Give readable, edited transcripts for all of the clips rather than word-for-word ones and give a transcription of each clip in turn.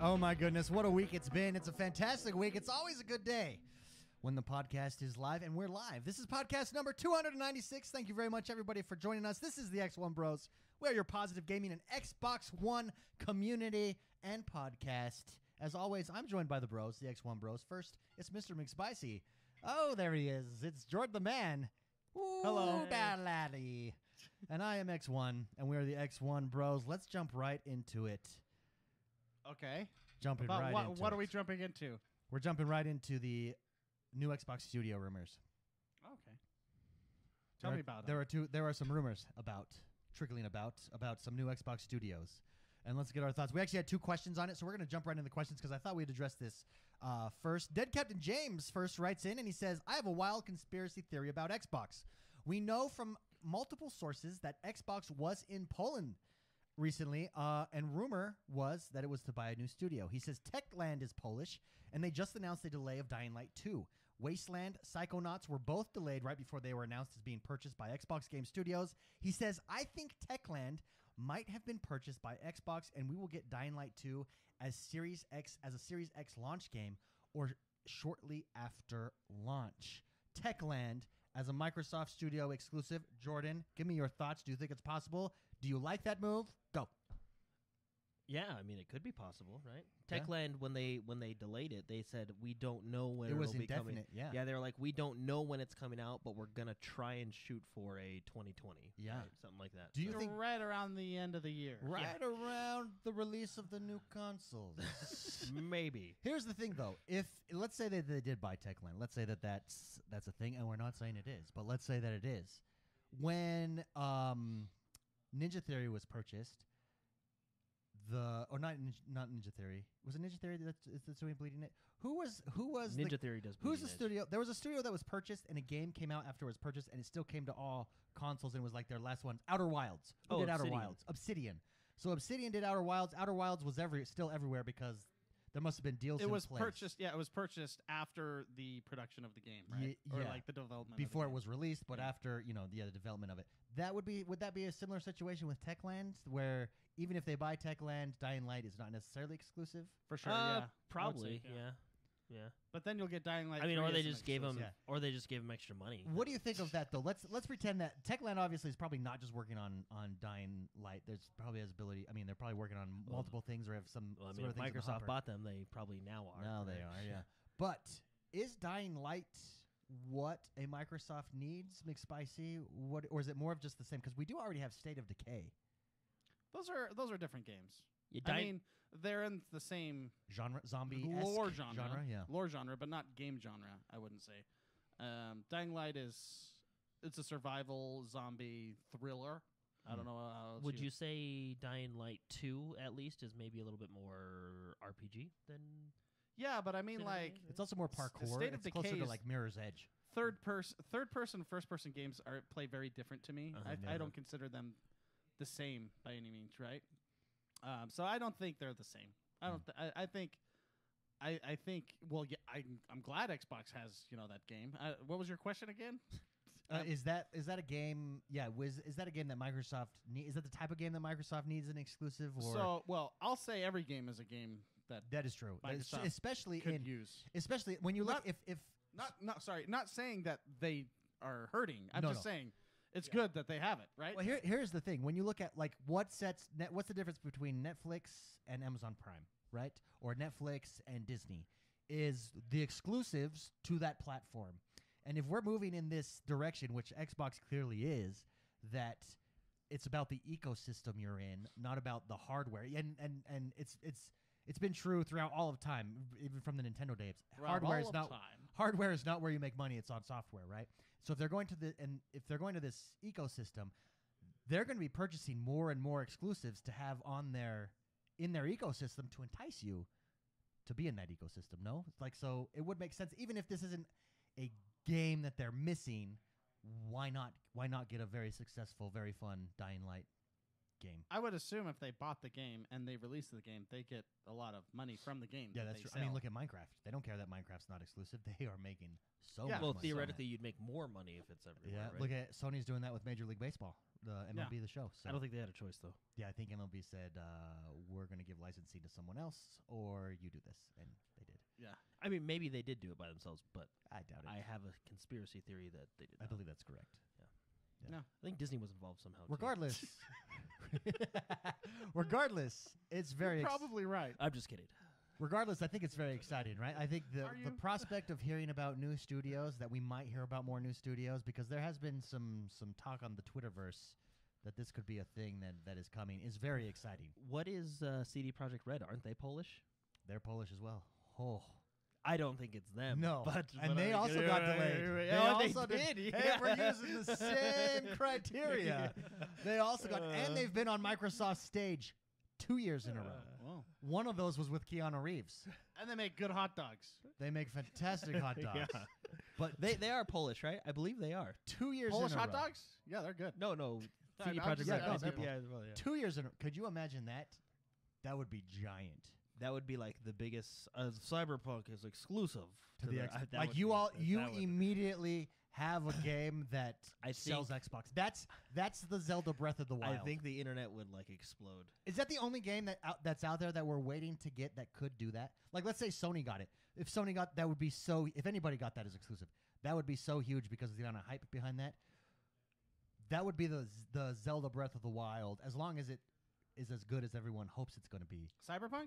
Oh my goodness, what a week it's been. It's a fantastic week. It's always a good day when the podcast is live, and we're live. This is podcast number 296. Thank you very much, everybody, for joining us. This is the Xonebros. We're your positive gaming and Xbox One community and podcast. As always, I'm joined by the bros, the Xonebros. First, it's Mr. McSpicy. Oh, there he is. It's Jordan the Man. Ooh, hello, laddie. And I am X1, and we are the X1 Bros. Let's jump right into it. Okay. Jumping right into what it. are we jumping into? We're jumping right into the new Xbox Studio rumors. Okay. Tell me about it. There are some rumors trickling about some new Xbox Studios. And let's get our thoughts. We actually had two questions on it, so we're going to jump right into the questions because I thought we'd address this first. Dead Captain James first writes in, and he says, I have a wild conspiracy theory about Xbox. We know from multiple sources that Xbox was in Poland recently, and rumor was that it was to buy a new studio. He says Techland is Polish, and they just announced a delay of Dying Light 2. Wasteland, Psychonauts were both delayed right before they were announced as being purchased by Xbox Game Studios. He says, I think Techland might have been purchased by Xbox, and we will get Dying Light 2 as a Series X launch game or shortly after launch. Techland as a Microsoft Studio exclusive. Jordan, give me your thoughts. Do you think it's possible? Do you like that move? Go. Yeah, I mean, it could be possible, right? Yeah. Techland, when they delayed it, they said, we don't know when It was it'll be coming. indefinite, yeah. Yeah, they were like, we don't know when it's coming out, but we're going to try and shoot for a 2020. Yeah. Right? Something like that. Do you it. think Right around the end of the year. right around the release of the new consoles? Maybe. Here's the thing, though. If let's say that they did buy Techland, let's say that that's a thing, and we're not saying it is, but let's say that it is. When Ninja Theory was purchased, not Ninja Theory. Was it Ninja Theory that's doing bleeding it? Who was Ninja Theory does Who's the Bleeding Edge. studio? There was a studio that was purchased, and a game came out after it was purchased, and it still came to all consoles, and was like their last one. Outer Wilds. Who did Outer Obsidian. Wilds? Obsidian. So Obsidian did Outer Wilds. Outer Wilds was still everywhere because there must have been deals It in was place. purchased. Yeah, it was purchased after the production of the game, right? Yeah. Or like the development before of it the was released, but after the development of it. Would that be a similar situation with Techland, where even if they buy Techland, Dying Light is not necessarily exclusive? for sure. Yeah, Probably, I would say, yeah. But then you'll get Dying Light. I mean, 3 or they as an just gave them, exclusive. or they just gave them extra money. What do you think of that, though? Let's pretend that Techland obviously is probably not just working on Dying Light. There's probably has ability. I mean, they're probably working on multiple things or have some. Well, I some mean, other if things in the Microsoft hopper. bought them, they probably now are. Now they are, yeah. But is Dying Light what a Microsoft needs, McSpicy? Or is it more of just the same? Because we do already have State of Decay. Those are different games. Yeah, I mean, they're in the same Genre, zombie lore genre, yeah. lore genre, but not game genre. I wouldn't say. Dying Light it's a survival zombie thriller. I don't know. How else Would you say Dying Light 2 at least is maybe a little bit more RPG than? Yeah, but I mean, State of like Decay? It's also more parkour. State of It's closer Decay to is- like Mirror's Edge. third person, first person games play very different to me. I don't consider them the same by any means, right? So I don't think they're the same. I don't. I think. I think. Well, yeah. I'm glad Xbox has that game. What was your question again? Is that a game? Yeah, is that a game that Microsoft is that the type of game that Microsoft needs an exclusive? Or I'll say every game is a game that that is true, Microsoft especially could use. especially when you look if Not saying that they are hurting. I'm No, just no. saying it's good that they have it, right? Well, here's the thing. When you look at like what's the difference between Netflix and Amazon Prime, right? Or Netflix and Disney is the exclusives to that platform. And if we're moving in this direction, which Xbox clearly is, that it's about the ecosystem you're in, not about the hardware. And it's been true throughout all of time, even from the Nintendo days. Hardware is not where you make money. It's on software, right? So if they're going to this ecosystem, they're going to be purchasing more and more exclusives to have in their ecosystem to entice you to be in that ecosystem. No, it's like, so it would make sense, even if this isn't a game that they're missing. Why not get a very successful, very fun Dying Light game. I would assume if they bought the game and they released the game, they get a lot of money from the game. Yeah, that that's they true. I mean, sell. look at Minecraft. They don't care that Minecraft's not exclusive. They are making so Yeah. much Well, money. theoretically, you'd make more money if it's everywhere. Yeah, right? look at Sony's doing that with Major League Baseball, the MLB the show. So I don't think they had a choice though. yeah, I think MLB said we're going to give licensing to someone else, or you do this, and they did. Yeah. I mean, maybe they did do it by themselves, but I doubt it. I have a conspiracy theory that they did. I not. believe that's correct. Yeah. No. I think Disney was involved somehow. too. Regardless, regardless, it's very You're probably right. I'm just kidding. regardless. I think it's very exciting, right? I think the Are you? prospect of hearing about new studios, that we might hear about more new studios, because there has been some talk on the Twitterverse that this could be a thing that is coming, is very exciting. What is CD Projekt Red? Aren't they Polish? They're Polish as well. Oh. I don't think it's them. No, but and they also got delayed. They Oh, also they did. did. Hey, we're using the same criteria. They also got, and they've been on Microsoft's stage 2 years in a row. Whoa. One of those was with Keanu Reeves. And they make good hot dogs. They make fantastic hot dogs. Yeah. But They are Polish, right? I believe they are. 2 years Polish in a hot row. dogs? Yeah, they're good. No. CD I'm Projekt just Red. saying, no, they're well, 2 years in a row. Could you imagine that? That would be giant. That would be like the biggest. Cyberpunk is exclusive To the their- X- that like would you be- all, you that would- immediately have a game that I sells think- Xbox. That's the Zelda Breath of the Wild. I think the internet would like explode. Is that the only game that's out there that we're waiting to get that could do that? Like, let's say Sony got it. If Sony got that, would be so. If anybody got that as exclusive, that would be so huge because of the amount of hype behind that. That would be the Zelda Breath of the Wild, as long as it is as good as everyone hopes it's going to be. Cyberpunk?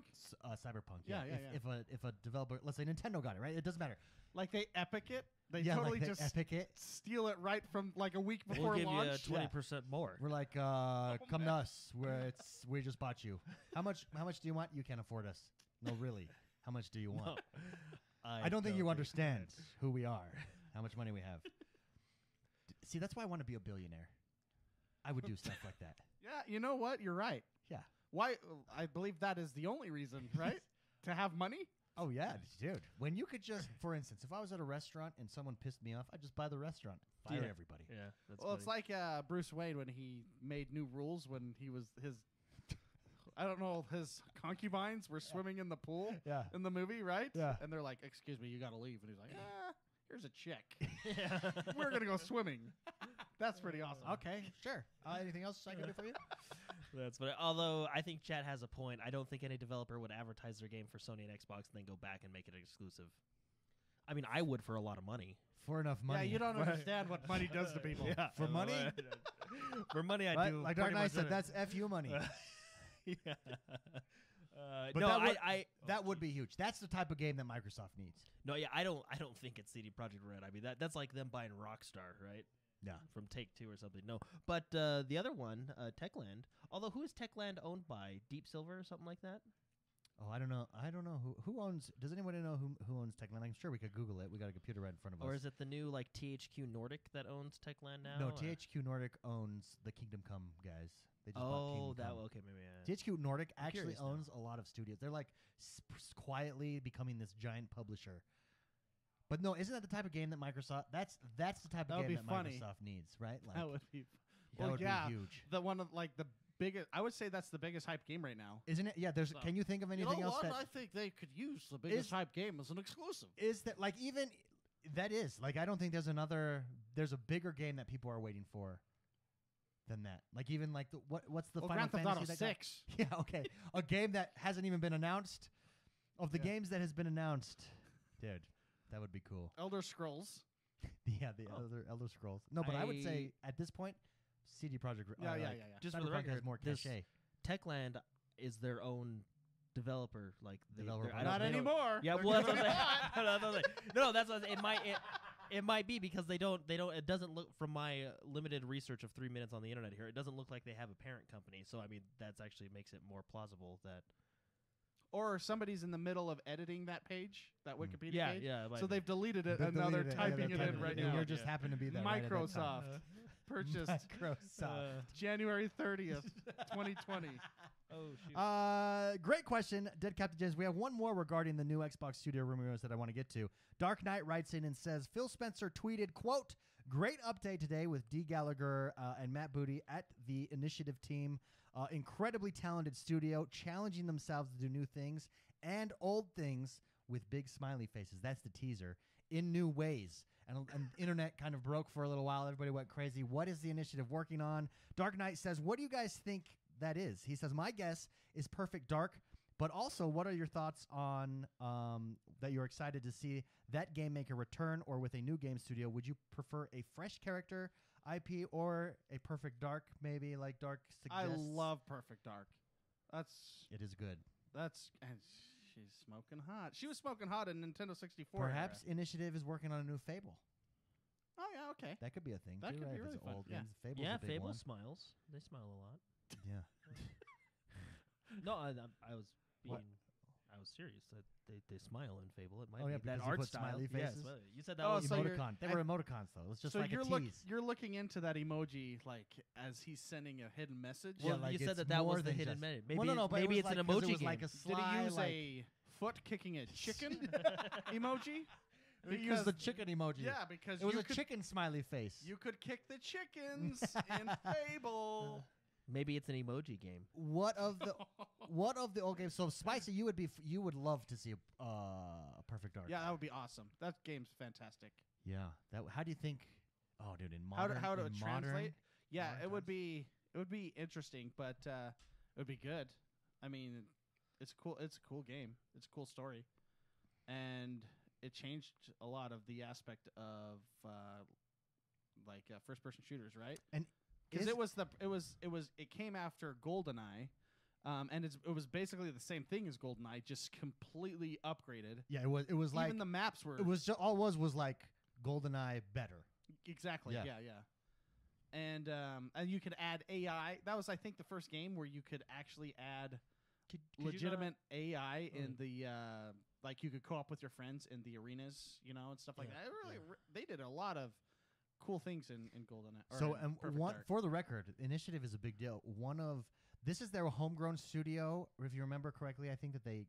Cyberpunk. Yeah, If a developer, let's say Nintendo got it, right? It doesn't matter. Like they epic it? They yeah, totally like they just epic it. steal it right from like a week before We'll give launch? you 20% more. We're like, come to us. We just bought you. How much do you want? You can't afford us. No, really. How much do you want? No. I don't think you understand who we are, how much money we have. See, that's why I want to be a billionaire. I would do stuff like that. Yeah, you know what? You're right. Yeah. Why? I believe that is the only reason, right? To have money? Oh, yeah, dude. When you could just, for instance, if I was at a restaurant and someone pissed me off, I'd just buy the restaurant. Fire Yeah. everybody. Yeah. That's Well, it's like Bruce Wayne when he made new rules when he was his, I don't know, his concubines were swimming in the pool Yeah. in the movie, right? Yeah. And they're like, "Excuse me, you got to leave." And he's like, "Here's a check. We're gonna go swimming." That's pretty awesome. Okay, sure. Anything else I can do for you? That's but although I think Chad has a point, I don't think any developer would advertise their game for Sony and Xbox and then go back and make it exclusive. I mean, I would for a lot of money. For enough money. Yeah, you don't understand what money does to people. Yeah, For money? For money, I Right? do. Like Dark pretty Knight much said, anything. that's FU money. Yeah. But No, that would, I that would be huge. That's the type of game that Microsoft needs. no, yeah, I don't think it's CD Projekt Red. I mean, that's like them buying Rockstar, right? Yeah. From Take-Two or something. No, but the other one, Techland. Although, who is Techland owned by? Deep Silver or something like that? Oh, I don't know. Who owns. Does anybody know who owns Techland? I'm sure we could Google it. We got a computer right in front of Or us. is it the new like THQ Nordic that owns Techland now? No, or- THQ Nordic owns the Kingdom Come guys. They just bought Oh, Kingdom that Come. okay, maybe. Yeah. THQ Nordic I'm actually curious now. owns a lot of studios. They're like quietly becoming this giant publisher. But no, isn't that the type of game that Microsoft? That's the type That of would game be that funny. Microsoft needs, right? Like That would be. that Well, would yeah. be huge, The one of like the biggest. I would say that's the biggest hype game right now. isn't it? Yeah. There's. So- Can you think of anything else that I think they could use the biggest hype game as an exclusive. is that like even that is like I don't think there's a bigger game that people are waiting for than that. Like even like what's the Well, Final Grand Theft Fantasy Auto that got- 6. Yeah, okay. A game that hasn't even been announced. Of the Yeah. games that has been announced, dude, that would be cool. Elder Scrolls. Yeah, the Elder Scrolls. No, but I would say at this point, CD Projekt. Yeah. Just for the Cyberpunk record, has more this cachet. Techland is their own developer. Like Developer. I don't- Not they don't- anymore. Yeah, They're well, that's doing what it I'm not. saying. No, that's what it might be because they don't. It doesn't look from my limited research of 3 minutes on the internet here. It doesn't look like they have a parent company. So I mean, that's actually makes it more plausible that. Or somebody's in the middle of editing that page, that Wikipedia Yeah, page. yeah. it might So be. they've deleted it, They've and now they're deleted it. Yeah, typing they're it in typing right and now. You just happen to be there. right at that time. Microsoft purchased Microsoft. January 30th, 2020. Oh shoot. Great question, Dead Captain James. We have one more regarding the new Xbox Studio rumors that I want to get to. Dark Knight writes in and says, Phil Spencer tweeted, quote, "Great update today with D. Gallagher and Matt Booty at the initiative team Incredibly talented studio, challenging themselves to do new things and old things with big smiley faces. That's the teaser. In new ways. And internet kind of broke for a little while. Everybody went crazy. What is the initiative working on? Dark Knight says, what do you guys think that is? He says, my guess is Perfect Dark. But also, what are your thoughts on that you're excited to see that game maker return or with a new game studio? Would you prefer a fresh character IP or a Perfect Dark, maybe like Dark suggests? I love Perfect Dark. It is good. And she's smoking hot. She was smoking hot in Nintendo 64. Perhaps Initiative is working on a new Fable. Oh, yeah, okay. That could be a thing, That too, could right? be If really it's fun. old Yeah. games. Fable's Yeah, a big Fable one. smiles. They smile a lot. Yeah. No, I was being. What? I was serious. They smile in Fable. It might Oh, be yeah, that because you art put style. smiley Yes, faces? you said that Oh, was so you're- Emoticon. They were emoticons, though. It was just So like you're a tease. you're looking into that emoji like as he's sending a hidden message. Yeah, Well, like you said it's that more was the than hidden just- message. Well, Maybe, no, but maybe it it's was an like, 'cause emoji it was game. like a Did sly, he use like, a foot kicking a chicken emoji? he used the chicken emoji. Yeah, because It was you a could, chicken smiley face. you could kick the chickens in Fable. Maybe it's an emoji game. What of the old games? So Spicy, you would love to see a Perfect Dark. Yeah, that would be awesome. That game's fantastic. Yeah. How do you think? Oh, dude, in How modern, to in translate? modern, Yeah, modern it would times? be interesting, but it would be good. I mean, it's cool. It's a cool game. It's a cool story, and it changed a lot of the aspect of first person shooters, right? And because is- it came after GoldenEye, and it was basically the same thing as GoldenEye, just completely upgraded. Yeah, it was like Even the maps were it was all it was like GoldenEye better. exactly Yeah. yeah. And you could add AI. That was, I think, the first game where you could actually add Could you not- legitimate AI in Mm. the like you could co-op with your friends in the arenas, and stuff like Yeah, that. It really, they did a lot of cool things in GoldenEye. or So, in and Perfect one Dark. for the record, Initiative is a big deal. This is their homegrown studio. If you remember correctly, I think that I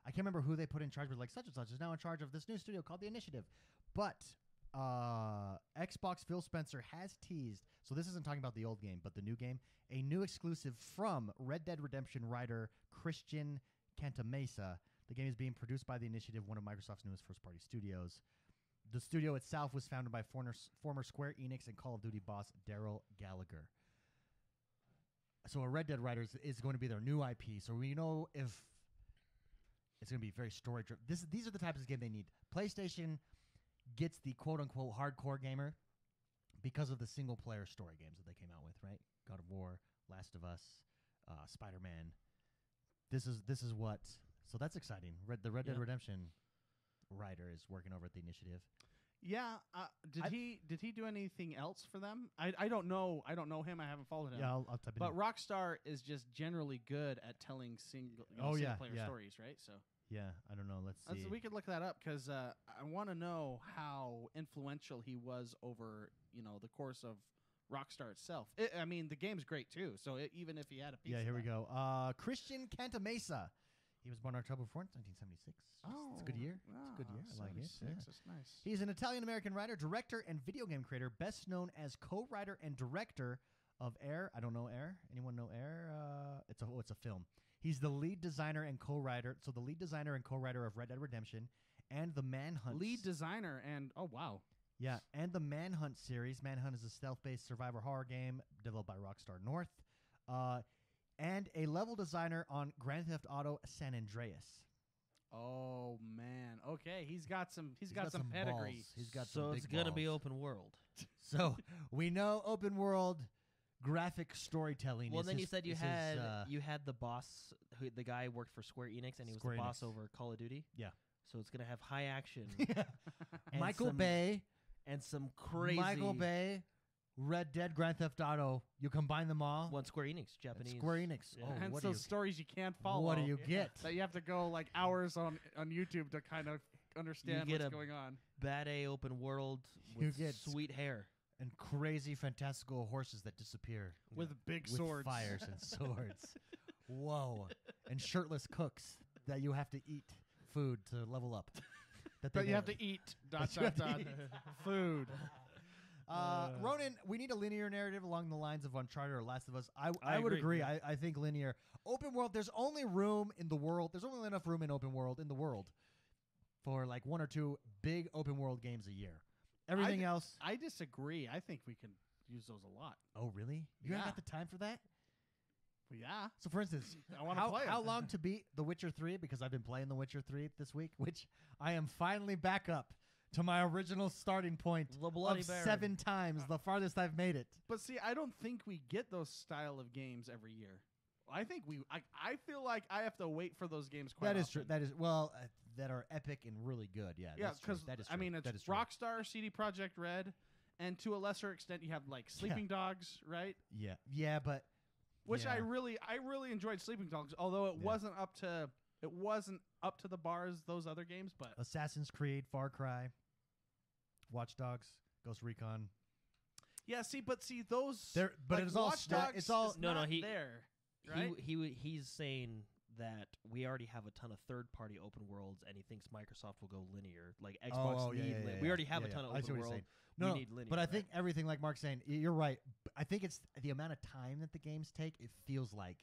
can't remember who they put in charge, but like such and such is now in charge of this new studio called the Initiative. But Xbox Phil Spencer has teased. So this isn't talking about the old game, but the new game, a new exclusive from Red Dead Redemption writer Christian Cantamesa. The game is being produced by the Initiative, one of Microsoft's newest first-party studios. The studio itself was founded by former Square Enix and Call of Duty boss Daryl Gallagher. So a Red Dead writer is going to be their new IP. So we know if it's going to be very story-driven. These are the types of game they need. PlayStation gets the quote-unquote hardcore gamer because of the single-player story games that they came out with, right? God of War, Last of Us, Spider-Man. This is what. So that's exciting. The Red Dead Yeah. Redemption writer is working over at the Initiative. Yeah, did he do anything else for them? I don't know. I don't know him. I haven't followed him. Yeah, I'll type it But in. Rockstar is just generally good at telling single player stories, right? So Yeah, I don't know. Let's see. we could look that up because I want to know how influential he was over the course of Rockstar itself. I mean, the game's great too. So even if he had a piece, Yeah, of here we that. go. Christian Cantamesa. He was born October 4th, 1976. It's a good year. It's a good year. I like it. 76, Yeah. That's nice. He's an Italian-American writer, director, and video game creator, best known as co-writer and director of Air. I don't know Air. Anyone know Air? It's a film. He's the lead designer and co-writer. So the lead designer and co-writer of Red Dead Redemption and the Manhunt. Lead designer and Yeah, and the Manhunt series. Manhunt is a stealth-based survivor horror game developed by Rockstar North. And a level designer on Grand Theft Auto San Andreas. oh man, okay, he's got some some pedigree. balls. He's got So some it's big gonna be balls. open world. So we know open world graphic storytelling. Well, is then you his- said you is his, had the boss, the guy who worked for Square Enix, and he was Square the boss Enix. over Call of Duty. Yeah. So it's gonna have high action and Michael some- Bay, and some crazy. Michael Bay, Red Dead, Grand Theft Auto. You combine them all. One Square Enix, That's Japanese. Square Enix. Yeah. Oh, and what so do you stories you can't follow. What do you get? That you have to go like hours on YouTube to kind of understand get what's a going on. Bad A open world You with get sweet hair. And crazy, fantastical horses that disappear With big with swords. fires and swords. Whoa! And shirtless cooks that you have to eat food to level up. That you have to eat. That you have to eat. Food. Ronan, we need a linear narrative along the lines of Uncharted or Last of Us. I would agree, agree. yeah. I think linear. Open world, there's only room in the world. There's only enough room in open world for like 1 or 2 big open world games a year. Everything else. I disagree. I think we can use those a lot. Oh, really? You haven't Yeah. got the time for that? Well, yeah. So, for instance, I want to play 'em. how long to beat The Witcher 3? Because I've been playing The Witcher 3 this week, which I am finally back up to my original starting point The Bloody of Baron. 7 times, the farthest I've made it. But see, I don't think we get those style of games every year. I think I feel like I have to wait for those games quite That is often. true. That are epic and really good. Yeah, Yeah, that's true. because That is I true. mean, That is it's true. Rockstar, CD Projekt Red, and to a lesser extent, you have like Sleeping Dogs, right? Yeah, but Which yeah. I really enjoyed Sleeping Dogs, although it Yeah. wasn't up to the bar as those other games. But Assassin's Creed, Far Cry, Watch Dogs, Ghost Recon. yeah, but those. But like it's all Watch sta- Dogs it's all- is No, not he- there. Right? He's saying that we already have a ton of third-party open worlds, and he thinks Microsoft will go linear. Like Xbox we already have a ton of I see open what you're world. saying. No, we need linear. but I right? think everything like Mark's saying, you're right. I think it's the amount of time that the games take. It feels like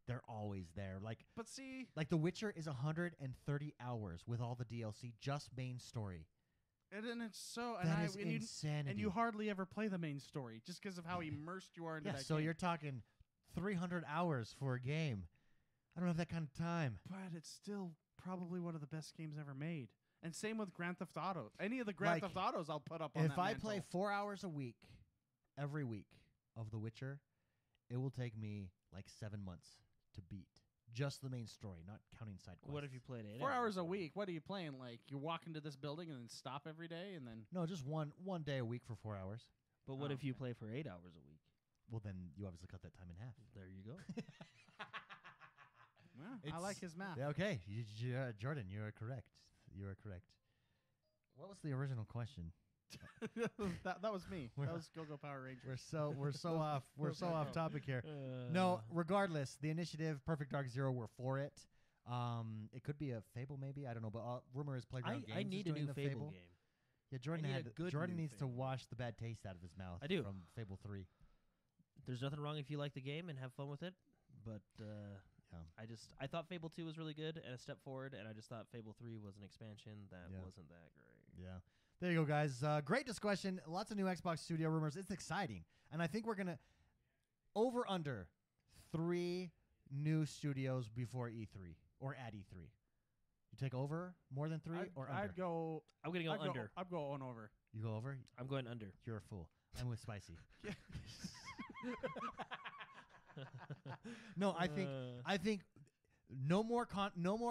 they're always there. But see, Like The Witcher is 130 hours with all the DLC, just main story. and then it's so That is and insanity. and you hardly ever play the main story just because of how immersed you are into yeah, that so game. you're talking 300 hours for a game. I don't have that kind of time. But it's still probably one of the best games ever made. And same with Grand Theft Auto. Any of the Grand Like, Theft Autos, I'll put up on If that I mantle. play 4 hours a week, every week of The Witcher, it will take me like 7 months to beat. Just the main story, not counting side quests. What if you played 8 4 hours a week, what are you playing? Like, you walk into this building and then stop every day and then... No, just one day a week for 4 hours. But what Oh, if you okay. play for 8 hours a week? Well, then you obviously cut that time in half. There you go. I like his math. Yeah, okay. Jordan, you are correct. You are correct. What was the original question? that was me. We're- That was Go-Go Power Rangers. We're so off topic here. No, regardless, the initiative, Perfect Dark Zero, we're for it. It could be a Fable, maybe. I don't know, but rumor is Playground Games I is need a doing new the Fable game. Yeah, Jordan need a good Jordan new needs to Fable. wash the bad taste out of his mouth. I do. From Fable 3. There's nothing wrong if you like the game and have fun with it, but I thought Fable 2 was really good and a step forward, and I just thought Fable 3 was an expansion that Yeah. wasn't that great. Yeah. There you go, guys. Great discussion. Lots of new Xbox Studio rumors. It's exciting. And I think we're going to under 3 new studios before E3 or at E3. You take over more than 3 or under? I'd go... I'm gonna go under. I'm going over. You go over? I'm going under. You're a fool. I'm with Spicy. No, I think no more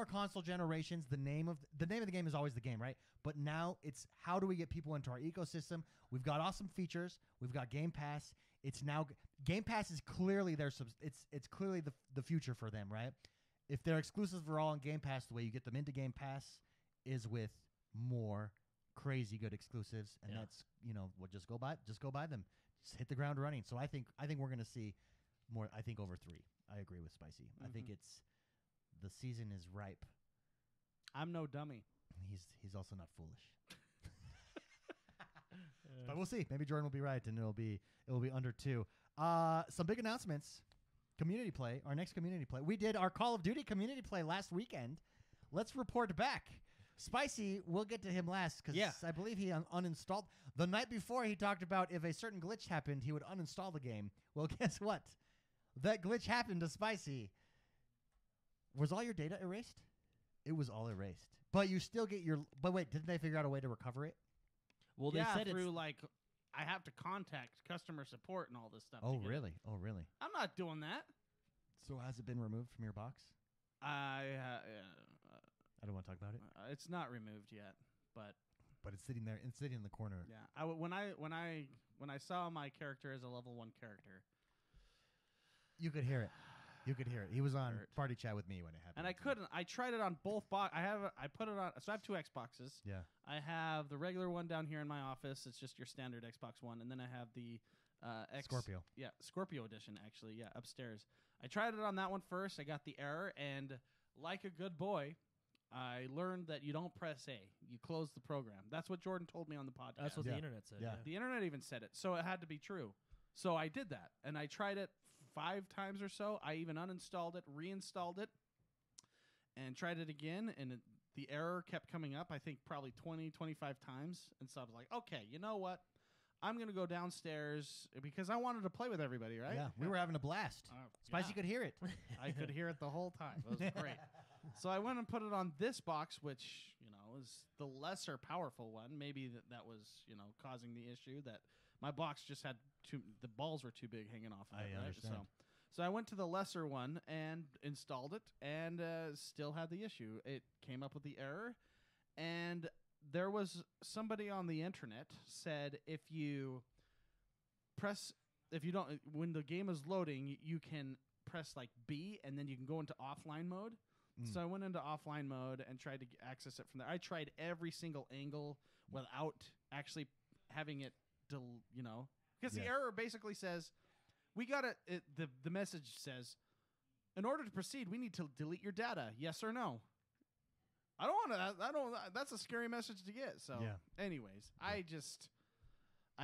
console generations. The name of the game is always the game, right? But now it's how do we get people into our ecosystem? We've got awesome features. We've got Game Pass. It's now Game Pass is clearly it's clearly the future for them, right? If they're exclusives for all on Game Pass, the way you get them into Game Pass is with more crazy good exclusives, and that's just go buy them, just hit the ground running. So I think we're gonna see more. I think over 3. I agree with Spicy. I think it's the season is ripe. I'm no dummy. He's also not foolish. But we'll see. Maybe Jordan will be right, and it'll be under 2. Some big announcements. Community play. Our next community play. We did our Call of Duty community play last weekend. Let's report back. Spicy, we'll get to him last because I believe he uninstalled. The night before, he talked about if a certain glitch happened, he would uninstall the game. Well, guess what? That glitch happened to Spicy. Was all your data erased? It was all erased. But you still get your... But wait, didn't they figure out a way to recover it? Well, they said through it's like I have to contact customer support and all this stuff. Oh, to get it. really? Oh, really? I'm not doing that. So has it been removed from your box? I don't want to talk about it. it's not removed yet, but But it's sitting there. It's sitting in the corner. yeah. When I saw my character as a level 1 character, You could hear it. You could hear it. He was on Hurt. party chat with me when it happened. and I couldn't. I tried it on both box. I put it on. So I have 2 Xboxes. Yeah. I have the regular one down here in my office. It's just your standard Xbox One, and then I have the Scorpio. Yeah, Scorpio edition actually. Yeah, upstairs. I tried it on that one first. I got the error, and like a good boy, I learned that you don't press A. You close the program. That's what Jordan told me on the podcast. That's what the internet said. Yeah. The internet even said it, so it had to be true. So I did that, and I tried it 5 times or so. I even uninstalled it, reinstalled it, and tried it again, and the error kept coming up, I think probably 20, 25 times. And so I was like, okay, you know what? I'm going to go downstairs because I wanted to play with everybody, right? Yeah, we were having a blast. Spicy yeah. could hear it. I could hear it the whole time. It was great. So I went and put it on this box, which, is the lesser powerful one. Maybe that was, causing the issue that my box just had the balls were too big hanging off of it, right? Understand. So I went to the lesser one and installed it and still had the issue. It came up with the error, and there was somebody on the internet said when the game is loading, you can press like B and then you can go into offline mode. So I went into offline mode and tried to access it from there. I tried every single angle without actually having it, because the error basically says, the message says, in order to proceed, we need to delete your data. Yes or no? I don't want to. That's a scary message to get. So, anyways, I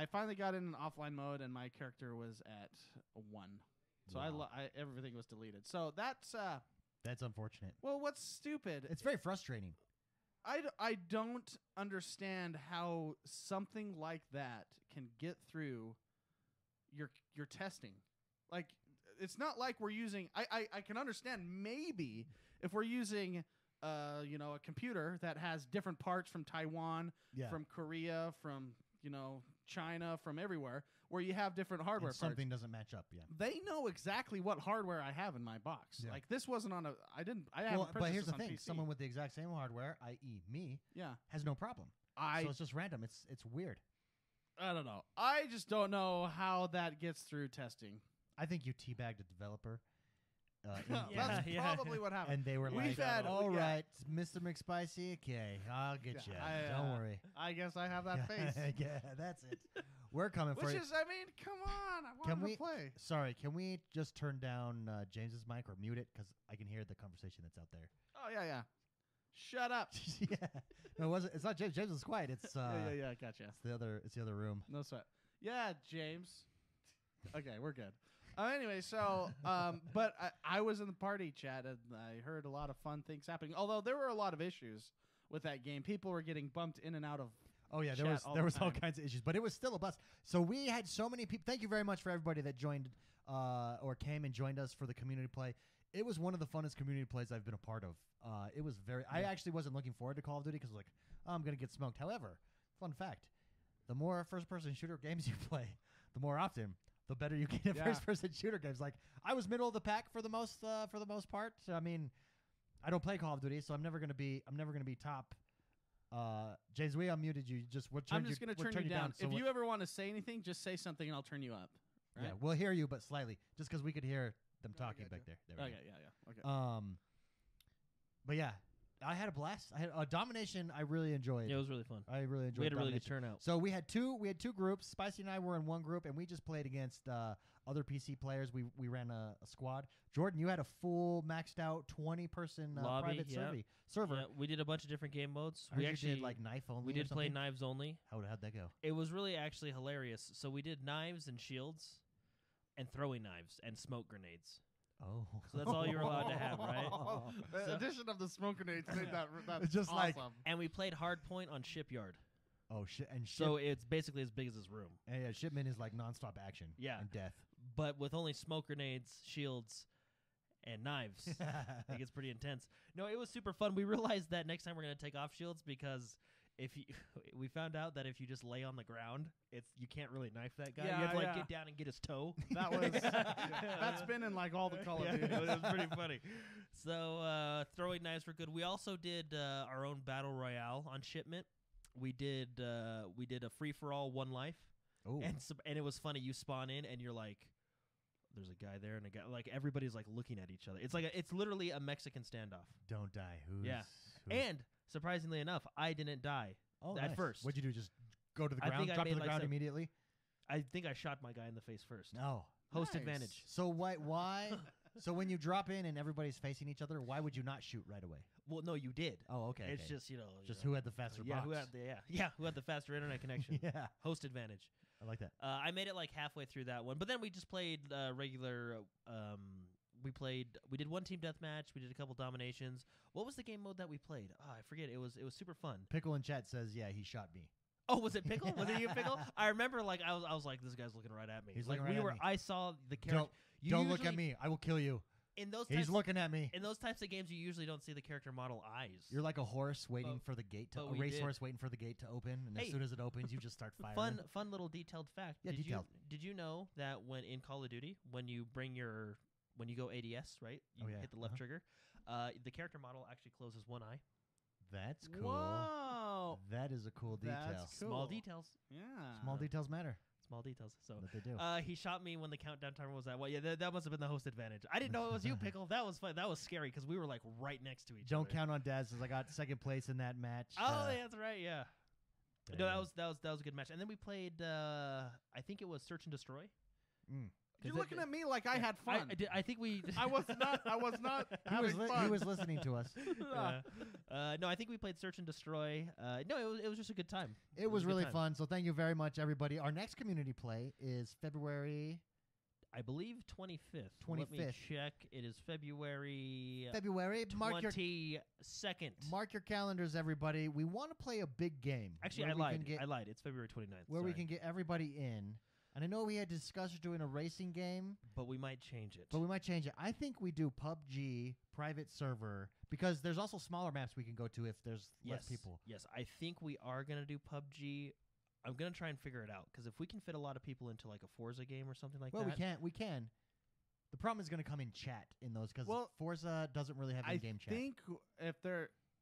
finally got in an offline mode, and my character was at 1. So everything was deleted. So that's unfortunate. Well, what's stupid? It's very frustrating. I don't understand how something like that can get through your testing. Like, it's not like we're using. I can understand maybe if we're using a computer that has different parts from Taiwan, from Korea, from China, from everywhere, where you have different hardware parts. Something doesn't match up. Yeah, they know exactly what hardware I have in my box. Yeah. Like, this wasn't on a. I haven't purchased but here's this the on thing: PC. someone with the exact same hardware, i.e., me, has no problem. So it's just random. It's weird. I don't know. I just don't know how that gets through testing. I think you teabagged a developer. That's probably what happened. And they were We've like, had- all yeah. right, Mr. McSpicy, okay, I'll get you. Don't worry. I guess I have that face. Yeah, that's it. We're coming for Which you. is, I mean, come on. I want to play. Sorry, can we just turn down James's mic or mute it? Because I can hear the conversation that's out there. Oh, yeah. Shut up. Yeah. No, it wasn't. It's not James. James was quiet. It's yeah, gotcha. It's the other room. No sweat. Yeah, James. Okay, we're good. Anyway, so, but I was in the party chat, and I heard a lot of fun things happening. Although there were a lot of issues with that game. People were getting bumped in and out of. Oh yeah, there was all kinds of issues, but it was still a blast. So we had so many people. Thank you very much for everybody that joined or came and joined us for the community play. It was one of the funnest community plays I've been a part of. It was very. I actually wasn't looking forward to Call of Duty because I'm gonna get smoked. However, fun fact: the more first-person shooter games you play, the more often, the better you get at first-person shooter games. Like, I was middle of the pack for the most part. I mean, I don't play Call of Duty, so I'm never gonna be top. James, we unmuted you. I'm just gonna turn you down. If you ever want to say anything, just say something, and I'll turn you up. Right? Yeah, we'll hear you, but slightly, just because we could hear them talking back there. There we go. Okay. But yeah, I had a blast. I had Domination. I really enjoyed. Yeah, it was really fun. I really enjoyed. We had a really good Domination. turnout. So we had two groups. Spicy and I were in one group, and we just played against other PC players. We ran a squad. Jordan, you had a full maxed out 20-person private server. Yeah, we did a bunch of different game modes. We actually did like knife only. We did play knives only. How'd that go? It was really actually hilarious. So we did knives and shields, and throwing knives and smoke grenades. Oh, so that's all you're allowed to have, right? The addition of the smoke grenades made that it's just awesome. like, and we played hardpoint on Shipyard. Oh shit! And so it's basically as big as this room. And yeah, Shipment is like nonstop action. Yeah, and death. But with only smoke grenades, shields, and knives, it gets pretty intense. No, it was super fun. We realized that next time we're gonna take off shields because we found out that if you just lay on the ground, you can't really knife that guy. Yeah, you have to get down and get his toe. That was that's been in like all the Call of Duty. It was pretty funny. So throwing knives were good. We also did our own battle royale on Shipment. We did a free for all, one life. Oh, and it was funny. You spawn in and you're like, there's a guy there and a guy, like everybody's like looking at each other. It's like it's literally a Mexican standoff. Don't die. And surprisingly enough, I didn't die at first. What'd you do? Just go to the ground, drop to the ground immediately? I think I shot my guy in the face first. No. Host advantage. So why So when you drop in and everybody's facing each other, why would you not shoot right away? Well, no, you did. Oh, okay. It's okay. just Just who had the faster box. who had the who had the faster internet connection. Yeah, Host advantage. I like that. I made it like halfway through that one, but then we just played regular. We did one team deathmatch. We did a couple dominations. What was the game mode that we played? Oh, I forget. It was super fun. Pickle in chat says, yeah, he shot me. Oh, was it Pickle? Was it you, Pickle? I remember like I was like, this guy's looking right at me. He's like looking right at me. I saw the character. Don't look at me. I will kill you. In those He's looking at me. in those types of games, you usually don't see the character model eyes. You're like a horse waiting for the gate to but we racehorse waiting for the gate to open, and as soon as it opens, you just start firing. Fun little detailed fact. Yeah, detailed. Did you know that when in Call of Duty, when you go ADS, right? You hit the left trigger. The character model actually closes one eye. That's cool. Whoa. That is a cool detail. That's cool. Small details. Yeah. Small details matter. Small details. So That they do. he shot me when the countdown timer was at. Well, yeah, that must have been the host advantage. I didn't know it was you, Pickle. That was fun. That was scary because we were like right next to each other. Don't count on Daz, as I got second place in that match. Oh, yeah, that's right. Yeah. No, there that was a good match. And then we played. I think it was Search and Destroy. You're looking at me like I had fun. I think we. I was not having fun. He was listening to us. No, I think we played Search and Destroy. No, it was just a good time. It was really fun. So thank you very much, everybody. Our next community play is February, I believe 25th. 25th. Let me check. It is February. Mark your 22nd. Mark your calendars, everybody. We want to play a big game. Actually, I lied. It's February 29th. Where we can get everybody in. And I know we had discussed doing a racing game, but we might change it. I think we do PUBG private server because there's also smaller maps we can go to if there's less people. Yes, I think we are going to do PUBG. I'm going to try and figure it out because if we can fit a lot of people into like a Forza game or something like that. Well, we can. The problem is going to come in chat in those because Forza doesn't really have in-game chat.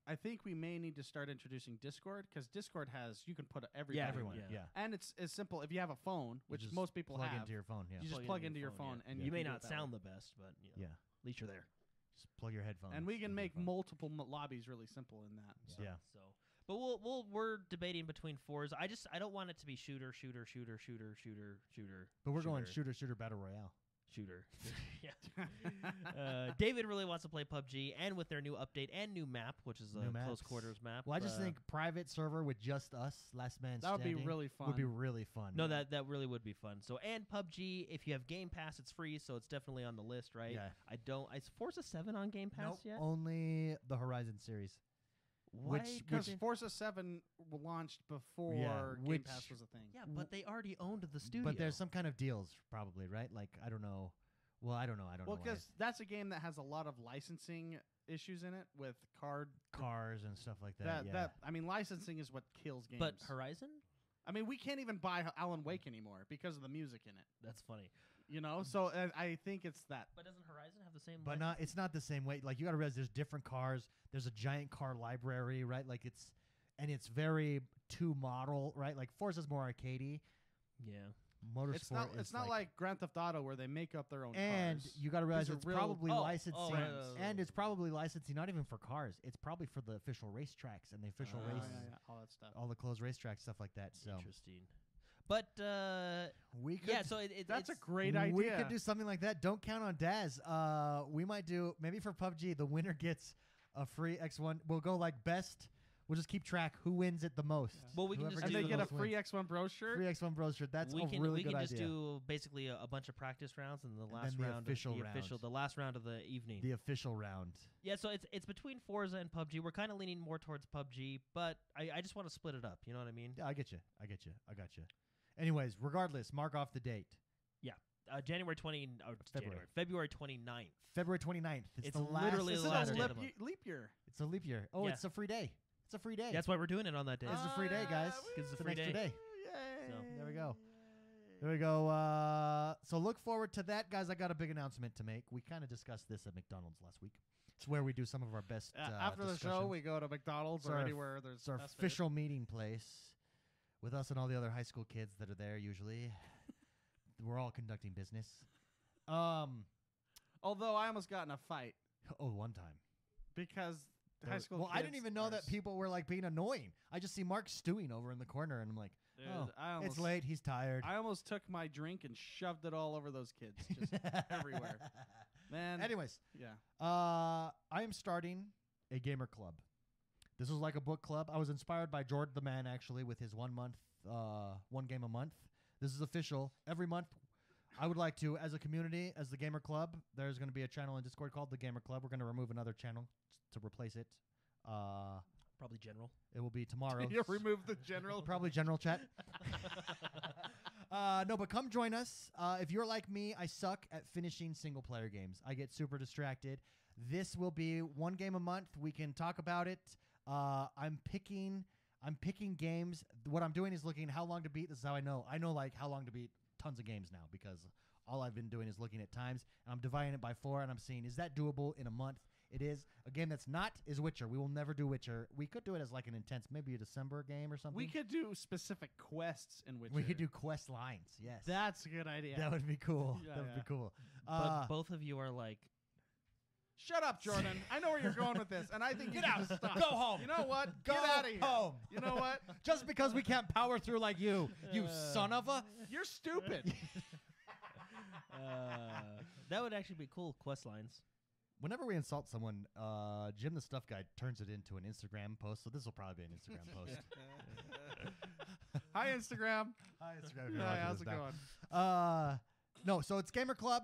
I think we may need to start introducing Discord because Discord you can put everyone. Yeah. And it's simple. If you have a phone, which most people plug have, into your phone. Yeah. you just plug into your phone, and you may not sound the best, but yeah, at least you're there. Just plug your headphones. And we can make multiple lobbies really simple in that. So. Yeah. So, but we're debating between Forza. I don't want it to be shooter. But we're going shooter battle royale. Shooter. Yeah. David really wants to play PUBG, and with their new update and new map, which is a close quarters map. Well, I just think private server with just us, last man standing. That would be really fun. Would be really fun. No, that really would be fun. So, and PUBG, if you have Game Pass, it's free, so it's definitely on the list, right? Yeah. Is Forza 7 on Game Pass yet? Only the Horizon series. Why? Because Forza 7 launched before Game Pass was a thing. Yeah, but they already owned the studio. But there's some kind of deals, probably, right? Like, I don't know. Well, I don't know. Well, because that's a game that has a lot of licensing issues in it with cars and stuff like that. I mean, licensing is what kills games. But Horizon? I mean, we can't even buy Alan Wake anymore because of the music in it. That's funny. You know, so I think it's that. But doesn't Horizon have the same? But it's not the same way. Like you got to realize, there's different cars. There's a giant car library, right? Like it's very model, right? Like Forza's more arcadey. Yeah. Motorsport. It's not like Grand Theft Auto where they make up their own and cars. You got to realize it's probably licensing, and it's probably licensing not even for cars. It's probably for the official racetracks and the official races, all that stuff, all the closed racetracks, stuff like that. So interesting. But we could, so that's a great idea. We could do something like that. Don't count on Daz. We might do maybe for PUBG. The winner gets a free X1. We'll go like best. We'll just keep track who wins it the most. Yeah. Well, we can just and they get a free X1 Bros shirt. Free X1 Bros shirt. That's a really good idea. We can just do basically a bunch of practice rounds and the last round, the last round of the evening. The official round. Yeah, so it's between Forza and PUBG. We're kind of leaning more towards PUBG, but I just want to split it up. You know what I mean? Yeah, I get you. I got you. Anyways, regardless, mark off the date. Yeah. February 29th. February 29th. It's the last. Literally the last day of the month. Leap year. It's a leap year. Oh, it's a free day. It's a free day. That's why we're doing it on that day. It's a free day, guys. It's a free extra day. Yay. So there we go. There we go. So look forward to that, guys. I got a big announcement to make. We kind of discussed this at McDonald's last week. It's where we do some of our best. After the show, we go to McDonald's or anywhere there's. It's our official meeting place with us and all the other high school kids that are there. Usually, we're all conducting business. Although I almost got in a fight. Oh, one time. Because high school. Well, I didn't even know that people were like being annoying. I just see Mark stewing over in the corner, and I'm like, it's late. He's tired. I almost took my drink and shoved it all over those kids, just everywhere. Man. Anyways, Yeah. I am starting a gamer club. This was like a book club. I was inspired by Jordan the Man, actually, with his 1 month, one game a month. This is official. Every month, I would like to, as a community, as the gamer club, there's going to be a channel in Discord called the Gamer Club. We're going to remove another channel to replace it. Probably general. It will be tomorrow. You remove the general. Probably general chat. No, but come join us. If you're like me, I suck at finishing single-player games. I get super distracted. This will be one game a month. We can talk about it. I'm picking games. What I'm doing is looking how long to beat. This is how I know. I know like how long to beat tons of games now because all I've been doing is looking at times. And I'm dividing it by 4, and I'm seeing, is that doable in a month? It is. A game that's not is Witcher. We will never do Witcher. We could do it as like an intense, maybe a December game or something. We could do specific quests in Witcher. We could do quest lines. Yes. That's a good idea. That would be cool. Yeah, that would be cool. But both of you are like, Shut up, Jordan. I know where you're going with this, and I think you should just stop. Go home. You know what? Go Get out of here. home. You know what? Just because we can't power through like you son of a. You're stupid. that would actually be cool. Quest lines. Whenever we insult someone, Jim the Stuff Guy turns it into an Instagram post, so this will probably be an Instagram post. Hi, Instagram. Hi, Instagram. Hi, how's it going? No, so it's Gamer Club.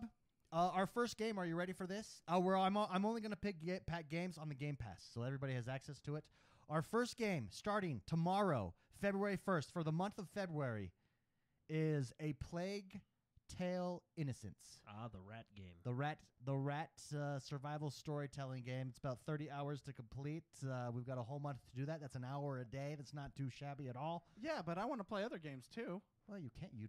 Our first game, are you ready for this? I'm only going to pick pack games on the Game Pass, so everybody has access to it. Our first game, starting tomorrow, February 1st, for the month of February, is A Plague Tale: Innocence. The rat game. The rat survival storytelling game. It's about 30 hours to complete. We've got a whole month to do that. That's an hour a day. That's not too shabby at all. Yeah, but I want to play other games too. Well, you can't. You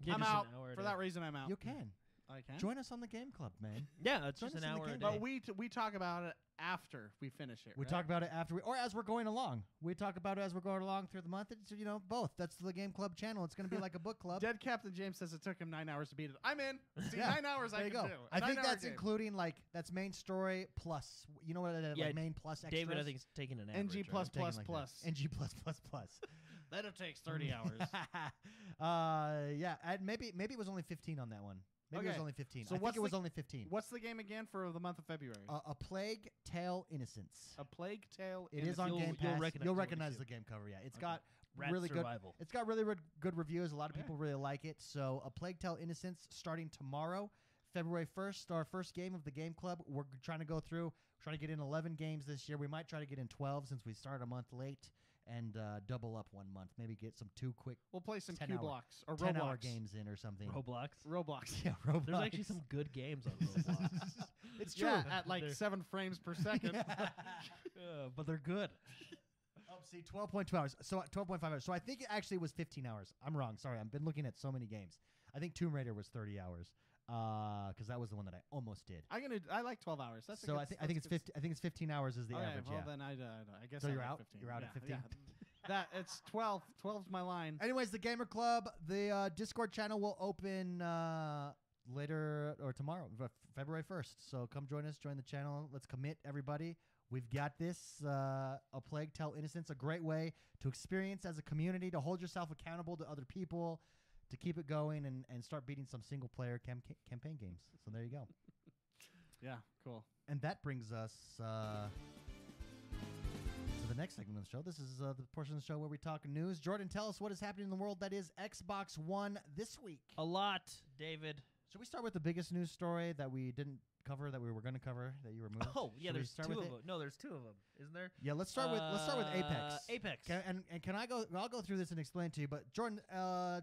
Yeah, I'm just an out. hour a For day. that reason, I'm out. you can. I can. Join us on the Game Club, man. Yeah, it's Join just us an in the hour a game. day. But we talk about it after we finish it. We right? talk about it after or as we're going along. We talk about it as we're going along through the month. It's both. That's the Game Club channel. It's going to be like a book club. Dead Captain James says it took him 9 hours to beat it. I'm in. See, Yeah, 9 hours there I you can go. do. I think 9-hour that's game. including that's main story plus. You know what? Yeah, Like main plus extras. David, I think, is taking an average. NG plus right? Taking plus like plus. that. NG plus plus plus. Then it takes 30 hours. Yeah. Maybe it was only 15 on that one. Maybe it was Okay. only 15. So I think what's it was the- only 15. What's the game again for the month of February? A Plague Tale: Innocence. A Plague Tale. It is on You'll- Game you'll Pass. recognize You'll it when you recognize see the it. game cover. Yeah, it's Okay. got Rat really survival. It's got really good reviews. A lot of Okay. people really like it. So, A Plague Tale: Innocence starting tomorrow, February 1st. Our first game of the Game Club. We're trying to go through, trying to get in 11 games this year. We might try to get in 12 since we started a month late, and double up 1 month. Maybe get some 2 quick We'll play some 10 hour- Q-Blocks or 10-hour Roblox. games in or something. Roblox. Roblox. Yeah, Roblox. There's actually some good games on Roblox. It's true. Yeah, at like They're- 7 frames per second. But they're good. Oh, see, 12.2 hours. So 12.5 hours. So I think it actually was 15 hours. I'm wrong. Sorry. I've been looking at so many games. I think Tomb Raider was 30 hours because that was the one that I almost did. I like 12 hours. That's a So good, I think it's 50. I think it's 15 hours is the Okay, average. well Yeah. then I guess So I you're like out? 15. You're out yeah, at 15? Yeah. That it's 12. 12's my line. Anyways, the Gamer Club, the Discord channel will open later or tomorrow, February 1st. So come join us. Join the channel. Let's commit, everybody. We've got this. A Plague Tale: Innocence, a great way to experience as a community, to hold yourself accountable to other people, to keep it going and start beating some single-player campaign games. So there you go. Yeah, cool. And that brings us to the next segment of the show. This is the portion of the show where we talk news. Jordan, tell us what is happening in the world that is Xbox One this week. A lot, David. Should we start with the biggest news story that we didn't cover, that we were going to cover, that you removed? Oh, yeah, Should we there's start 2 with of it? them. No, there's 2 of them, isn't there? Yeah, let's start with Apex. Apex. Can I go? I'll go through this and explain to you. But Jordan,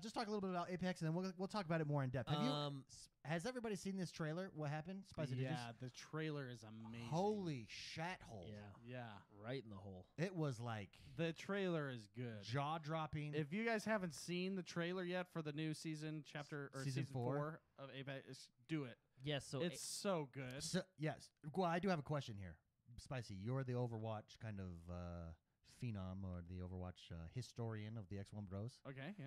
just talk a little bit about Apex, and then we'll talk about it more in depth. Has everybody seen this trailer? What happened? Spicy, did you Yeah, the trailer is amazing. Holy shat hole! Yeah, Yeah. right in the hole. It was like The trailer is good. jaw dropping. If you guys haven't seen the trailer yet for the new season Season 4 of Apex, do it. Yes, so It's so good. Yes. Well, I do have a question here. Spicy, you're the Overwatch kind of phenom or the Overwatch historian of the Xonebros. Okay, yeah.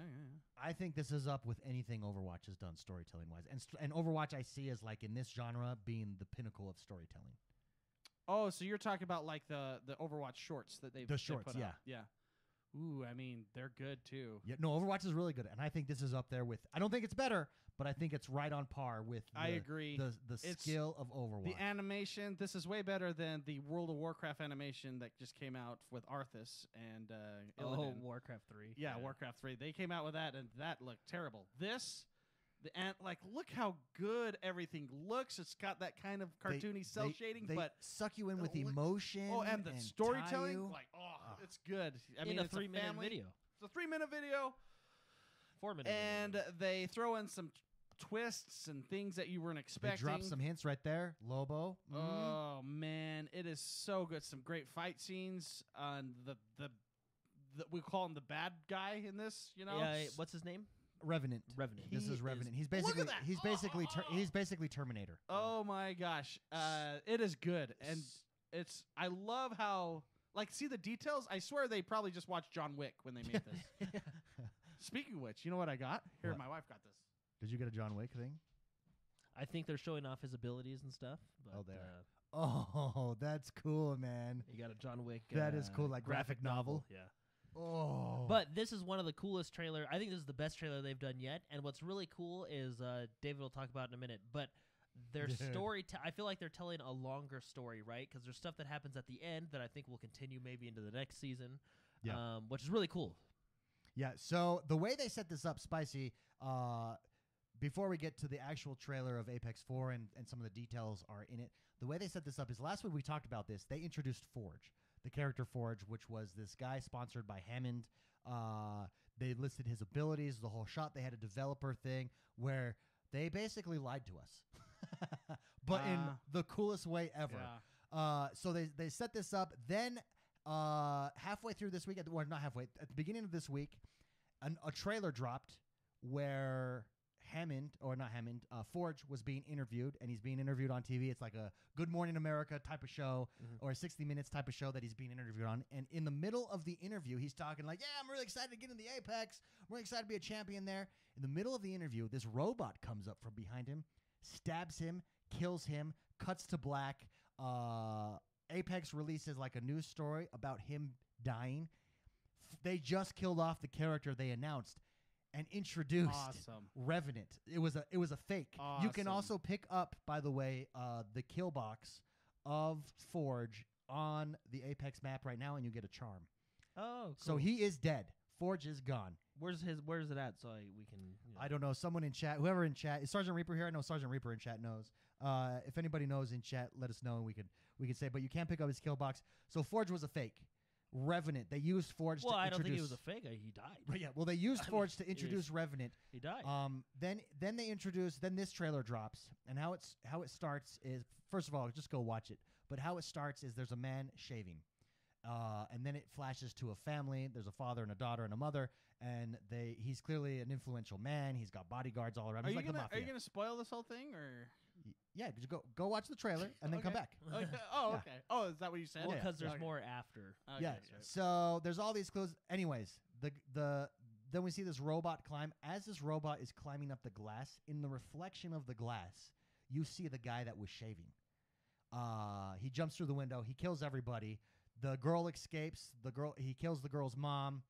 I think this is up with anything Overwatch has done storytelling wise, and Overwatch I see as like in this genre being the pinnacle of storytelling. Oh, so you're talking about like the Overwatch shorts that they The shorts, put yeah. out. Yeah. Ooh, I mean, they're good too. Yeah, no, Overwatch is really good, and I think this is up there with. I don't think it's better, but I think it's right on par with. I agree. The skill of Overwatch. The animation. This is way better than the World of Warcraft animation that just came out with Arthas and Illidan. Warcraft 3. Yeah, Warcraft 3. They came out with that, and that looked terrible. This. Look how good everything looks. It's got that kind of cartoony cell shading, they but suck you in with emotion. Oh, and the storytelling, it's good. I mean, it's a 3-minute video. It's a 3-minute video. 4-minute and video. they throw in some twists and things that you weren't expecting. They drop some hints right there. Lobo. Oh man, it is so good. Some great fight scenes. The we call him the bad guy in this. You know, yeah. What's his name? Revenant. This is Revenant. He's basically he's basically Terminator. Oh my gosh, it is good, and I love how see the details. I swear they probably just watched John Wick when they made this. Speaking of which, you know what I got? Here, What? my wife got this. Did you get a John Wick thing? I think they're showing off his abilities and stuff. But, Oh, that's cool, man. You got a John Wick. That is cool, like graphic novel. Yeah. Oh. But this is one of the coolest trailer. I think this is the best trailer they've done yet. And what's really cool is David will talk about it in a minute. But their story, I feel like they're telling a longer story, right? Because there's stuff that happens at the end that I think will continue maybe into the next season, which is really cool. Yeah. So the way they set this up, Spicy. Before we get to the actual trailer of Apex 4 and some of the details are in it, the way they set this up is last week we talked about this. They introduced Forge. The character Forge, which was this guy sponsored by Hammond. They listed his abilities, the whole shot. They had a developer thing where they basically lied to us, but in the coolest way ever. Yeah. So they set this up. Then halfway through this week, or not halfway, at the beginning of this week, a trailer dropped where Forge was being interviewed, and he's being interviewed on TV. It's like a Good Morning America type of show or a 60 Minutes type of show that he's being interviewed on. And in the middle of the interview, he's talking like, yeah, I'm really excited to get in the Apex. I'm really excited to be a champion there. In the middle of the interview, this robot comes up from behind him, stabs him, kills him, cuts to black. Apex releases like a news story about him dying. They just killed off the character they announced and introduced Revenant. It was a fake. Awesome. You can also pick up, by the way, the kill box of Forge on the Apex map right now, and you get a charm. Oh, cool. So he is dead. Forge is gone. Where's it at? So we can. I don't know. Someone in chat, whoever in chat, is Sergeant Reaper here? I know Sergeant Reaper in chat knows. If anybody knows in chat, let us know, and we could say. But you can't pick up his kill box. So Forge was a fake. Revenant. They used Forge to introduce. Well, I don't think he was a fake. He died. But yeah, well, they used Forge to introduce Revenant. He died. Then they introduce. Then this trailer drops, and how it starts is, first of all, just go watch it. But how it starts is there's a man shaving, and then it flashes to a family. There's a father and a daughter and a mother, and he's clearly an influential man. He's got bodyguards all around. He's like the mafia. Are you gonna spoil this whole thing or? Yeah, just go watch the trailer and then come back. Okay. Oh, okay. Oh, is that what you said? Well, because there's more after. Okay, yeah. right. So there's all these clues. Anyways, then we see this robot climb. As this robot is climbing up the glass, in the reflection of the glass, you see the guy that was shaving. He jumps through the window. He kills everybody. The girl escapes. He kills the girl's mom.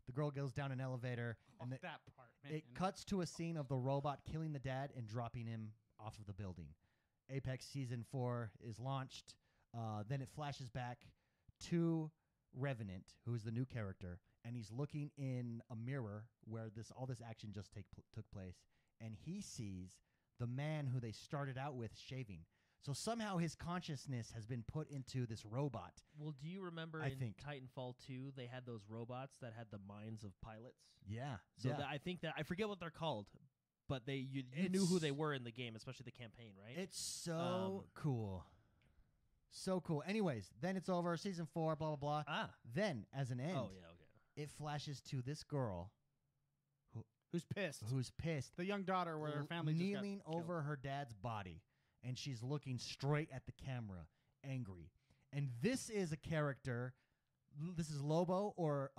The girl goes down an elevator. And that part, man. It cuts to a scene of the robot killing the dad and dropping him off of the building. Apex Season 4 is launched. Then it flashes back to Revenant, who is the new character, and he's looking in a mirror where all this action just took place, and he sees the man who they started out with shaving. So somehow his consciousness has been put into this robot. Well, do you remember in Titanfall 2, they had those robots that had the minds of pilots? Yeah. So I think I forget what they're called. But you knew who they were in the game, especially the campaign, right? It's so cool. So cool. Anyways, then it's over. Season 4, blah, blah, blah. Then, as an end, it flashes to this girl who's pissed. The young daughter where her family just got kneeling over her dad's body. And she's looking straight at the camera, angry. And this is a character. This is Lobo or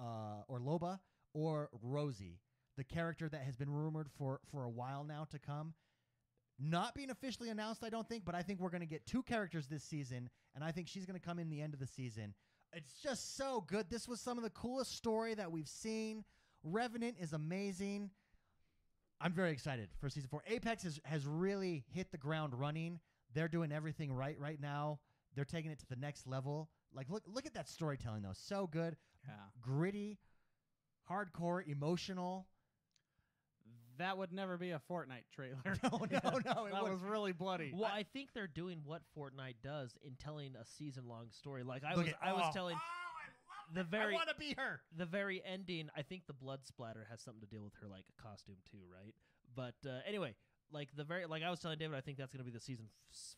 Loba or Rosie. The character that has been rumored for a while now to come. Not being officially announced, I don't think, but I think we're going to get 2 characters this season, and I think she's going to come in the end of the season. It's just so good. This was some of the coolest story that we've seen. Revenant is amazing. I'm very excited for season 4. Apex has really hit the ground running. They're doing everything right now. They're taking it to the next level. Like, look at that storytelling, though. So good. Yeah. Gritty, hardcore, emotional. That would never be a Fortnite trailer. No. That was really bloody. Well, I think they're doing what Fortnite does in telling a season-long story. Like I was telling I want to be her. the very ending. I think the blood splatter has something to deal with her like costume too, right? But anyway, like I was telling David, I think that's going to be the season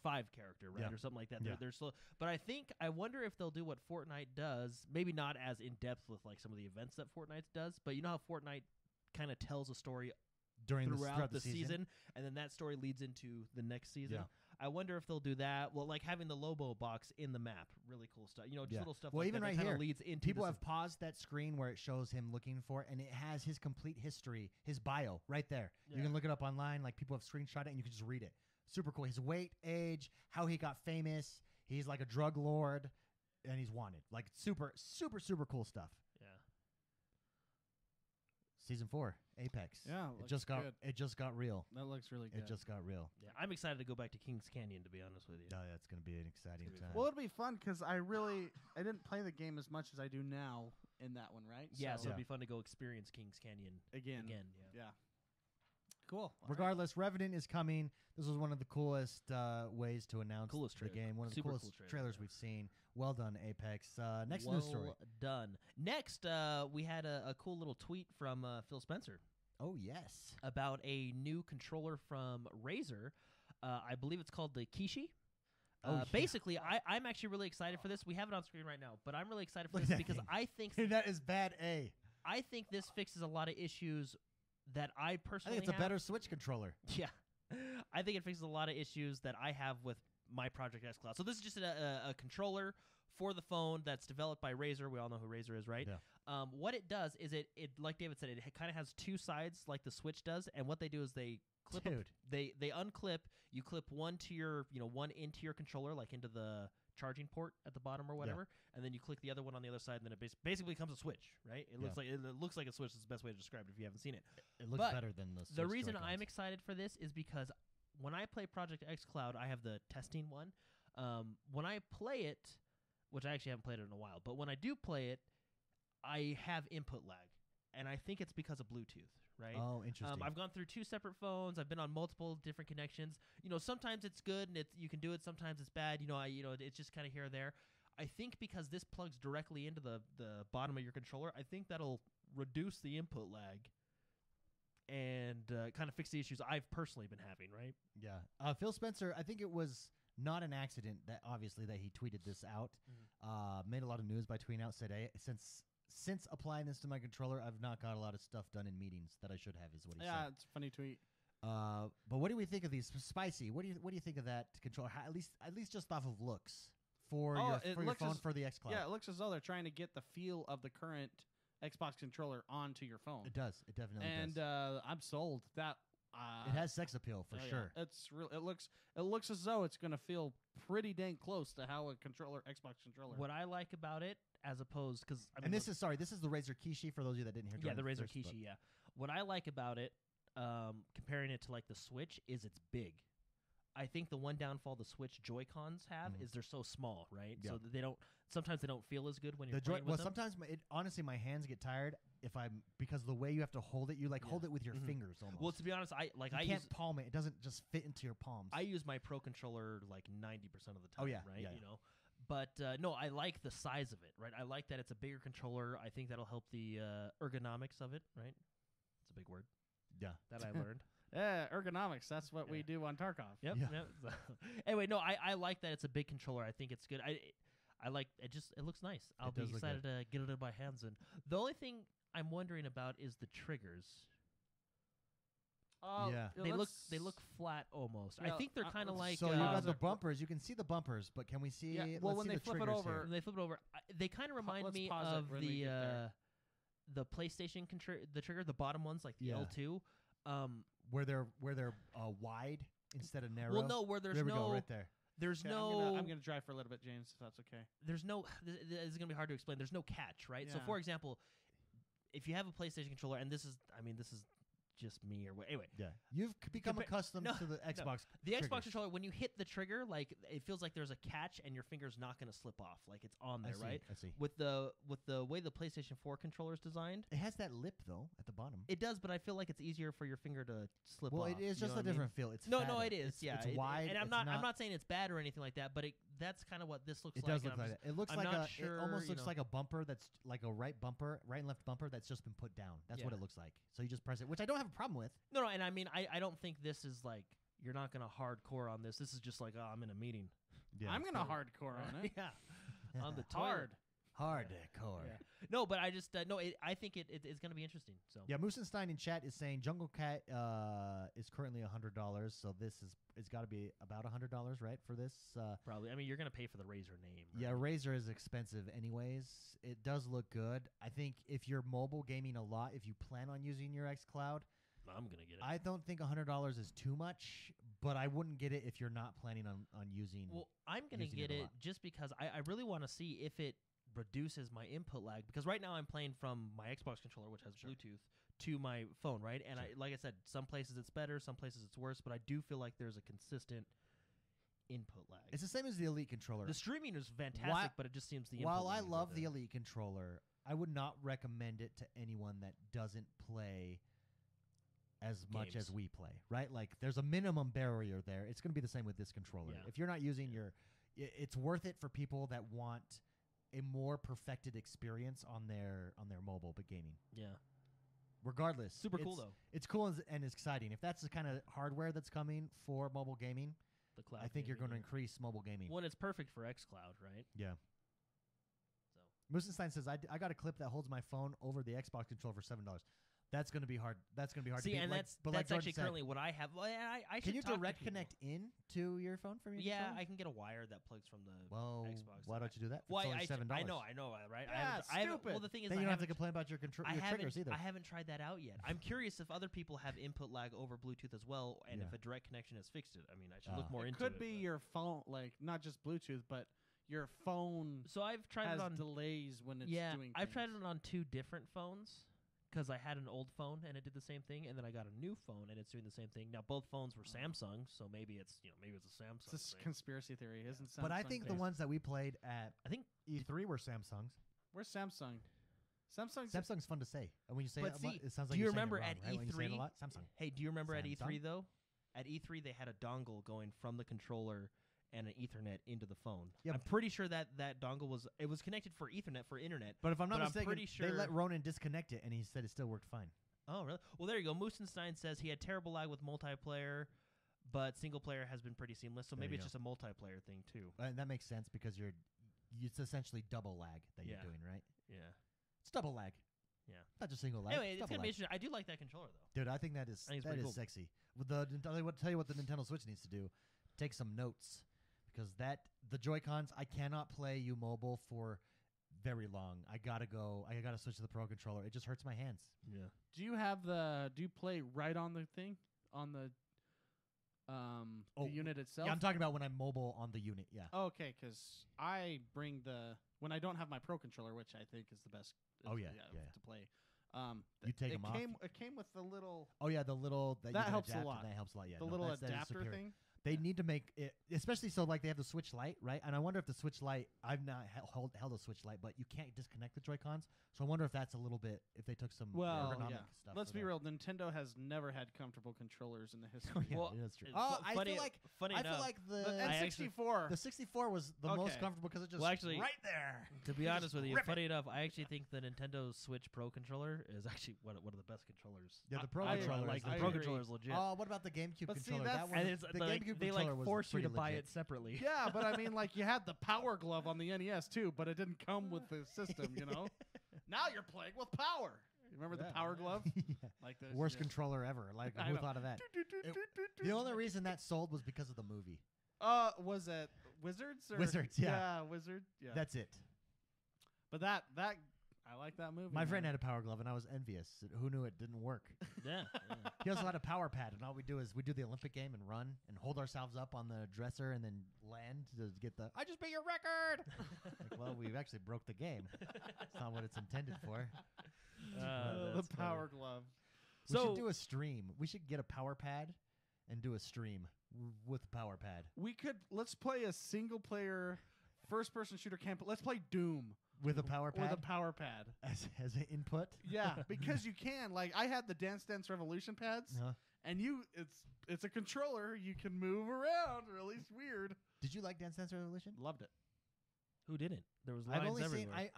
5 character, right, or something like that. Yeah. They're slow, but I wonder if they'll do what Fortnite does. Maybe not as in depth with like some of the events that Fortnite does, but you know how Fortnite kind of tells a story throughout the season, and then that story leads into the next season. Yeah. I wonder if they'll do that. Well, like having the Lobo box in the map, really cool stuff. You know, just little stuff. Well, like even that right that here, leads into people have paused that screen where it shows him looking for, and it has his complete history, his bio right there. Yeah. You can look it up online. Like people have screenshot it, and you can just read it. Super cool. His weight, age, how he got famous. He's like a drug lord, and he's wanted. Like super cool stuff. Yeah. Season 4, Apex. Yeah, it just got real. That looks really good. It just got real. Yeah, I'm excited to go back to Kings Canyon, to be honest with you. Oh, yeah, it's gonna be an exciting It's time. gonna Well, it'll be fun because I didn't play the game as much as I do now in that one, right? Yeah, so Yeah. it'd be fun to go experience Kings Canyon again. Yeah. Yeah. Cool. All right. Regardless, Revenant is coming. This was one of the coolest ways to announce Coolest the trailer. game. One of the Super coolest cool trailer, trailers yeah. we've seen. Well done, Apex. Next well news story. done. Next, we had a cool little tweet from Phil Spencer Oh, yes. about a new controller from Razer. I believe it's called the Kishi. Oh, yeah. Basically, I'm actually really excited for this. We have it on screen right now, but I'm really excited for Look at this that because thing. I think That is bad A. I think this fixes a lot of issues that I I personally think it's a have. better Switch controller. Yeah. I think it fixes a lot of issues that I have with my Project X Cloud. So this is just a controller for the phone that's developed by Razer. We all know who Razer is, right? Yeah. What it does is it like David said, it kind of has two sides like the Switch does, and what they do is they clip Dude. they unclip, you clip one to your, one into your controller, like into the charging port at the bottom or whatever, and then you click the other one on the other side, and then it basically becomes a Switch, right? It looks like a Switch. Is the best way to describe it if you haven't seen it. It looks But better than the Switch The reason Joy-Cons. I'm excited for this is because when I play Project X Cloud, I have the testing one. When I play it, which I actually haven't played it in a while, but when I do play it, I have input lag, and I think it's because of Bluetooth, right? Oh, interesting. I've gone through 2 separate phones. I've been on multiple different connections. Sometimes it's good and you can do it. Sometimes it's bad. It's just kind of here or there. I think because this plugs directly into the bottom of your controller, I think that'll reduce the input lag and kind of fix the issues I've personally been having, right? Yeah. Phil Spencer, I think it was not an accident that he tweeted this out. Made a lot of news by tweeting out, said, hey, since applying this to my controller, I've not got a lot of stuff done in meetings that I should have, is what he said. Yeah, it's a funny tweet. But what do we think of these? Spicy, what do you think of that controller? At least just off of looks for your phone, for the X Cloud. Yeah, it looks as though they're trying to get the feel of the current Xbox controller onto your phone. It does. It definitely and does. I'm sold. That it has sex appeal for sure. Yeah. It's real. It looks as though it's going to feel pretty dang close to how a Xbox controller. What I like about it, as opposed, because this is the Razer Kishi for those of you that didn't hear. Yeah, the during Razer first, Kishi. Yeah, what I like about it, comparing it to like the Switch, is it's big. I think the one downfall the Switch Joy-Cons have is they're so small, right? Yeah. So that sometimes they don't feel as good when you're playing with them. Sometimes honestly my hands get tired because the way you have to hold it, you hold it with your fingers almost. Well, to be honest, I can't palm it. It doesn't just fit into your palms. I use my Pro controller like 90% of the time. Oh, yeah. Right. Yeah. But no, I like the size of it. Right. I like that it's a bigger controller. I think that'll help the ergonomics of it. Right. It's a big word. Yeah. That I learned. Yeah, ergonomics. That's what we do on Tarkov. Yep. Yeah. Yep. Anyway, no, I like that it's a big controller. I think it's good. I like it. It looks nice. I'll be excited to get it in my hands. And the only thing I'm wondering about is the triggers. Yeah. They look flat almost. I Yeah, think they're kind of like. So you got the bumpers. You can see the bumpers, but can we see? Yeah, well, when they flip it over, When they flip it over, they kind of remind me of the PlayStation the trigger, the bottom ones, like the L2. Where they're wide instead of narrow. Well, no, where there's there we no. go, right there. There's Okay, no. I'm gonna drive for a little bit, James, if that's okay. There's no. This is gonna be hard to explain. There's no catch, right? So, Yeah. for example, if you have a PlayStation controller, and this is just me or what. Anyway, You've become accustomed no, to the Xbox. the Xbox triggers. controller, when you hit the trigger, like it feels like there's a catch, and your finger's not gonna slip off. Like it's on there, right? I see. With the way the PlayStation 4 controller is designed, It has that lip though at the bottom. it does, but I feel like it's easier for your finger to slip Well, off. it is you just know a what I mean? different feel. It's No, fatter. it is. It's It- wide. and I'm it's not saying it's bad or anything like that, but that's kind of what this looks It like. does and look I'm like just- that. It looks I'm like not a. sure, it almost you looks know. like a bumper that's like a right and left bumper that's just been put down. That's what Yeah. it looks like. So you just press it, which I don't have a problem with. No, and I mean, I don't think this is like you're not gonna hardcore on this. This is just like, oh, I'm in a meeting. Yeah, I'm gonna hardcore on it. yeah, on the Hard. hardcore. Yeah. No, but I just I think it's gonna be interesting. So Yeah, Moosenstein in chat is saying Jungle Cat is currently $100, so it's got to be about $100, right, for this? probably. I mean, you're gonna pay for the Razer name. Right? Yeah, Razer is expensive anyways. It does look good. I think if you're mobile gaming a lot, if you plan on using your xCloud, I'm gonna get it. I don't think $100 is too much, but I wouldn't get it if you're not planning on using. Well, I'm gonna using get it a it lot. just because I really want to see if it reduces my input lag, because right now I'm playing from my Xbox controller, which has Bluetooth, to my phone, right? And like I said, some places it's better, some places it's worse, but I do feel like there's a consistent input lag. It's the same as the Elite controller. The streaming is fantastic, Why- but it just seems the input While I lag is love not the there. Elite controller, I would not recommend it to anyone that doesn't play as much as Games. we play, right? Like there's a minimum barrier there. It's going to be the same with this controller. Yeah. If you're not using it's worth it for people that want a more perfected experience on their mobile but gaming. Yeah, Regardless, super cool though. It's cool and exciting. If that's the kind of hardware that's coming for mobile gaming, The cloud. I think you're going to gaming, increase mobile gaming. Well, it's perfect for xCloud, right? Yeah. So Moosenstein says, I got a clip that holds my phone over the Xbox controller for $7. That's going to be hard. That's going to be hard see, to beat. and like, that's but like actually Jordan said, currently what I have. Well, I can should you talk to direct people. connect in to your phone from your Yeah, controller? I can get a wire that plugs from the Well, Xbox. why don't you do that? Well, It's only $7. I know, right? Yeah, I haven't, stupid. well, the thing is, Then I you don't have to haven't- complain about your, your triggers either. I haven't tried that out yet. I'm curious if other people have input lag over Bluetooth as well, and Yeah. if a direct connection has fixed it. I mean, I should look Ah. more It into could it. be but- your phone, like not just Bluetooth, but your phone So I've tried has it on. delays when it's Yeah, doing. I've tried things. it on 2 different phones because I had an old phone and it did the same thing, and then I got a new phone and it's doing the same thing. Now both phones were Samsung, so maybe it's maybe it's a Samsung. It's a thing. conspiracy theory, isn't Samsung? But I think the based? ones that we played at I think E3 were Samsungs. Where's Samsung? Samsung's Samsung's fun to say. And when you say But it, see, it sounds do like you you're saying remember it wrong, at right? When you say it a E3 lot, Samsung. Hey, do you remember at Samsung? E3 though? At E3 they had a dongle going from the controller and an Ethernet into the phone. Yeah, I'm pretty sure that dongle was connected for Ethernet for internet. But if I'm not But I'm mistaken, pretty they sure- let Ronan disconnect it, and he said it still worked fine. Oh, really? Well, there you go. Moosenstein says he had terrible lag with multiplayer, but single player has been pretty seamless. So There maybe you it's just a multiplayer thing too. And that makes sense because it's essentially double lag that Yeah. you're doing, right? Yeah. It's double lag. Yeah. Not just single lag. Anyway, it's double gonna be lag. interesting. I do like that controller though. Dude, I think that is I think it's pretty cool. sexy. With tell you what the Nintendo Switch needs to do. Take some notes because the Joy-Cons, I cannot play you mobile for very long. I gotta switch to the Pro controller. It just hurts my hands. Yeah. Do you play right on the thing on the Oh, unit itself? Yeah, I'm talking about when I'm mobile on the unit. Yeah. Okay, because I bring when I don't have my Pro controller, which I think is the best. Oh, yeah, yeah. to play. You take 'em off? It came with the little Oh yeah, the little That you can helps a adapt, lot. and that helps a lot. Yeah, the no, little that is adapter superior. thing. They need to make it, especially so like they have the Switch Lite, right? And I wonder if the Switch Lite, I've not held a Switch Lite, but you can't disconnect the Joy-Cons. So I wonder if that's a little bit, if they took some Well, ergonomic yeah. stuff. Let's for be that. real. Nintendo has never had comfortable controllers in the history. Oh, yeah, Well, yeah, that's true. it's Oh, fu- I funny- feel like funny I feel enough, like The the N64. the 64 was the most Okay. comfortable because it just Well, actually, right there. To be You honest just with you, rip it. funny enough, I actually think the Nintendo Switch Pro controller is actually one of the best controllers. Yeah, the Pro I controller. like is the I Pro agree. controller is legit. Oh, what about the GameCube But see, controller? that's- that one, and it's the like GameCube they controller was force you pretty to buy legit. it separately. Yeah, but I mean, like you had the Power Glove on the NES too, but it didn't come with the system. You know. Now you're playing with power. You remember the Power Glove? Yeah. Like this. Worst yeah. controller ever. Like I who know. thought of that? The only reason that sold was because of the movie. Was it Wizards? Or? Wizards, yeah. Wizard. Yeah. That's it. But that I like like that movie. My friend man. had a power glove, and I was envious. Who knew it didn't work? Yeah. He also had a power pad, and all we do is we do the Olympic game and run and hold ourselves up on the dresser and then land to get the I just beat your record. Like, well, we actually broke the game. It's not what it's intended for. The That's power glove. We So- should do a stream. We should get a power pad and do a stream with the power pad. Let's play a single player first person shooter campaign. Let's play Doom With a power pad with a power pad. as an input. Yeah, because you can. Like I had the Dance Dance Revolution pads, Uh-huh. and it's a controller. You can move around. Really weird. Did you like Dance Dance Revolution? Loved it. Who didn't? There was lines I've only everywhere. seen.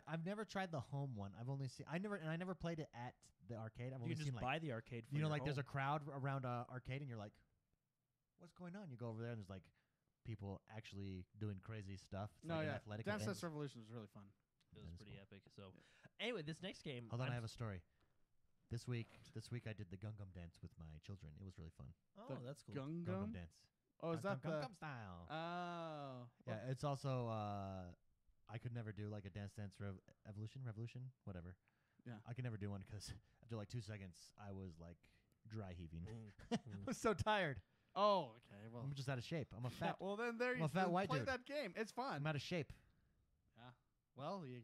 I've never tried the home one. I've only seen. I never played it at the arcade. I've you only can seen just like buy the arcade for you know your like there's a home. crowd around a arcade and you're like, what's going on? You go over there and there's like people actually doing crazy stuff. It's like an athletic Dance event. Dance Revolution was really fun. It was That is pretty cool. epic. So, anyway, this next game. Hold on, I'm I have a story. This week I did the Gungam dance with my children. It was really fun. Oh, The that's cool. Gungam. Gungam dance. Oh, is that the? Gungam style? Oh, Yeah, it's also I could never do like a Dance Dance Revolution, whatever. Yeah. I could never do one because after like 2 seconds, I was like dry heaving. Mm, I was so tired. Oh, okay. Well, I'm just out of shape. I'm a yeah, fat. well then there I'm you a fat then white play dude. that game. It's fun. I'm out of shape. Yeah. Well, you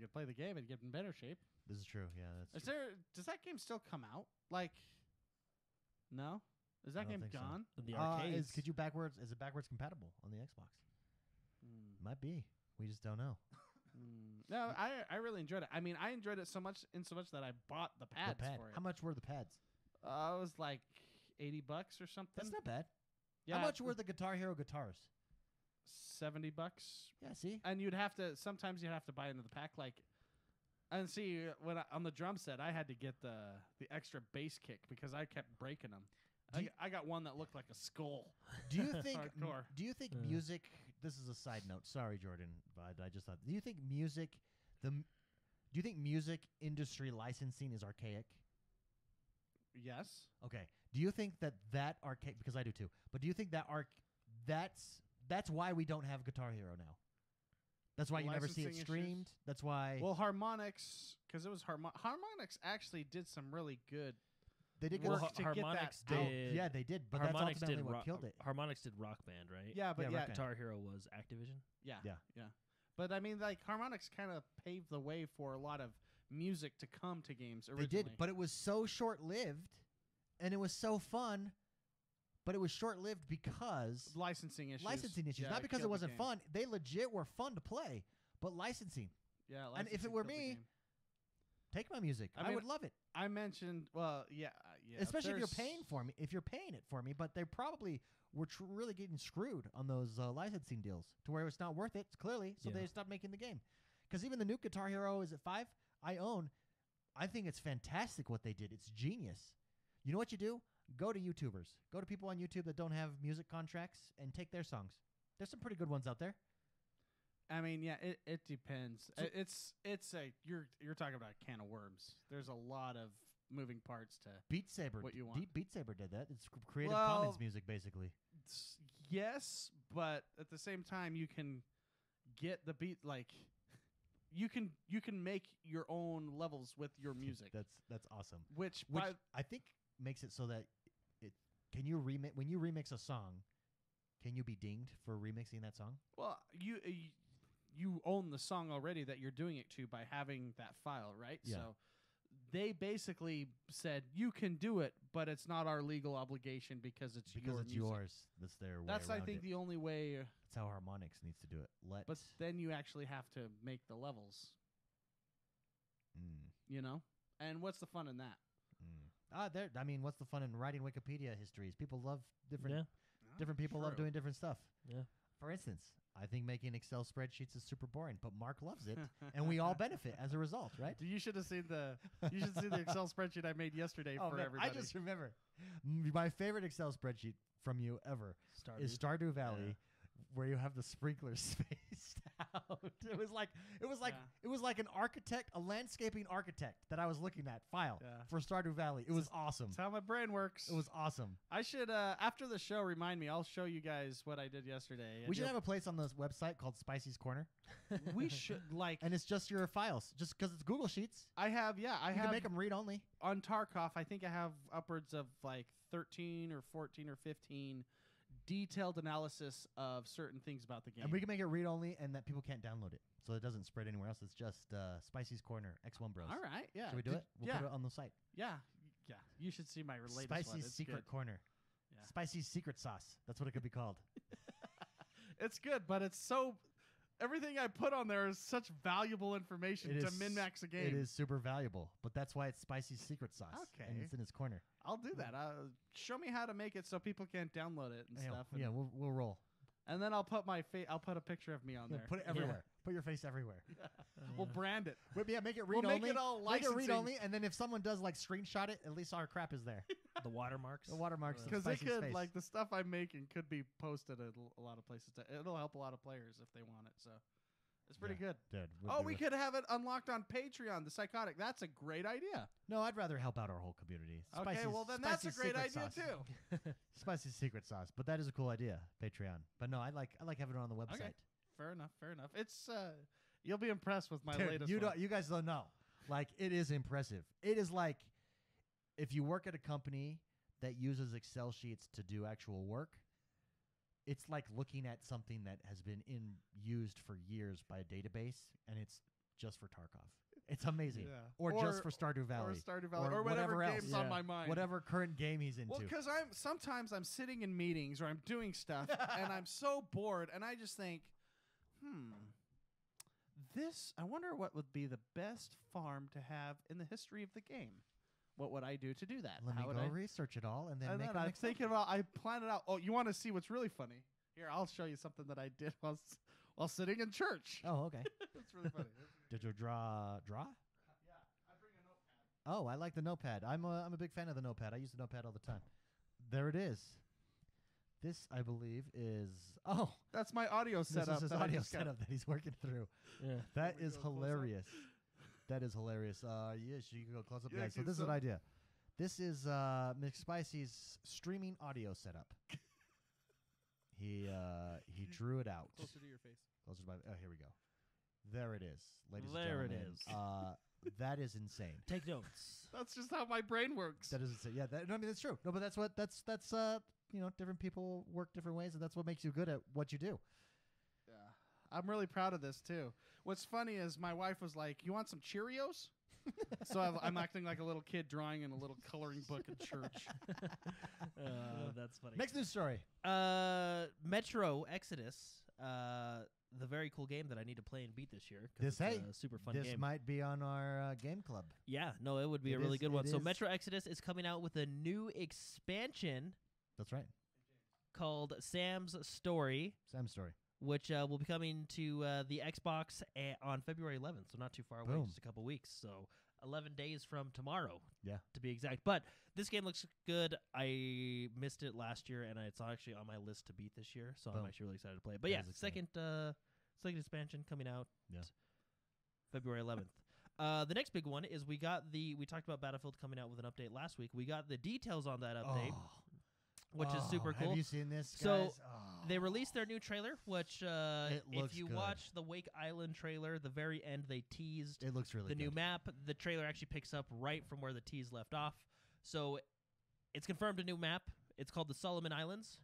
could play the game and get in better shape. This is true. Yeah, that's Is true. does that game still come out? Like, no, is that I don't game think so. gone? The arcades. Is it backwards compatible on the Xbox? Might be. We just don't know. No, I really enjoyed it. I mean, I enjoyed it so much that I bought the pads the pad. for it. How much were the pads? It was like $80 or something. That's not bad. Yeah, How much were the Guitar Hero guitars? $70. Yeah, see? And sometimes you'd have to buy into the pack, like, and see on the drum set, I had to get the extra bass kick because I kept breaking them. I got one that looked like a skull. Do you think? Hardcore. Do you think music? This is a side note. Sorry, Jordan, but I just thought. Do you think music? Do you think music industry licensing is archaic? Yes. Okay. Do you think that archaic? Because I do too. But do you think that's why we don't have Guitar Hero now? That's why you never see it Licensing streamed. issues? That's why. Well, Harmonix, because it was Harmonix actually did some really good. they did work get to get that Harmonix out. did. yeah, they did. But that's Harmonix ultimately did what killed it. Harmonix did Rock Band, right? Yeah, but Yeah, yeah, Rock Band. Guitar Hero was Activision. yeah, Yeah. yeah. But I mean, like Harmonix kind of paved the way for a lot of music to come to games originally. They did, but it was so short-lived, and it was so fun, but it was short-lived because licensing issues. licensing issues. Yeah, Not because it killed the wasn't game. fun. They legit were fun to play, but licensing. Yeah, And if it licensing were killed the me, game. Take my music. I I, mean, would love it. I mentioned, well, yeah. Especially if you're there's- paying for me. If you're paying it for me, but they probably were really getting screwed on those licensing deals to where it's not worth it, clearly, so Yeah. they stopped making the game. Because even the new Guitar Hero, is it 5? I own. I think it's fantastic what they did. It's genius. You know what you do? Go to YouTubers. Go to people on YouTube that don't have music contracts and take their songs. There's some pretty good ones out there. I mean, yeah, it depends. So- It's a you're talking about a can of worms. There's a lot of moving parts to. Beat Saber. What you want. Beat Saber did that. It's Creative Well, Commons music, basically. Yes, but at the same time, you can get the beat like. You can make your own levels with your music, That's awesome. which Which I think makes it so that when you remix a song, can you be dinged for remixing that song? well you own the song already that you're doing it to by having that file, right? Yeah. So they basically said you can do it, but it's not our legal obligation because it's Because your it's music. yours. That's their way That's I around think it. the only way. That's how Harmonix needs to do it. But then you actually have to make the levels, Mm, you know. And what's the fun in that? I mean, what's the fun in writing Wikipedia histories? People love different Yeah. different people love doing different stuff. Yeah. For instance, I think making Excel spreadsheets is super boring, but Mark loves it, and we all benefit as a result, right? You should have seen the Excel spreadsheet I made yesterday for man, everybody. I just remember my favorite Excel spreadsheet from you ever is Stardew. Stardew Valley where you have the sprinklers spaced out. It was like an architect, a landscaping architect that I was looking at for Stardew Valley. It was awesome. That's how my brain works. It was awesome. I should after the show remind me. I'll show you guys what I did yesterday. We should have a place on this website called Spicy's Corner. We should and it's just your files, just because it's Google Sheets. I have you can make them read only on Tarkov. I think I have upwards of like 13 or 14 or 15 detailed analysis of certain things about the game. And we can make it read only, and that people can't download it, so it doesn't spread anywhere else. It's just Spicy's Corner, Xonebros. All right, yeah. Should we do it? We'll put it on the site. Yeah. You should see my latest one. Spicy's Secret Corner. Yeah. Spicy's Secret Sauce. That's what it could be called. It's good, but it's so... Everything I put on there is such valuable information to min-max a game. It is super valuable, but that's why it's Spicy's Secret Sauce. Okay. And it's in his corner. I'll do that. Show me how to make it so people can't download it and stuff. Yeah, we'll roll. And then I'll put I'll put a picture of me on there. Put it everywhere. Put your face everywhere. We'll brand it. Make it read only. Make it all Make licensing. it read only, and then if someone does like screenshot it, at least our crap is there. The watermarks. The watermarks. Because it could, like, the stuff I'm making could be posted at a lot of places. It'll help a lot of players if they want it. So. It's pretty good. Dude, we could have it unlocked on Patreon, the Psychotic. That's a great idea. No, I'd rather help out our whole community. Okay, well, then that's a great idea, too. Spicy's Secret Sauce. But that is a cool idea, Patreon. But no, I like having it on the website. Okay. Fair enough. It's you'll be impressed with my latest one. You guys don't know. Like, it is impressive. It is like if you work at a company that uses Excel sheets to do actual work, it's like looking at something that has been used for years by a database, and it's just for Tarkov. It's amazing. Yeah. Or just for Stardew Valley. Or whatever else. game's on my mind. Whatever current game he's into. Well, because sometimes I'm sitting in meetings or I'm doing stuff, and I'm so bored, and I just think, I wonder what would be the best farm to have in the history of the game. What would I do to do that? Let me go research it all, and then make I'm thinking about. I plan it out. Oh, you want to see what's really funny? Here, I'll show you something that I did while sitting in church. Oh, okay. That's really funny. Did you draw? Yeah, I bring a notepad. Oh, I like the notepad. I'm a big fan of the notepad. I use the notepad all the time. There it is. This, I believe, is that's my audio setup. This is his audio setup that he's working through. Yeah, that is hilarious. That is hilarious. Yes, you can go close up, guys. So this is an idea. This is McSpicy's streaming audio setup. He drew it out. Closer to your face. Closer to my. Oh, here we go. There it is, ladies and there gentlemen. it is. That is insane. Take notes. That's just how my brain works. That is insane. Yeah, I mean that's true. No, but that's different people work different ways, and that's what makes you good at what you do. Yeah, I'm really proud of this too. What's funny is my wife was like, "You want some Cheerios?" So I'm acting like a little kid drawing in a little coloring book in church. That's funny. Next news story. Metro Exodus, the very cool game that I need to play and beat this year. It's a super fun game. This might be on our game club. Yeah, no, it would be a really good one. So Metro Exodus is coming out with a new expansion. That's right. Called Sam's Story. Sam's Story. Which will be coming to the Xbox on February 11th, so not too far away, just a couple weeks. So 11 days from tomorrow, to be exact. But this game looks good. I missed it last year, and it's actually on my list to beat this year, so I'm actually really excited to play it. But second expansion coming out February 11th. The next big one is we talked about Battlefield coming out with an update last week. We got the details on that update. Which is super cool. Have you seen this, guys? So they released their new trailer, which if you good. watch the Wake Island trailer, the very end they teased it looks really the good. new map. The trailer actually picks up right from where the tease left off. So it's confirmed a new map. It's called the Solomon Islands.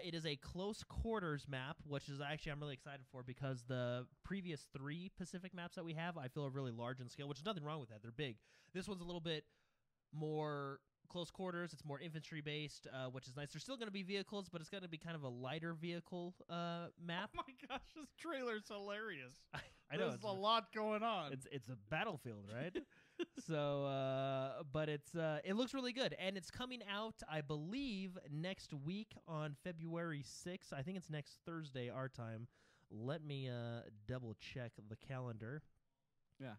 It is a close quarters map, which is actually I'm really excited for because the previous 3 Pacific maps that we have I feel are really large in scale, which is nothing wrong with that. They're big. This one's a little bit more close quarters. It's more infantry based, which is nice. There's still going to be vehicles, but it's going to be kind of a lighter vehicle map. Oh my gosh, this trailer's hilarious. I know there's a lot going on. It's a battlefield, right? So, but it looks really good, and it's coming out, I believe, next week on February 6th. I think it's next Thursday our time. Let me double check the calendar. Yeah.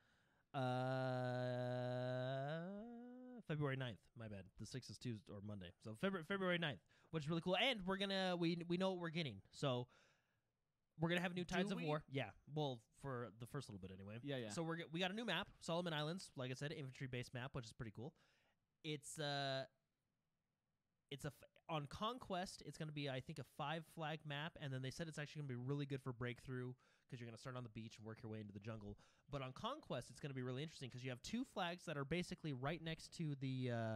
February 9th, my bad. The 6th is Tuesday or Monday. So February 9th, which is really cool. And we know what we're getting. So We're gonna have new Tides of we? War. Yeah, well, for the first little bit anyway. Yeah, yeah. So we got a new map, Solomon Islands. Like I said, infantry-based map, which is pretty cool. It's on Conquest. It's gonna be, I think, a 5-flag map, and then they said it's actually gonna be really good for breakthrough because you're gonna start on the beach and work your way into the jungle. But on Conquest, it's gonna be really interesting because you have 2 flags that are basically right next to the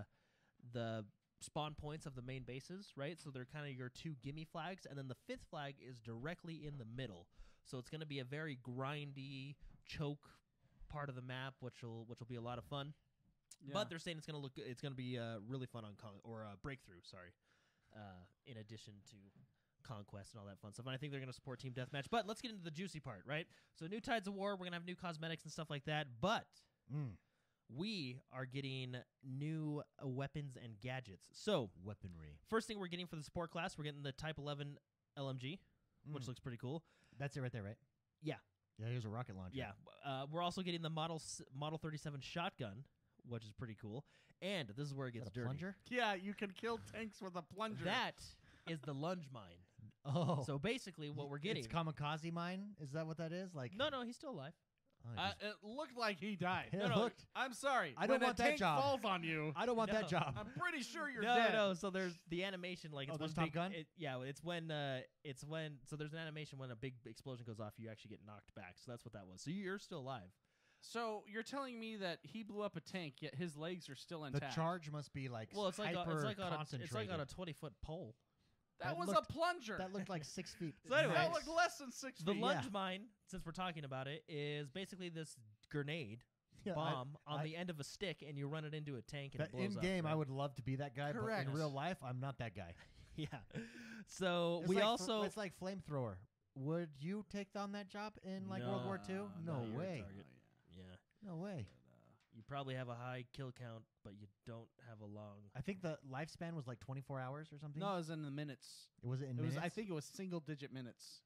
spawn points of the main bases, right? So they're kind of your 2 gimme flags, and then the 5th flag is directly in the middle. So it's going to be a very grindy choke part of the map, which will be a lot of fun. Yeah. But they're saying it's going to look it's going to be really fun on breakthrough. Sorry, in addition to Conquest and all that fun stuff. And I think they're going to support Team Deathmatch. But let's get into the juicy part, right? So new Tides of War, we're going to have new cosmetics and stuff like that. But we are getting new weapons and gadgets. So Weaponry. first thing we're getting for the support class, we're getting the Type 11 LMG, which looks pretty cool. That's it right there, right? Yeah. Yeah, here's a rocket launcher. Yeah. We're also getting the Model 37 shotgun, which is pretty cool. And this is where it Is gets that a dirty. plunger? Yeah, you can kill tanks with a plunger. That is the lunge mine. Oh. So basically what we're getting... It's kamikaze mine? Is that what that is? Like No, he's still alive. It looked like he died. It no, looked. I'm sorry. I don't when want a that tank job. falls on you, I don't want No. that job. I'm pretty sure you're No, dead. no. So there's the animation, like it's Oh, one there's Top big Gun? it's when so there's an animation when a big explosion goes off, you actually get knocked back. So that's what that was. So you're still alive. So you're telling me that he blew up a tank, yet his legs are still The intact. charge must be like Well, it's like hyper on a concentrated. 20-foot pole. that that was looked- a plunger. That looked like 6 feet. So anyway, that looked less than 6 The feet. lunge mine, since we're talking about it, is basically this grenade Yeah, bomb on I- the end of a stick, and you run it into a tank, and That it blows in up. game, I right? would love to be that guy, Correct. but in real life, I'm not that guy. Yeah. So It's we like also it's like flamethrower. Would you take on that job in like World War II? No you're a way. target. Yeah. No way. You probably have a high kill count, but you don't have a long. I think the lifespan was like 24 hours or something. No, it was in the minutes. Was it in It was. minutes? I think it was single-digit minutes.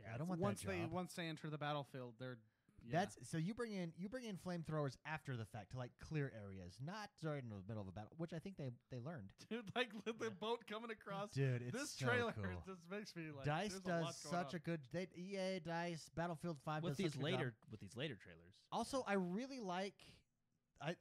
Yeah, I don't want once that job. once they enter the battlefield, they're. Yeah. That's so you bring in flamethrowers after the fact to like clear areas, not right in the middle of a battle, which I think they learned. dude, like the boat coming across. Dude, it's This so trailer cool. just makes me like. Dice there's does a lot going such on. a good. EA, Dice, Battlefield 5 with does these such a good job. later trailers. Also, I really like.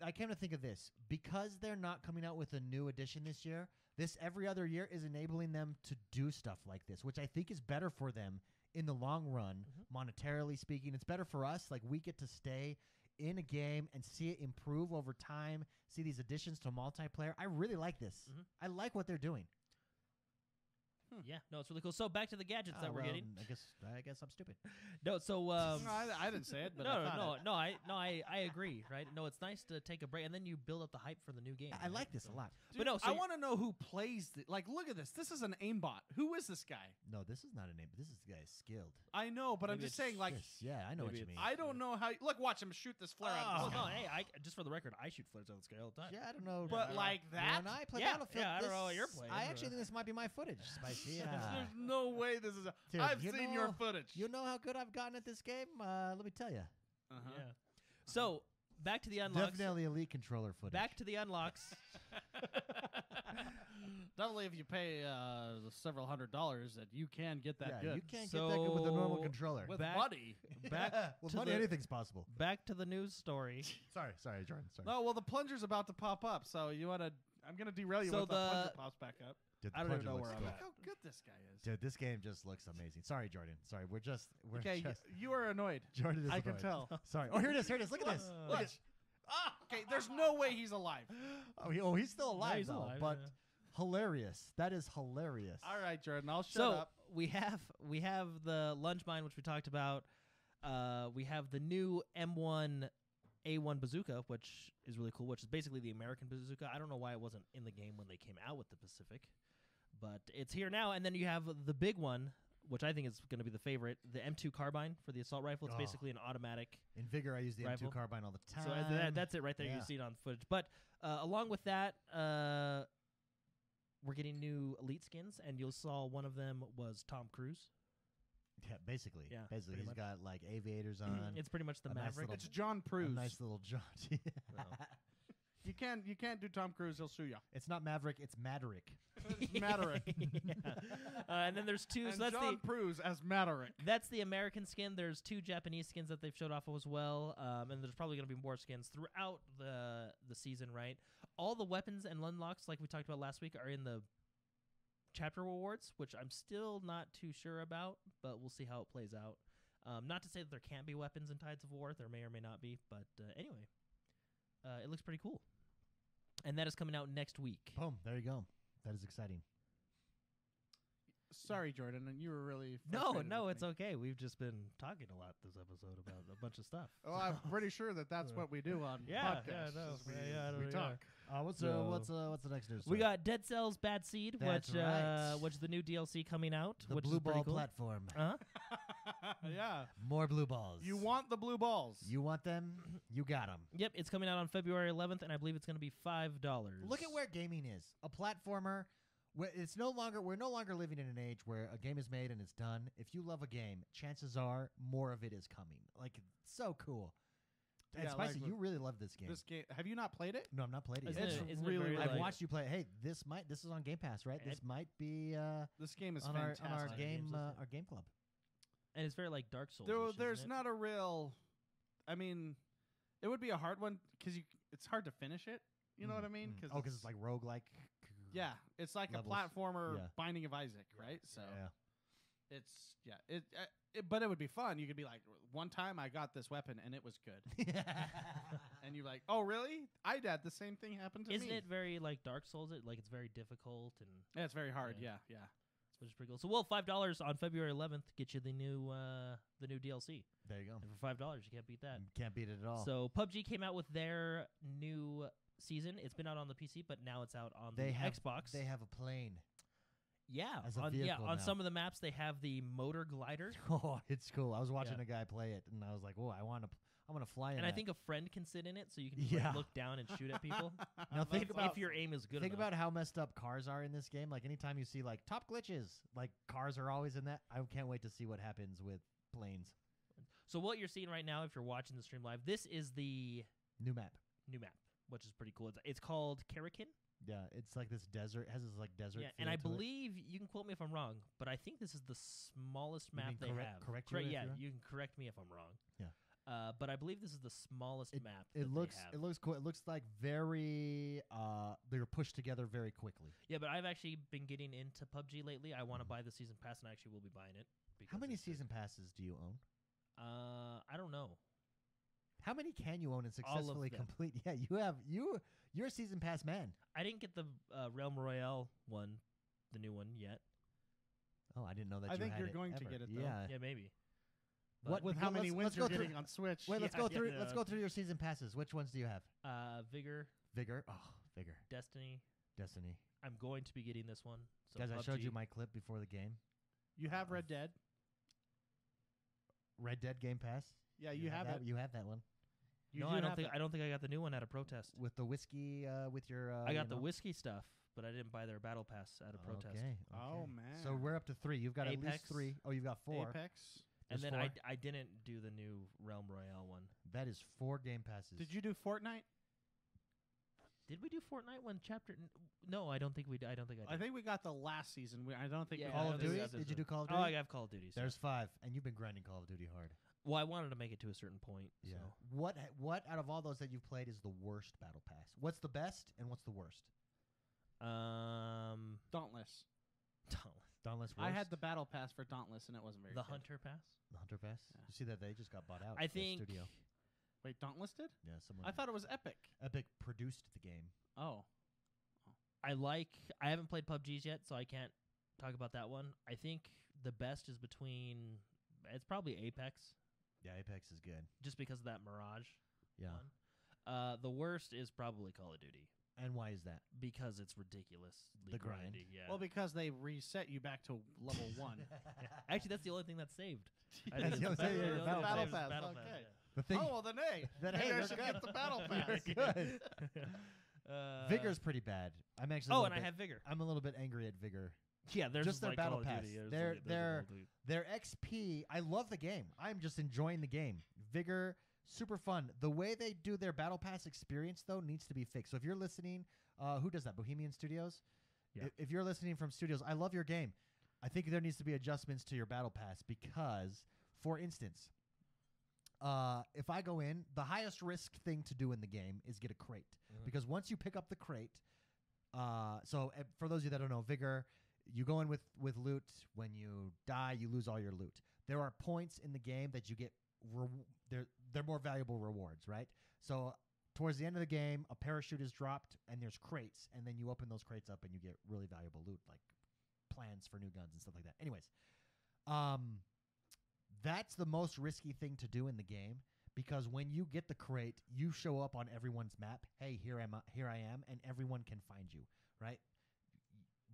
I came to think of this because they're not coming out with a new edition this year. This every other year is enabling them to do stuff like this, which I think is better for them in the long run, monetarily speaking. It's better for us. Like we get to stay in a game and see it improve over time. See these additions to multiplayer. I really like this. I like what they're doing. Yeah, no, it's really cool. So back to the gadgets that we're getting. I guess I'm stupid. No, so No, I didn't say it, but I agree, right? No, it's nice to take a break, and then you build up the hype for the new game. I right? like this So- a lot. Dude, But no, so I you- want to know who plays. Like, look at this. This is an aimbot. Who is this guy? No, this is not a name. This is the guy skilled. I know, but I'm Maybe just it's saying, like, Yes, yeah, I know what maybe you it's- mean. I don't know how. Look, watch him shoot this flare out. Oh, Of the no, sky. hey, just for the record, I shoot flares out of the sky all the time. Yeah, I don't know. But like that? When I play Yeah, Battlefield, yeah, I don't know what this- you're playing, I but- actually think this might be my footage, Spicy. There's no way this is. Dude, I've you seen know- your footage. You know how good I've gotten at this game? Let me tell you. Uh-huh. Yeah. So back to the unlocks. Definitely elite controller footage. Back to the unlocks. Definitely, if you pay several $100s, that you can get that yeah, good. you can't get that good with a normal So- controller. With back- money. back with to money, the- anything's possible. Back to the news story. Sorry, Jordan. Sorry. No, well, the plunger's about to pop up, so you want to. I'm going to derail you So once the plunger the- pops back up. Dude, the I don't even plunger know looks where I'm cool. Look how good this guy is. Dude, this game just looks amazing. Sorry, Jordan. Sorry, we're just. Okay, you are annoyed. Jordan is I can annoyed. tell. Sorry. Oh, here it is. Here it is. Look at this. Look Look. at Okay, there's no way he's alive. he's still alive, he's though. alive, but yeah. hilarious. That is hilarious. All right, Jordan, I'll shut So up. we have the lunge mine, which we talked about. We have the new M1 A1 bazooka, which is really cool, which is basically the American bazooka. I don't know why it wasn't in the game when they came out with the Pacific, but it's here now. And then you have the big one, which I think is going to be the favorite, the M2 carbine for the assault rifle. It's Oh. basically an automatic. In Vigor, I use the Rifle. M2 carbine all the time. So that's it right there. You Yeah. see it on footage. But along with that, we're getting new elite skins, and you saw one of them was Tom Cruise. Yeah, basically. Yeah, basically, pretty he's much. got like aviators on. It's pretty much the a nice Maverick. little- It's John a Pruise. nice little jaunty. You can't do Tom Cruise. He'll sue you. It's not Maverick. It's Maverick. Maverick. Yeah. And then there's two. And so that's John Cruise as Maverick. That's the American skin. There's 2 Japanese skins that they've showed off as well, and there's probably going to be more skins throughout the season, right? All the weapons and unlocks, like we talked about last week, are in the chapter rewards, which I'm still not too sure about, but we'll see how it plays out. Not to say that there can't be weapons in Tides of War. There may or may not be, but anyway, it looks pretty cool. And that is coming out next week. Boom. There you go. That is exciting. Sorry, Jordan, and you were really No, frustrated with it's me. okay. We've just been talking a lot this episode about a bunch of stuff. Well, I'm pretty sure that's what we do on podcasts. is we talk. What's So- the next news? We story? got Dead Cells Bad Seed, That's right. which is the new DLC coming out, the which blue is pretty ball cool. platform. Yeah. More blue balls. You want the blue balls. You want them? You got them. Yep, it's coming out on February 11th, and I believe it's going to be $5. Look at where gaming is. A platformer. We're no longer living in an age where a game is made and it's done. If you love a game, chances are more of it is coming. Like, it's so cool. And Yeah, Spicy, like you really love this game. This game. Have you not played it? No, I've not played it Isn't yet. it- It's isn't it really very, like- I've watched you play it. Hey, this is on Game Pass, right? This might be This game is on fantastic. our Games, game club. And it's very like Dark Souls. There's not a real. I mean, it would be a hard one because it's hard to finish it. You know what I mean? Because it's like roguelike. Yeah, it's like levels. a platformer Yeah. Binding of Isaac, right? So Yeah. it's but it would be fun. You could be like, one time I got this weapon and it was good, and you're like, oh really? I did the same thing happened to Isn't me. it very like Dark Souls? Like it's very difficult and Yeah, it's very hard. Yeah. Yeah. which is pretty cool. So $5 on February 11th get you the new DLC. There you go. And for $5, you can't beat that. Can't beat it at all. So PUBG came out with their new season. It's been out on the PC, but now it's out on They the have Xbox. They have a plane. Yeah, as a on, vehicle on now. some of the maps they have the motor glider, Oh, it's cool. I was watching Yeah. a guy play it, and I was like, "Oh, I want to fly in and I that." think a friend can sit in it, so you can just, like, Yeah. look down and shoot at people. Now think if, about if your aim is good. think enough. about how messed up cars are in this game. Like anytime you see like top glitches, like cars are always in that. I can't wait to see what happens with planes. So what you're seeing right now, if you're watching the stream live, this is the New map. new map, which is pretty cool. It's called Karakin. Yeah, it's like this desert. It has this like desert. Yeah, feel and I to it. believe you can quote me if I'm wrong, but I think this is the smallest You map mean they have. correct you if yeah, you're wrong? you can correct me if I'm wrong. Yeah. But I believe this is the smallest map. It that looks they have. it looks cool. It looks like very they're pushed together very quickly. Yeah, but I've actually been getting into PUBG lately. I want to buy the season pass, and I actually will be buying it. How because many it's good. season passes do you own? I don't know. How many can you own and All of successfully them. complete? Yeah, you're a season pass man. I didn't get the Realm Royale one, the new one yet. Oh, I didn't know that. I you think had you're it going to ever. get it, though. Yeah. Yeah, maybe. What With go- how many let's wins go you're through- getting on Switch. Wait, let's Yeah, go through. yeah, Let's no. go through your season passes. Which ones do you have? Vigor, Vigor. Oh, Vigor. Destiny. Destiny. I'm going to be getting this one. So Guys, I showed you PUBG. my clip before the game. You have Red Dead. Red Dead Game Pass. Yeah, you have that. it. You have that one You No, do I don't have think. it. I don't think I got the new one at a protest. with the whiskey. With your. I you got the know? whiskey stuff, but I didn't buy their battle pass at a protest. Okay. Oh, okay. man. So we're up to 3. You've got at least Apex. 3. Oh, you've got 4. Apex. And There's then 4. I didn't do the new Realm Royale one. That is 4 Game Passes. Did you do Fortnite? Did we do Fortnite one chapter? No, I don't think we. I don't think I did. I think we got the last season. I don't think Yeah, we Call got of this Duty? is- Did you do Call of Oh, Duty? I have Call of Duty. There's 5, and you've been grinding Call of Duty hard. Well, I wanted to make it to a certain point. Yeah. So. What out of all those that you've played is the worst battle pass? What's the best and what's the worst? Dauntless. Dauntless. I worst? had the battle pass for Dauntless, and it wasn't very The good. Hunter Pass. the Hunter Pass. Yeah. You see that they just got bought out. I the think. studio. Wait, Dauntless did? Yeah, someone. I thought it was Epic. Epic produced the game. Oh. I haven't played PUBGs yet, so I can't talk about that one. I think the best is between. It's probably Apex, Yeah, Apex is good. just because of that Mirage. Yeah. One. The worst is probably Call of Duty And why is that? because it's ridiculous. The grind. Yeah. Well, because they reset you back to level 1. Actually, that's the only thing that's saved. I That's think the it's only thing the your only battle thing pass. saved is Battle battle pass, pass, okay. The thing. Oh, well, then hey. Then, Maybe hey, I you're should good. get the battle pass. You're good. Vigor's pretty bad. I'm actually. a Oh, little and I bit- have Vigor. I'm a little bit angry at Vigor. Yeah, there's Just their like battle Call of pass. Duty. There's They're- like- they're- there's Their XP. I love the game. I'm just enjoying the game. Vigor super fun. The way they do their Battle Pass experience, though, needs to be fixed. So if you're listening, who does that? Bohemian Studios? Yeah. If you're listening from Studios, I love your game. I think there needs to be adjustments to your Battle Pass because, for instance, if I go in, the highest risk thing to do in the game is get a crate. Because once you pick up the crate, for those of you that don't know, Vigor, you go in with loot. When you die, you lose all your loot. There are points in the game that you get. They're more valuable rewards, right? So towards the end of the game, a parachute is dropped, and there's crates, and then you open those crates up, and you get really valuable loot, like plans for new guns and stuff like that. Anyways, that's the most risky thing to do in the game because when you get the crate, you show up on everyone's map. Hey, here I am, and everyone can find you, right?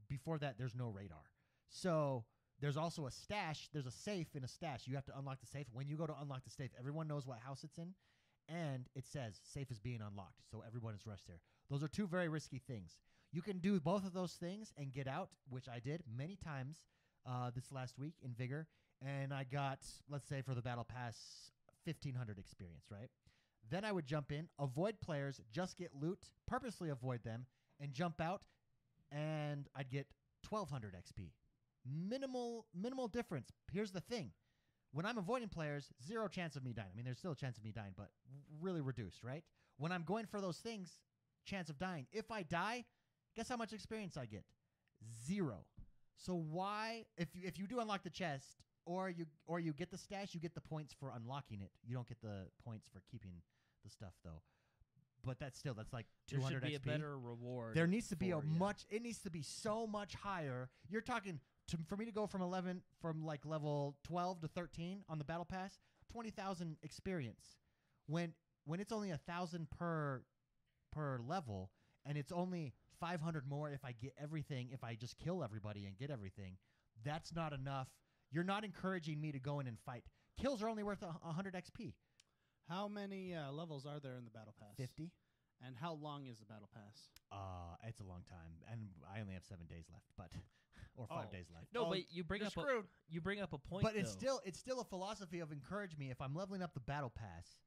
Before that, there's no radar. So there's also a stash. There's a safe in a stash. You have to unlock the safe. When you go to unlock the safe, everyone knows what house it's in, and it says safe is being unlocked. So everyone is rushed there. Those are two very risky things. You can do both of those things and get out, which I did many times this last week in Vigor, and I got, let's say for the Battle Pass, 1,500 experience, right? Then I would jump in, avoid players, just get loot, purposely avoid them, and jump out, and I'd get 1,200 XP. Minimal difference. Here's the thing. When I'm avoiding players, 0 chance of me dying. I mean, there's still a chance of me dying, but really reduced, right? When I'm going for those things, chance of dying. If I die, guess how much experience I get? 0. So why, if you do unlock the chest, or you get the stash, you get the points for unlocking it. You don't get the points for keeping the stuff, though. But that's like 200 XP. There should be a better reward. There needs to be it needs to be so much higher. You're talking for me to go from level 12 to 13 on the Battle Pass, 20,000 experience. When it's only 1,000 per level, and it's only 500 more if I get everything. If I just kill everybody and get everything, that's not enough. You're not encouraging me to go in and fight. Kills are only worth 100 XP. How many levels are there in the Battle Pass? 50. And how long is the Battle Pass? It's a long time, and I only have 7 days left, or 5 days left. No, but you bring up a point. But it's still a philosophy of encourage me. If I'm leveling up the Battle Pass,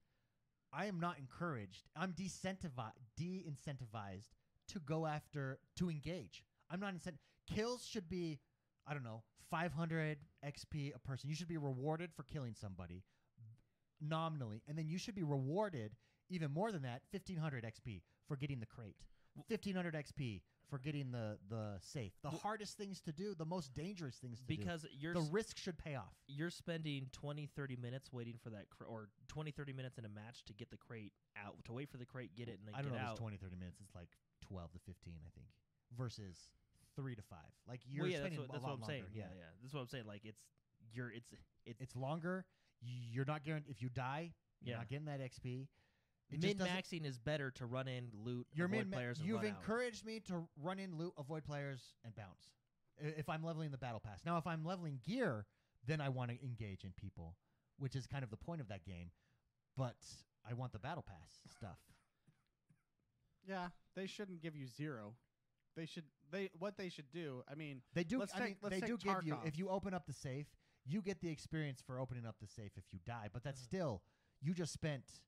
I am not encouraged. I'm de-incentivized to engage. I'm not incentivized. Kills should be, I don't know, 500 XP a person. You should be rewarded for killing somebody nominally, and then you should be rewarded even more than that, 1,500 XP for getting the crate, 1,500 XP for getting the safe. The hardest things to do, the most dangerous things to do. Because the risk should pay off. You're spending 20, 30 minutes waiting for that, or 20, 30 minutes in a match to get the crate out, to wait for the crate, get it, and then I don't get know if out. it's 20, 30 minutes. It's like 12 to 15, I think, versus 3 to 5. Like you're spending that's what I'm longer. saying. Yeah, that's what I'm saying. Like it's longer. You're not guaranteed if you die. You're not getting that XP. Min-maxing is better to run in, loot, avoid players, and You've run out. encouraged me to run in, loot, avoid players, and bounce. If I'm leveling the Battle Pass. Now, if I'm leveling gear, then I want to engage in people, which is kind of the point of that game. But I want the Battle Pass stuff. Yeah, they shouldn't give you 0. What they should do. I mean, they do. Let's take give you Tarkov. if you open up the safe, you get the experience for opening up the safe if you die. But that's still you just spent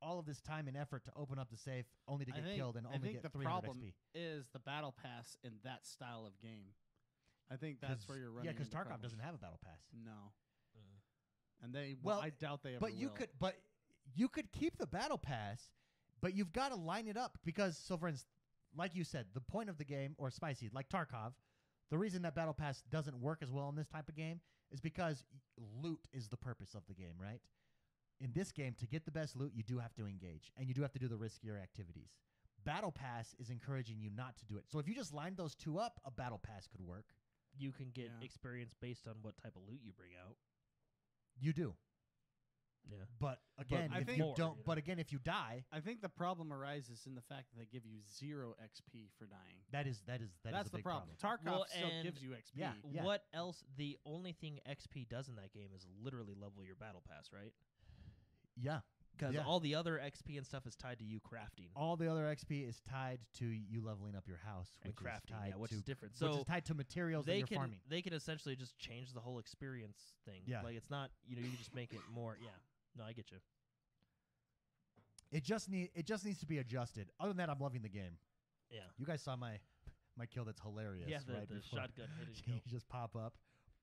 all of this time and effort to open up the safe only to get killed and only get 300 XP. The problem is the Battle Pass in that style of game. I think that's where you're running. Yeah, because into Tarkov problems. doesn't have a Battle Pass. No. And I doubt they ever but you could keep the Battle Pass, but you've got to line it up because, so for instance, like you said, the point of the game, or Spicy, like Tarkov, the reason that Battle Pass doesn't work as well in this type of game is because loot is the purpose of the game, right? In this game, to get the best loot, you do have to engage, and you do have to do the riskier activities. Battle Pass is encouraging you not to do it. So if you just lined those two up, a Battle Pass could work. You can get experience based on what type of loot you bring out. You do. Yeah. But again, if you die, I think the problem arises in the fact that they give you 0 XP for dying. That's the big problem. Tarkov still gives you XP. Yeah. What else? The only thing XP does in that game is literally level your Battle Pass, right? Yeah. Because all the other XP and stuff is tied to you crafting. All the other XP is tied to you leveling up your house, which and crafting, is tied which to, is different. Which is tied to materials that you're farming. They can essentially just change the whole experience thing. Yeah. Like it's not, you can just make it more. Yeah. No, I get you. It just needs to be adjusted. Other than that, I'm loving the game. Yeah. You guys saw my kill that's hilarious. Yeah, right the before shotgun hit and you kill. just pop up,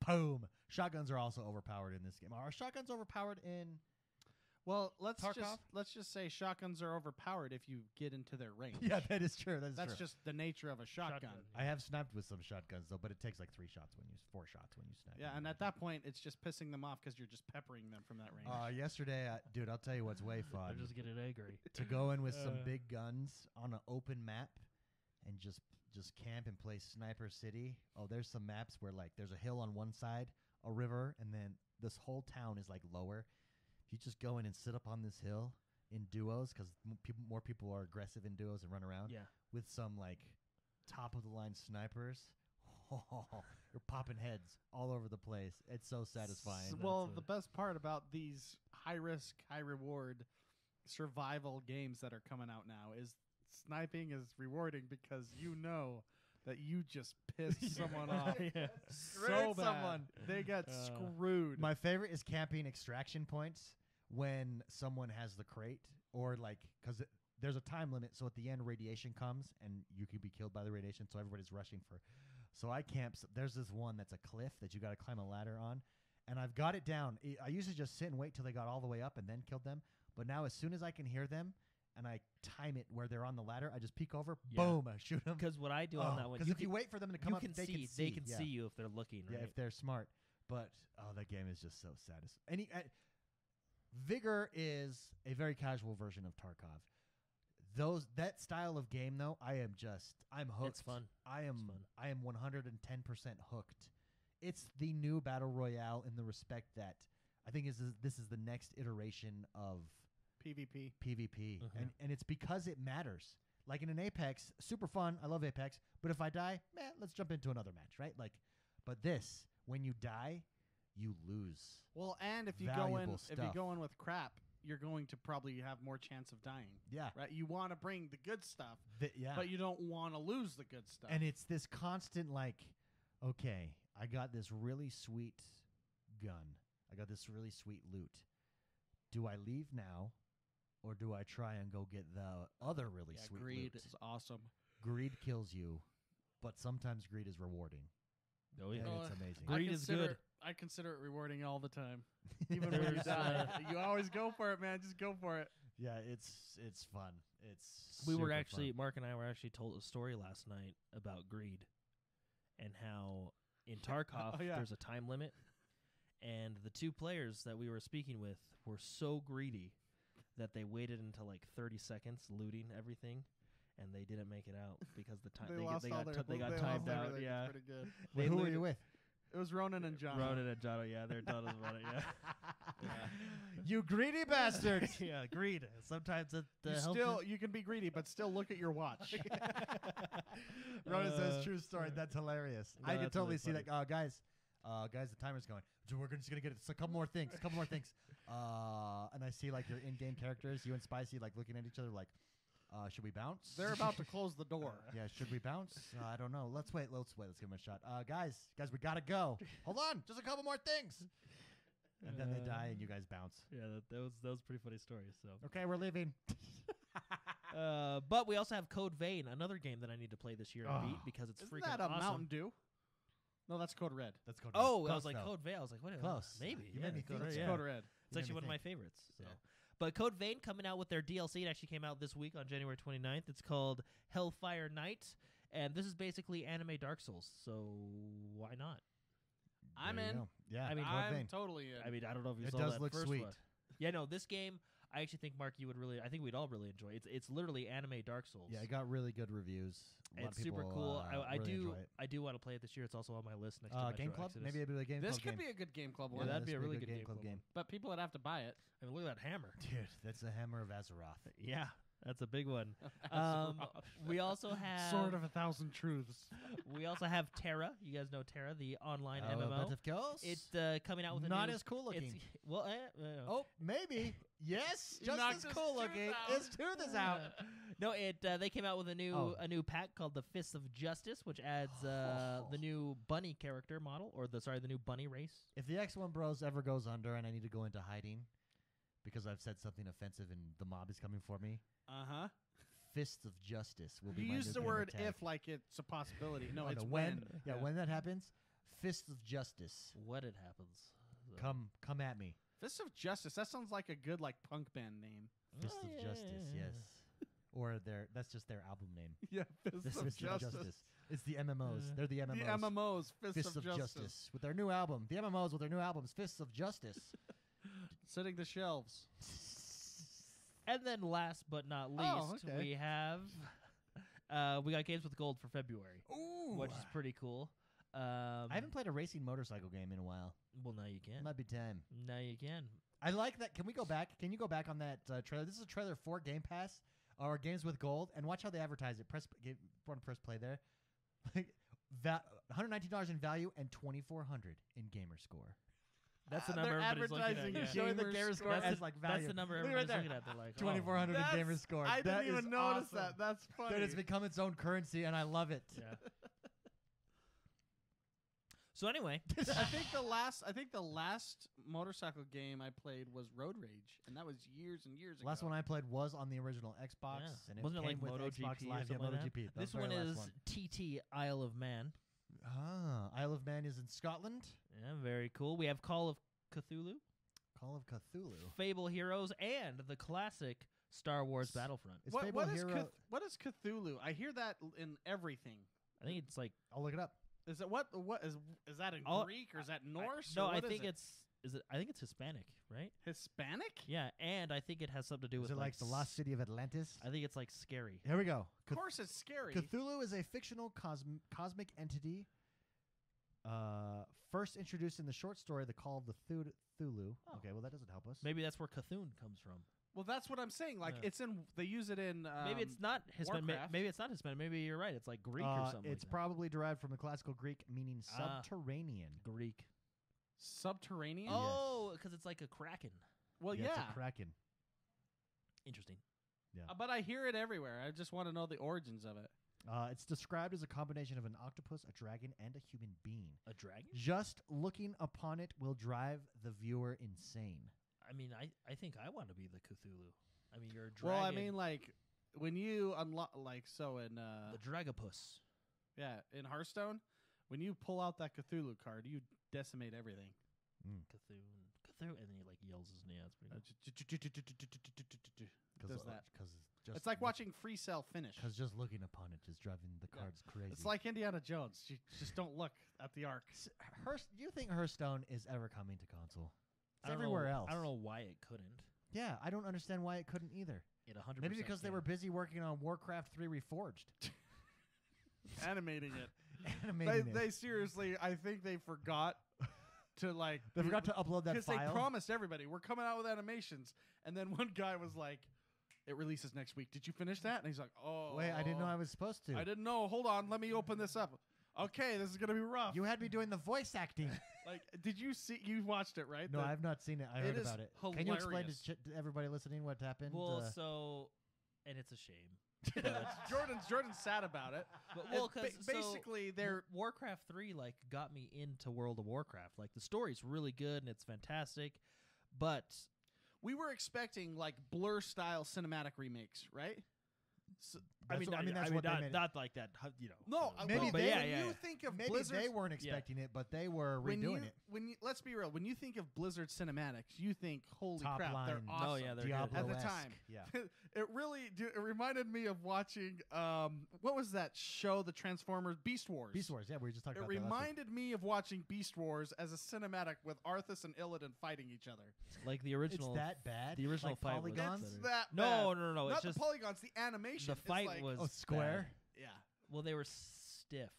boom. Shotguns are also overpowered in this game. Are shotguns overpowered in? Well, Tarkov? let's just say shotguns are overpowered if you get into their range. Yeah, that is true. That's true. just the nature of a shotgun. I have sniped with some shotguns though, but it takes like 4 shots when you snipe. Yeah, and at that point, it's just pissing them off because you're just peppering them from that range. Yesterday, dude, I'll tell you what's way fun. They're just getting angry. To go in with some big guns on an open map and just camp and play Sniper City. Oh, there's some maps where like there's a hill on one side, a river, and then this whole town is like lower. You just go in and sit up on this hill in duos because more people are aggressive in duos and run around. Yeah. With some like top of the line snipers. You're popping heads all over the place. It's so satisfying. Well, the best part about these high risk, high reward survival games that are coming out now is sniping is rewarding because you know that you just pissed someone off so Screwed bad. someone. They got screwed. My favorite is camping extraction points when someone has the crate or like because there's a time limit. So at the end, radiation comes and you could be killed by the radiation. So everybody's rushing for. So I camp. There's this one that's a cliff that you got to climb a ladder on, and I've got it down. I used to just sit and wait till they got all the way up and then killed them. But now as soon as I can hear them and I time it where they're on the ladder, I just peek over, boom, I shoot them. Because what I do on that one, because if you wait for them to come up, they can yeah. see you if they're looking. Yeah, right? if they're smart. But that game is just so satisfying. Vigor is a very casual version of Tarkov. That style of game though, I'm hooked. It's fun. I am 110% hooked. It's the new battle royale in the respect that I think this is the next iteration of PvP. And it's because it matters. Like in an Apex, super fun. I love Apex, but if I die, let's jump into another match, right? Like, but this, when you die, you lose. Well, and if you go in with crap, you're going to probably have more chance of dying. Yeah. Right? You want to bring the good stuff, Yeah. but you don't want to lose the good stuff. And it's this constant like, okay, I got this really sweet gun. I got this really sweet loot. Do I leave now, or do I try and go get the other really sweet greed loot? is awesome. Greed kills you, but sometimes greed is rewarding. Oh yeah, And it's amazing. Greed is good. I consider it rewarding all the time. Even when you die. You always go for it, man. Just go for it. Yeah, it's fun. We were super actually fun. Mark and I were actually told a story last night about greed and how in Tarkov there's a time limit, and the 2 players that we were speaking with were so greedy that they waited until like 30 seconds looting everything, and they didn't make it out because the time they got timed out. Yeah, pretty good. Well, who were you with? It was Ronan and John. Ronan and Jono, yeah, they're done about it. Yeah, You greedy bastards! yeah, greed. Sometimes it You can be greedy, but still look at your watch. Ronan says true story. That's hilarious. No, I can that's totally really see funny. that. Guys, the timer's going. So we're just gonna get a couple more things. And I see like your in-game characters, you and Spicy, like looking at each other, like, should we bounce? They're about to close the door. Yeah, should we bounce? I don't know. Let's wait. Let's give him a shot. Guys, we gotta go. Hold on, just a couple more things. And then they die, and you guys bounce. Yeah, that was pretty funny story. So Okay, we're leaving. but we also have Code Vein, another game that I need to play this year and beat because it's Isn't freaking that a awesome. Mountain Dew? No, that's Code Red. That's Code Oh, Red. I was Close, like though. Code Vein. I was like, what? Close. Maybe. You yeah, made me Code think Red, so. yeah. Code Red. It's actually one of my favorites. So. But Code Vein coming out with their DLC. It actually came out this week on January 29th. It's called Hellfire Knight, and this is basically anime Dark Souls. So why not? I'm There you in. go. Yeah, I mean, Code I'm Vein. totally in. I mean, I don't know if you It saw does that look first sweet. one. Yeah, no, this game, I actually think, Mark, you would really, I think we'd all really enjoy. It's literally anime Dark Souls. Yeah, it got really good reviews. A lot It's of super people, cool. I really enjoy it. I do want to play it this year. It's also on my list next to Metro Game Club? Exodus. Maybe it'll be a Game This Club could game. be a good Game Club Yeah, one. that'd this be a would really good good Game Club Club game. But people would have to buy it. I mean, look at that hammer. Dude, that's the Hammer of Azeroth. Yeah, that's a big one. We also have Sword of 1,000 Truths. We also have Terra. You guys know Terra, the online But MMO. of course, It's coming out with not a new, as cool looking. Well, Oh, maybe. Yes, You just knocked as his cool tooth looking. out. His tooth is out. No, they came out with a Oh. new pack called the Fists of Justice, which adds the new bunny character model, or the new bunny race. If the X1 Bros ever goes under and I need to go into hiding because I've said something offensive and the mob is coming for me. Uh-huh. Fists of Justice will be You my use new the gamer word tag. if like it's a possibility. No, Oh, it's no, when. Yeah, when that happens, Fists of Justice. What it happens. So- Come at me. Fists of Justice. That sounds like a good like punk band name. Fists Oh, of yeah, Justice, yeah, yes. Or that's just their album name. Yeah, Fists of Fists of Justice. It's the MMOs. They're the MMOs. The MMOs, Fists of Justice. With their new album. The MMOs with their new albums, Fists of Justice. Sitting the shelves. And then last but not least, Oh, okay. we have we got Games with Gold for February, Ooh. which is pretty cool. I haven't played a racing motorcycle game in a while. Well, now you can. Might be time. Now you can. I like that. Can we go back? Can you go back on that trailer? This is a trailer for Game Pass or Games with Gold, and watch how they advertise it. Press play there. Like $119 in value and $2,400 in gamer score. That's the They're number everybody's looking advertising at. Showing the gamer score That's, as the, like that's value. the number Look everybody's right looking at. They're like, 2,400 in gamer score. I That didn't even is notice awesome. that. That's funny. Dude, it's become its own currency, and I love it. Yeah. So anyway, I think the last motorcycle game I played was Road Rage, and that was years and years ago. Last one I played was on the original Xbox, Yeah. and it Wasn't it came like with MotoGP Xbox or Live. Yeah, something like that? MotoGP. That this was one the very is last TT Isle of Man. Isle of Man is in Scotland. Yeah, very cool. We have Call of Cthulhu, Call of Cthulhu. Fable Heroes, and the classic Star Wars Battlefront. Is What Fable is Hero? what is Cthulhu? I hear that in everything. I think it's like I'll look it up. Is it what is that in Oh, Greek or is that Norse? no, or I what is think it? I think it's Hispanic, right? Hispanic. Yeah, and I think it has something to do Is with it like the lost city of Atlantis? I think it's like scary. Here we go. Of course, it's scary. Cthulhu is a fictional cosmic entity first introduced in the short story The Call of the Cthulhu. Oh. Okay, well, that doesn't help us. Maybe that's where Cthulhu comes from. Well, that's what I'm saying. Like Yeah. it's in. They use it in. Maybe it's not Hispanic. Warcraft. Maybe it's not Hispanic. Maybe you're right. It's like Greek or something. It's like probably derived from the classical Greek meaning Ah. subterranean. that. Greek. subterranean. Oh, because it's like a kraken. well, It's yeah. a kraken. Interesting. But I hear it everywhere. I just want to know the origins of it. It's described as a combination of an octopus, a dragon, and a human being. A dragon? Just looking upon it will drive the viewer insane. I mean, I think I want to be the Cthulhu. I mean, you're a dragon. Well, I mean, like when you unlock, like so in the Dragopus. in Hearthstone, when you pull out that Cthulhu card, you decimate everything. Cthulhu, and then he like yells his name. It's pretty good. Does that? Just It's like watching Free Cell finish. Because just looking upon it is driving the Yeah. cards crazy. It's like Indiana Jones. You just don't look at the arc. Do you think Hearthstone is ever coming to console? I It's don't everywhere know, else. I don't know why it couldn't. Yeah, I don't understand why it couldn't either. It 100%. Maybe because they can. were busy working on Warcraft 3 Reforged. Animating it. Animating it. They seriously, I think they forgot to like. They forgot to upload that because file. they promised everybody we're coming out with animations, and then one guy was like, "It releases next week. Did you finish that?" And he's like, "Oh, Wait, I didn't know I was supposed to. I didn't know. Hold on, let me open this up. Okay, this is gonna be rough. You had me doing the voice acting. Like, did you see? You watched it, right? No, I've not seen it. I heard is about it. Can you explain hilarious. to everybody listening what happened? Well, and it's a shame. Jordan's sad about it. But And because basically they're Warcraft 3 like got me into World of Warcraft. Like the story's really good and it's fantastic, but we were expecting like Blur style cinematic remakes, right? So, that's what they made it. not like that. You know. no, maybe but they- when yeah. you think of Maybe Blizzard, they weren't expecting it, but they were redoing it. Let's be real. When you think of Blizzard cinematics, you think, holy Top crap, they're line. awesome. Oh yeah, they're good. At the Diablo-esque. time. Yeah. It really it reminded me of watching what was that show, the Transformers Beast Wars. Beast Wars, yeah, we were just talking It about that last week. reminded me of watching Beast Wars as a cinematic with Arthas and Illidan fighting each other. Like the It's original. that bad? The original like fight was polygons? It's better. that No, bad. no. Not It's the just polygons, the animation. the It's fight like, was square? yeah. Well, they were stiff.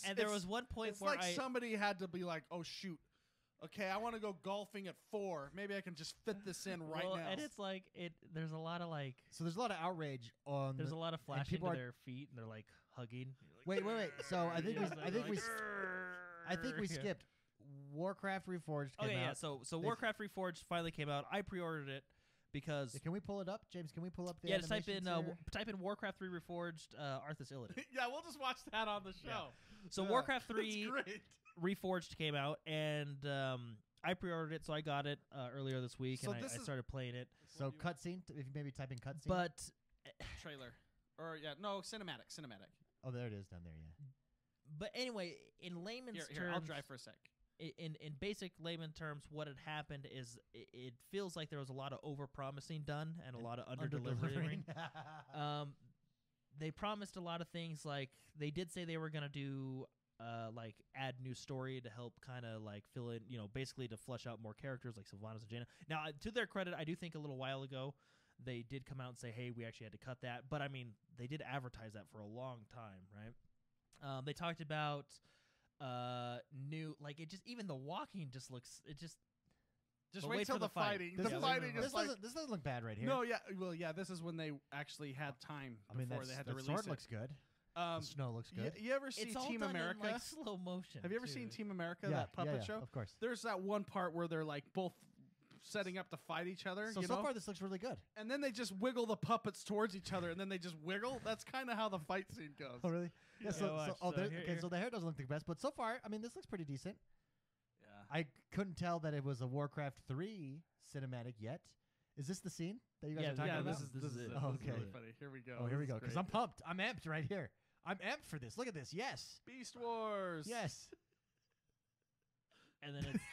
And There was one point it's where like somebody had to be like, "Oh shoot, okay, I want to go golfing at 4. Maybe I can just fit this in right well, now." and it's like there's a lot of like So there's a lot of outrage on. there's a lot of flashing people to are- their feet and they're like hugging. You're like, Wait. So I think Yeah, I think we Yeah. skipped Warcraft Reforged. Came Okay, yeah. out. So Warcraft Reforged finally came out. I pre-ordered it because Can we pull it up, James? Can we pull up the? just type in animations here? type in Warcraft 3 Reforged Arthas Illidan. yeah, we'll just watch that on the show. So Yeah, Warcraft that's 3 great. Reforged came out, and I pre-ordered it, so I got it earlier this week, So and I started playing it. So cutscene, if you maybe type in cutscene. But Trailer. Or, cinematic. Oh, there it is down there, yeah. But anyway, in layman's Here, terms, I'll drive for a sec. In basic layman terms, what had happened is it feels like there was a lot of over-promising done and a lot of under-delivering. They promised a lot of things. Like, they did say they were going to do, like, add new story to help kind of, like, fill in, basically to flesh out more characters like Sylvanas and Jaina. Now, to their credit, I do think a little while ago, they did come out and say, hey, we actually had to cut that. But, I mean, they did advertise that for a long time, right? They talked about new, like, it just, even the walking just looks, it just wait till the fighting. This The is- fighting this is like... doesn't, this doesn't look bad right here. No, yeah. Well, yeah, this is when they actually had time before they had to that release sword it. looks good. The snow looks good. You ever see it's all Team done America? in, like, slow motion. Have you ever too. seen Team America, Yeah, that puppet yeah, show? of course. There's that one part where they're like both setting up to fight each other. So far, this looks really good. And then they just wiggle the puppets towards each other, and then they just wiggle. That's kind of how the fight scene goes. Oh, really? Yeah. watch. So the hair doesn't look the best, but so far, I mean, this looks pretty decent. Yeah. I couldn't tell that it was a Warcraft 3 cinematic yet. Is this the scene that you guys are talking Yeah, about? this is it. Oh, This is okay. really funny. Here we go. Oh, here we This go. is Because great. I'm pumped. I'm amped right here. I'm amped for this. Look at this. Yes. Beast Wars. Yes. And then it's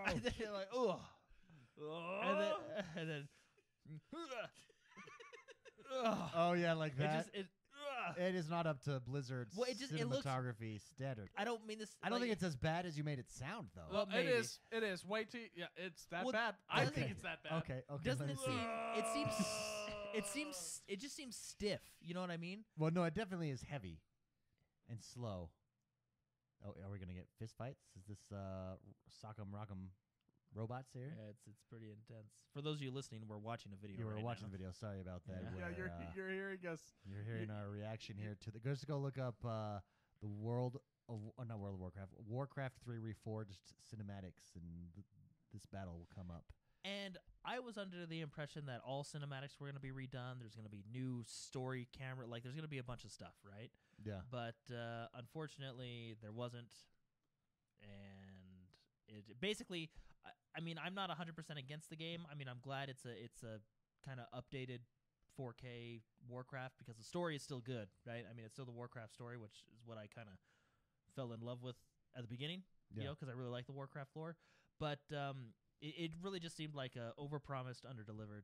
and then you're like, and then Oh, yeah, like it that. just It is not up to Blizzard's Well, it looks- cinematography standard. I don't mean this. I don't like, think it's as bad as you made it sound, though. Well, Maybe. it is. It is. Wait till it's that Well, bad. I okay. think it's that bad. Okay. Doesn't let it me see. seem? It just seems stiff. You know what I mean? Well, no, it definitely is heavy and slow. Oh, are we gonna get fist fights? Is this Sock'em Rock'em robots here? Yeah, it's pretty intense. For those of you listening, we're watching a video. You were right watching now. the video. Sorry about that. Yeah. Yeah, where, you're hearing us. you're hearing our reaction here to the. Just go look up the World of not World of Warcraft, Warcraft 3 Reforged cinematics, and this battle will come up. And I was under the impression that all cinematics were going to be redone. There's going to be new story camera. Like, there's going to be a bunch of stuff, right? Yeah. But unfortunately, there wasn't. And it basically, I mean, I'm not 100% against the game. I mean, I'm glad it's a kind of updated 4K Warcraft because the story is still good, right? I mean, it's still the Warcraft story, which is what I kind of fell in love with at the beginning, you know, because I really like the Warcraft lore. But it really just seemed like a overpromised, underdelivered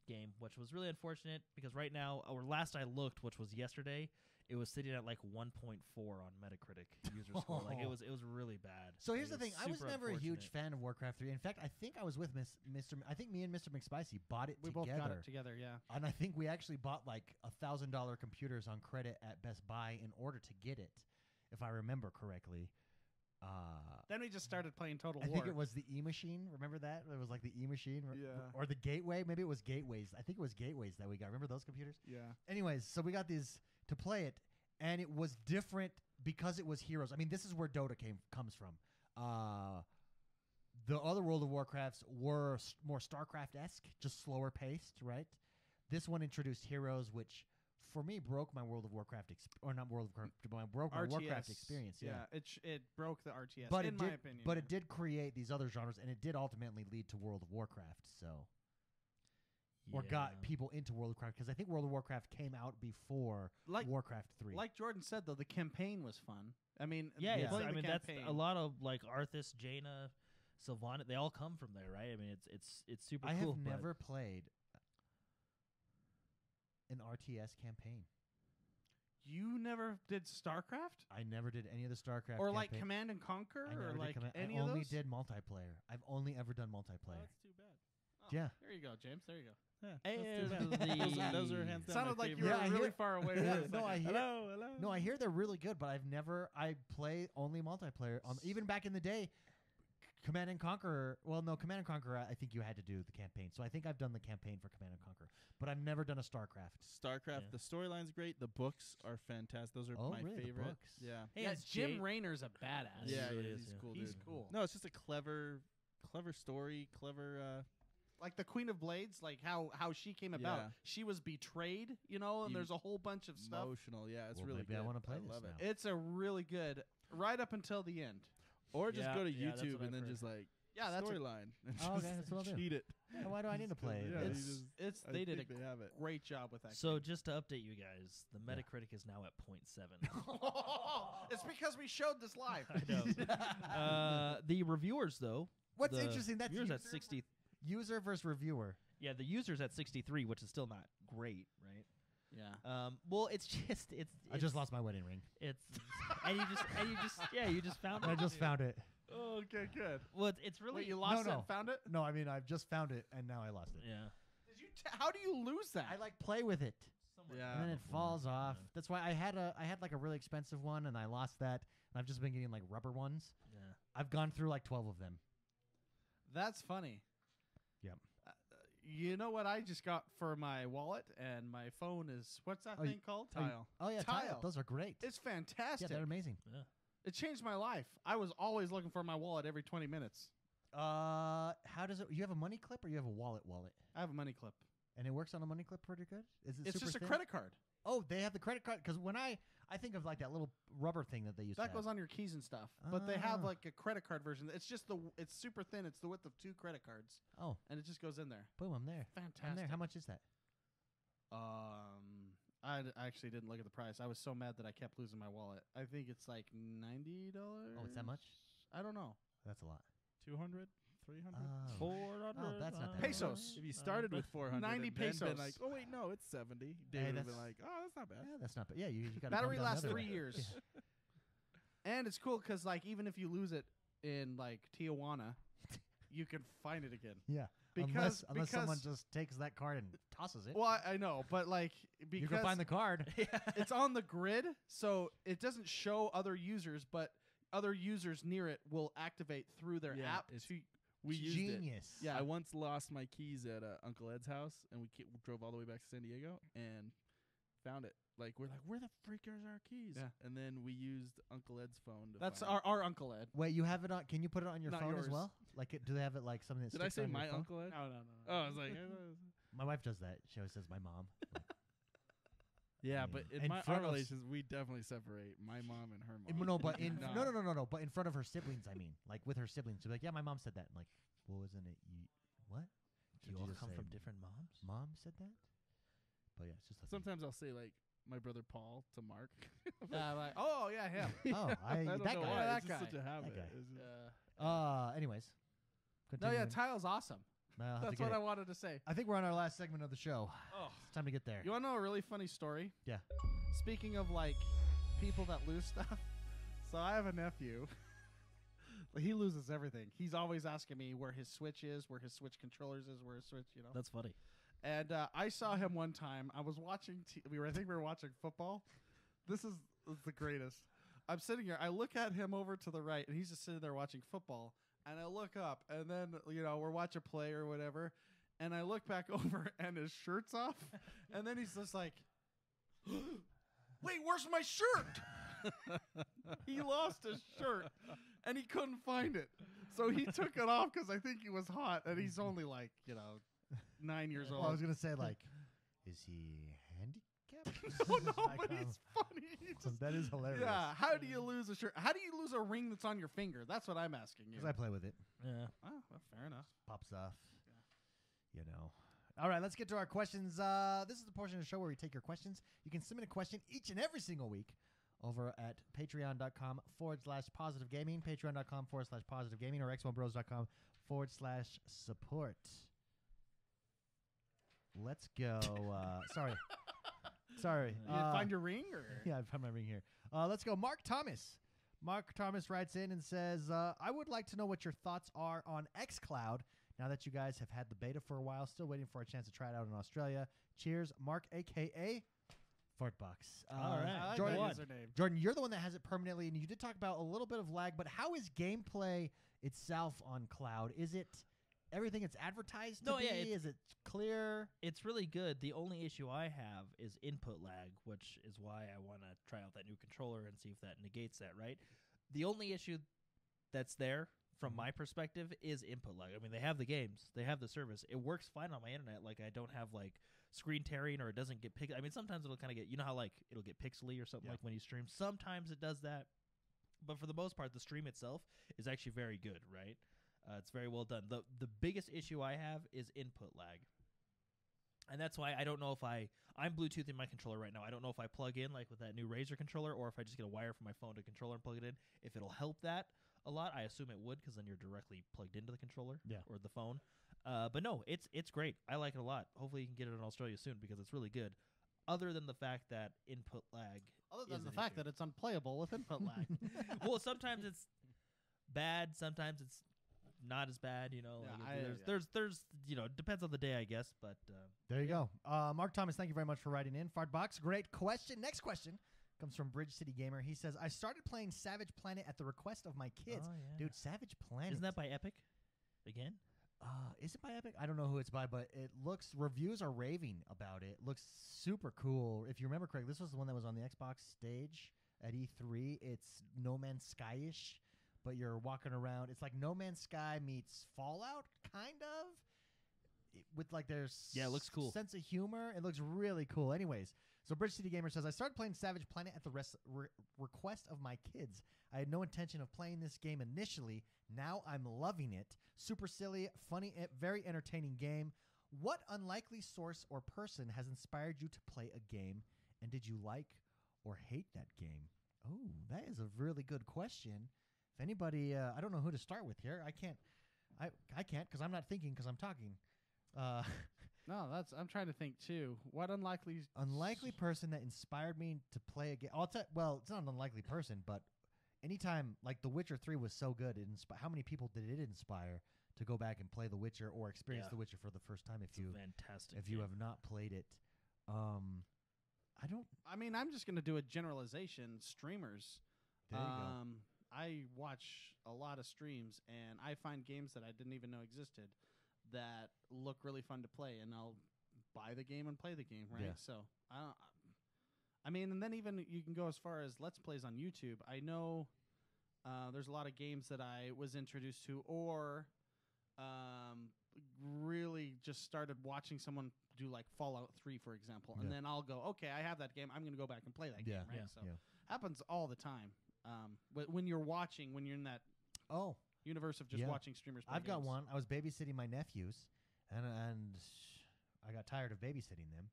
game, which was really unfortunate because right now, or last I looked, which was yesterday, it was sitting at like 1.4 on Metacritic user score. Like it was really bad. So here's It the thing: I was super never a huge unfortunate. fan of Warcraft 3. In fact, I think I was with Mr. I think me and Mr. McSpicy bought it We together. both got it together. Yeah. And I think we actually bought like $1,000 computers on credit at Best Buy in order to get it, if I remember correctly. Then we just started playing Total I War. think it was the E-Machine. Remember that? It was like the E-Machine. Yeah. Or the Gateway. Maybe it was Gateways. I think it was Gateways that we got. Remember those computers? Yeah. Anyways, so we got these to play it, and it was different because it was Heroes. I mean, this is where Dota comes from. The other World of Warcrafts were more StarCraft-esque, just slower paced, right? This one introduced Heroes, which for me broke my World of Warcraft or not World of Warcraft, broke my Warcraft experience. Yeah. It broke the RTS. But in it my did, opinion. but it did create these other genres, and it did ultimately lead to World of Warcraft. So, or got Yeah. people into World of Warcraft because I think World of Warcraft came out before Warcraft 3. Like Jordan said, though, the campaign was fun. I mean, Yeah, Yeah. It's, playing I the mean that's campaign. a lot of like Arthas, Jaina, Sylvanas. They all come from there, right? I mean, it's super I cool. have but never played an RTS campaign. You never did StarCraft? I never did any of the StarCraft Or like campaign. Command and Conquer? I never Or did like any I of only those? did multiplayer. I've only ever done multiplayer. that's too bad. Oh, Yeah. There you go, James. There you go. And those are hands down Sounded my like you favorite. were Yeah, I really hear- far away. Yeah, for a no, second. I hear. Hello. No, I hear they're really good, but I play only multiplayer. Even back in the day, Command and Conquer. Well, no, Command and Conquer. I think you had to do the campaign. So I think I've done the campaign for Command and Conquer, but I've never done a StarCraft. StarCraft. Yeah. The storyline's great. The books are fantastic. Those are Oh, my really? The favorite. books? Yeah. Hey, Yeah, it's Jim Jay- Raynor's a badass. He Yeah, really yeah, is, he's yeah. cool. He's dude. cool. No, it's just a clever story, clever like the Queen of Blades, like how she came about. Yeah. She was betrayed, and there's a whole bunch of stuff. Emotional, yeah, it's Well, really maybe good. I wanna play I this love now. it. It's a really good right up until the end. Or just Yeah, go to yeah, that's YouTube what and I've then heard. just like Yeah, that's storyline. and Oh, okay, just that's what I'll do. cheat it. Why do I need to play? Yeah, it? you It's just- it's I they did a think they have it. great job with that. So game. just to update you guys, the Metacritic is now at 0.7. It's because we showed this live. I know. The reviewers, though. What's the interesting? That's viewers at user 60. User versus reviewer. Yeah, the users at 63, which is still not great, right? Yeah. Well, it's just it's. I just lost my wedding ring. It's and you just found it. I just found it. Oh, okay, good. Well, it's really Wait, you lost it no. and found it? No, I mean I've just found it and now I lost it. yeah. Did you? How do you lose that? I like play with it. Yeah. And then it before, falls off. yeah. That's why I had like a really expensive one and I lost that. And I've just been getting like rubber ones. Yeah. I've gone through like 12 of them. That's funny. Yep. You know what I just got for my wallet and my phone is what's that Oh, thing called? Tile. Oh yeah, Tile. Those are great. It's Yeah, fantastic. they're amazing. Yeah. It changed my life. I was always looking for my wallet every 20 minutes. How does it? You have a money clip or you have a wallet? I have a money clip. And it works on a money clip pretty good. Is it It's super just a thin? credit card. Oh, they have the credit card because when I think of like that little rubber thing that they use. That goes on your keys and stuff. But they have Ah. like a credit card version. It's just it's super thin. It's the width of 2 credit cards, Oh, and it just goes in there. boom! I'm there. Fantastic. I'm there. How much is that? I actually didn't look at the price. I was so mad that I kept losing my wallet. I think it's like $90. Oh, it's that much? I don't know. That's a lot. 200, 300. Oh. 400. Oh, that's not that Pesos. If you started with 400, 90 and then pesos. been like, oh wait, no, it's 70. Dave would have been that's- like, oh, that's not bad. Yeah, that's not bad. Yeah, you got Battery lasts 3 years. And it's cool because like even if you lose it in like Tijuana, you can find it again. Yeah, Because unless someone just takes that card and tosses it. Well, I know, but like because you can find the card. it's on the grid, so it doesn't show other users, but other users near it will activate through their Yeah, app. it's To, We used it. Genius. Yeah. I once lost my keys at Uncle Ed's house, and we drove all the way back to San Diego and found it. Like we're like, where the freak are our keys? Yeah. And then we used Uncle Ed's phone. To that's find our Uncle Ed. Wait, you have it on? Can you put it on your Not phone as yours. well? Like, do they have it like something that? Did I sticks say on your my phone? Uncle Ed? No. Oh, I was like, My wife does that. She always says my mom. yeah, Yeah. but in In our front of- relations, we definitely separate my mom and her mom. No, but in No. no. But in front of her siblings, I mean, like with her siblings, she'll be like, "Yeah, my mom said that." I'm like, well, isn't it you? What? Do Did you all just come say from different moms? Mom said that. But yeah, it's just like Sometimes I'll say like my brother Paul to Mark. Like, oh yeah, him. Oh, I don't that know guy. why. That It's just guy. such a habit. guy. It's just- Anyways. No, yeah, continuing. Tile's awesome. I'll have to That's get what it. I wanted to say. I think we're on our last segment of the show. Oh, It's time to get there. you want to know a really funny story? Yeah. Speaking of like people that lose stuff, so I have a nephew. He loses everything. He's always asking me where his Switch is, where his Switch controllers is, where his Switch, That's funny. And I saw him one time. I was watching. I think we were watching football. This is the greatest. I'm sitting here. I look at him over to the right, and he's just sitting there watching football. And I look up, and then we're watching play or whatever. And I look back over, and his shirt's off. And then he's just like, "Wait, where's my shirt?" He lost his shirt, and he couldn't find it. So he took it off because I think he was hot, and he's only like 9 years Well, I old. was gonna say like, is he handicapped? Oh no, Like, but he's funny. He just- that is hilarious. yeah. How do you lose a shirt? How do you lose a ring that's on your finger? That's what I'm asking you. Because I play with it. Yeah. Oh, well, fair enough. Pops off. All right, let's get to our questions. This is the portion of the show where we take your questions. You can submit a question each and every single week over at patreon.com/positive gaming, patreon.com/positive gaming, or xonebros.com/support. Let's go. Sorry. You didn't find your ring, or Yeah, I found my ring here. Let's go. Mark Thomas. Mark Thomas writes in and says, I would like to know what your thoughts are on xCloud now that you guys have had the beta for a while. Still waiting for a chance to try it out in Australia. Cheers, Mark, a.k.a. Fortbox. All right. I like Jordan, that username. Jordan, you're the one that has it permanently, and you did talk about a little bit of lag, but how is gameplay itself on cloud? Is it everything it's advertised to No, be? yeah, Is it clear? It's really good. The only issue I have is input lag, which is why I want to try out that new controller and see if that negates that, right? The only issue that's there from my perspective, is input lag. I mean, they have the games, they have the service. It works fine on my internet. Like, I don't have, like, screen tearing or it doesn't get I mean, sometimes it'll kind of get, you know how, like, it'll get pixely or something like when you stream. Sometimes it does that. But for the most part, the stream itself is actually very good, right? It's very well done. The biggest issue I have is input lag. And that's why I don't know if I'm Bluetoothing my controller right now. I don't know if I plug in, like, with that new Razer controller, or if I just get a wire from my phone to controller and plug it in. If it'll help that a lot, I assume it would, because then you're directly plugged into the controller or the phone. But no, it's great. I like it a lot. Hopefully you can get it in Australia soon, because it's really good. Other than the fact that input lag. Other than the fact that it's unplayable with input lag. Well, sometimes it's bad. Sometimes it's not as bad. You know, there's you know, it depends on the day, I guess. But there you go. Mark Thomas, thank you very much for writing in. Fartbox, great question. Next question comes from Bridge City Gamer. He says, I started playing Savage Planet at the request of my kids. Oh, yeah. Dude, Savage Planet. Isn't that by Epic? Again? Is it by Epic? I don't know who it's by, but reviews are raving about it. Looks super cool. If you remember correctly, this was the one that was on the Xbox stage at E3. It's No Man's Sky-ish, but you're walking around. It's like No Man's Sky meets Fallout, kind of. With like there's it looks cool. Sense of humor. It looks really cool. Anyways, so Bridge City Gamer says, I started playing Savage Planet at the request of my kids. I had no intention of playing this game initially. Now I'm loving it. Super silly, funny, very entertaining game. What unlikely source or person has inspired you to play a game, and did you like or hate that game? Oh, that is a really good question. If anybody, I don't know who to start with here. I can't because I'm not thinking because I'm talking. No, I'm trying to think too. What unlikely person that inspired me to play a game? Well, it's not an unlikely person, but anytime, like The Witcher 3 was so good, how many people did it inspire to go back and play The Witcher or experience The Witcher for the first time? If you have not played it, I mean, I'm just going to do a generalization. Streamers. There you go. I watch a lot of streams, and I find games that I didn't even know existed that look really fun to play, and I'll buy the game and play the game, right? Yeah. So, I mean, and then even you can go as far as Let's Plays on YouTube. I know there's a lot of games that I was introduced to or really just started watching someone do, like Fallout 3, for example, and then I'll go, okay, I have that game. I'm going to go back and play that game, right? So happens all the time. When you're watching, when you're in that universe of just watching streamers play I've got games. one. I was babysitting my nephews, and I got tired of babysitting them.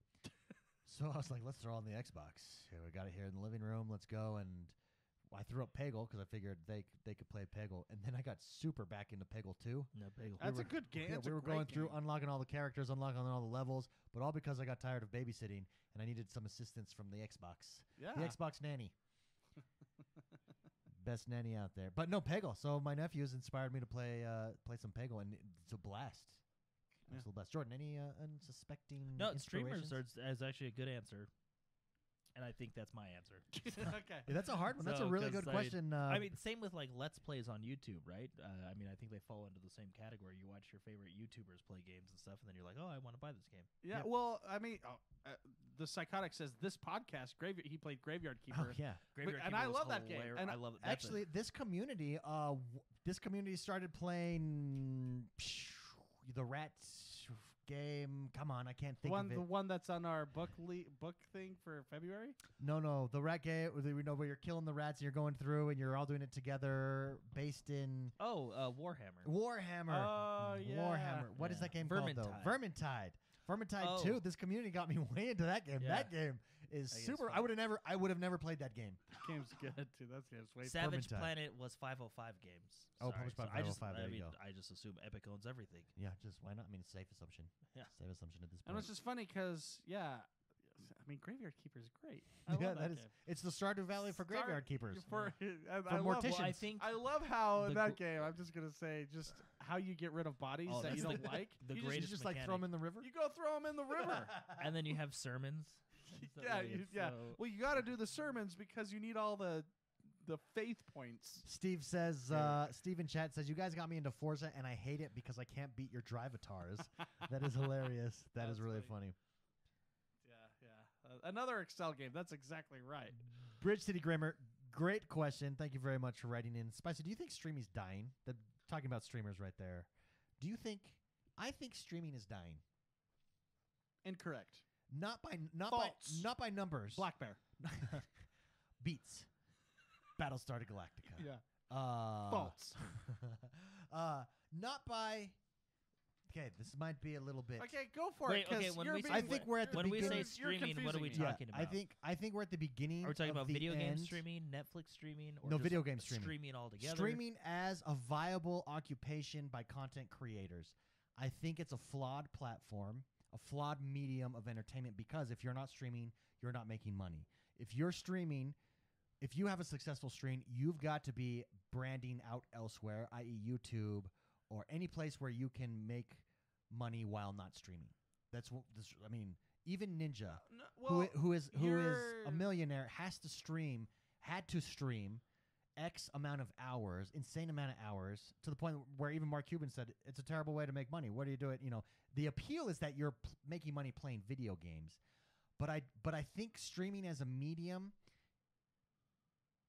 So I was like, let's throw on the Xbox. Here, we got it here in the living room. Let's go. And I threw up Peggle because I figured they could play Peggle. And then I got super back into Peggle 2. No, Peggle. That's a good game. Yeah, we were going through unlocking all the characters, unlocking all the levels, but all because I got tired of babysitting and I needed some assistance from the Xbox. Yeah. The Xbox nanny. Best nanny out there. But no, Peggle. So my nephews inspired me to play some Peggle, and it's a blast. Absolute blast. Jordan, any unsuspecting streamers is actually a good answer. And I think that's my answer. Okay. Yeah, that's a hard one. That's a really good question. I mean, same with like Let's Plays on YouTube, right? I mean, I think they fall into the same category. You watch your favorite YouTubers play games and stuff, and then you're like, oh, I want to buy this game. Yeah, well, I mean, the Psychotic says this podcast, he played Graveyard Keeper. Oh, yeah. Graveyard and Keeper I was love that game. And I love it. Actually, this community started playing the Rat game. Come on, I can't think of it. The one that's on our book thing for February? No, the rat game. Where you're killing the rats and you're going through and you're all doing it together, based in Warhammer. Warhammer. Oh yeah. Warhammer. What is that game called though? Vermintide 2. This community got me way into that game. Yeah. That game is That game's super. fun. I would have never played that game. That game's good too. That game's way Savage Vermintide. Planet was 505 Games. Oh, Sorry. published by So 505, there you go. I just assume Epic owns everything. Yeah, just why not? I mean, it's a safe assumption. Yeah. Safe assumption at this And point. it's just funny because, I mean, Graveyard Keeper is great. I love that game. It's the Stardew Valley for Graveyard Keepers. I morticians. love how in The that game, I'm just going to say, just how you get rid of bodies Oh, that you that's don't like. the You greatest You just like throw them in the river. You go throw them in the river. And then you have sermons. Well, you got to do the sermons because you need all the faith points. Steve says, Steve in chat says, you guys got me into Forza and I hate it because I can't beat your drive-atars. That is hilarious. That is really funny. Yeah. Another Excel game. That's exactly right. Bridge City Grimmer, great question. Thank you very much for writing in. Spicy, do you think streaming's dying? talking about streamers right there. Do you think? I think streaming is dying. Incorrect. Not by numbers. Black Bear. Beats. Battlestar Galactica. Yeah. False. Not by. Okay, this might be a little bit. Okay, go for Wait, it. 'Cause okay, when you're we being I think we're at the when we beginning. say streaming, what are we confusing me. talking about? I think we're at the beginning. Are we talking of about the video game end. streaming, Netflix streaming, or No, just video game streaming. Streaming altogether. Streaming as a viable occupation by content creators. I think it's a flawed platform, a flawed medium of entertainment, because if you're not streaming, you're not making money. If you're streaming, if you have a successful stream, you've got to be branding out elsewhere, i.e. YouTube or any place where you can make money while not streaming. That's what this, I mean, even Ninja, who is a millionaire, had to stream X amount of hours, insane amount of hours, to the point where even Mark Cuban said it's a terrible way to make money. What do you do it? You know, the appeal is that you're making money playing video games, but I think streaming as a medium.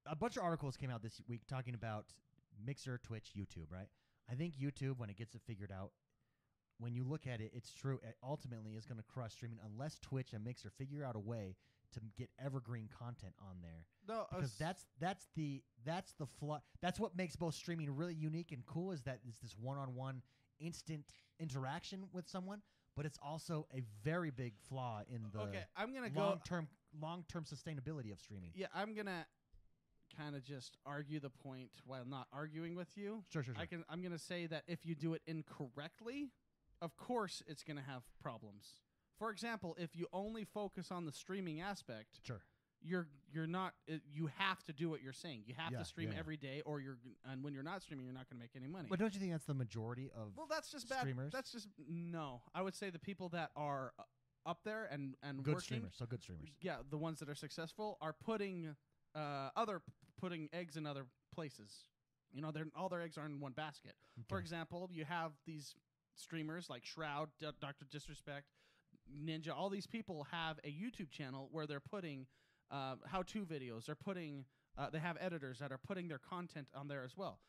A bunch of articles came out this week talking about Mixer, Twitch, YouTube. Right? I think YouTube, when it gets it figured out, when you look at it, it's true. It ultimately is going to crush streaming unless Twitch and Mixer figure out a way to get evergreen content on there. No, because that's the flaw. That's what makes both streaming really unique and cool, is that it's this one-on-one instant interaction with someone, but it's also a very big flaw in the I'm gonna long-term sustainability of streaming. Yeah, I'm gonna kind of just argue the point while not arguing with you. Sure. I'm gonna say that if you do it incorrectly, of course it's gonna have problems. For example, if you only focus on the streaming aspect, Sure. you're not. You have to do what you're saying. You have Yeah, to stream yeah. every day, and when you're not streaming, you're not going to make any money. But don't you think that's the majority of Well, that's just bad. streamers? That's just no. I would say the people that are up there and good working, streamers? So good streamers. yeah, the ones that are successful are putting putting eggs in other places. You know, all their eggs are in one basket. For Okay. example, you have these streamers like Shroud, Dr. Disrespect, Ninja. All these people have a YouTube channel where they're putting how-to videos. They're putting they have editors that are putting their content on there as well.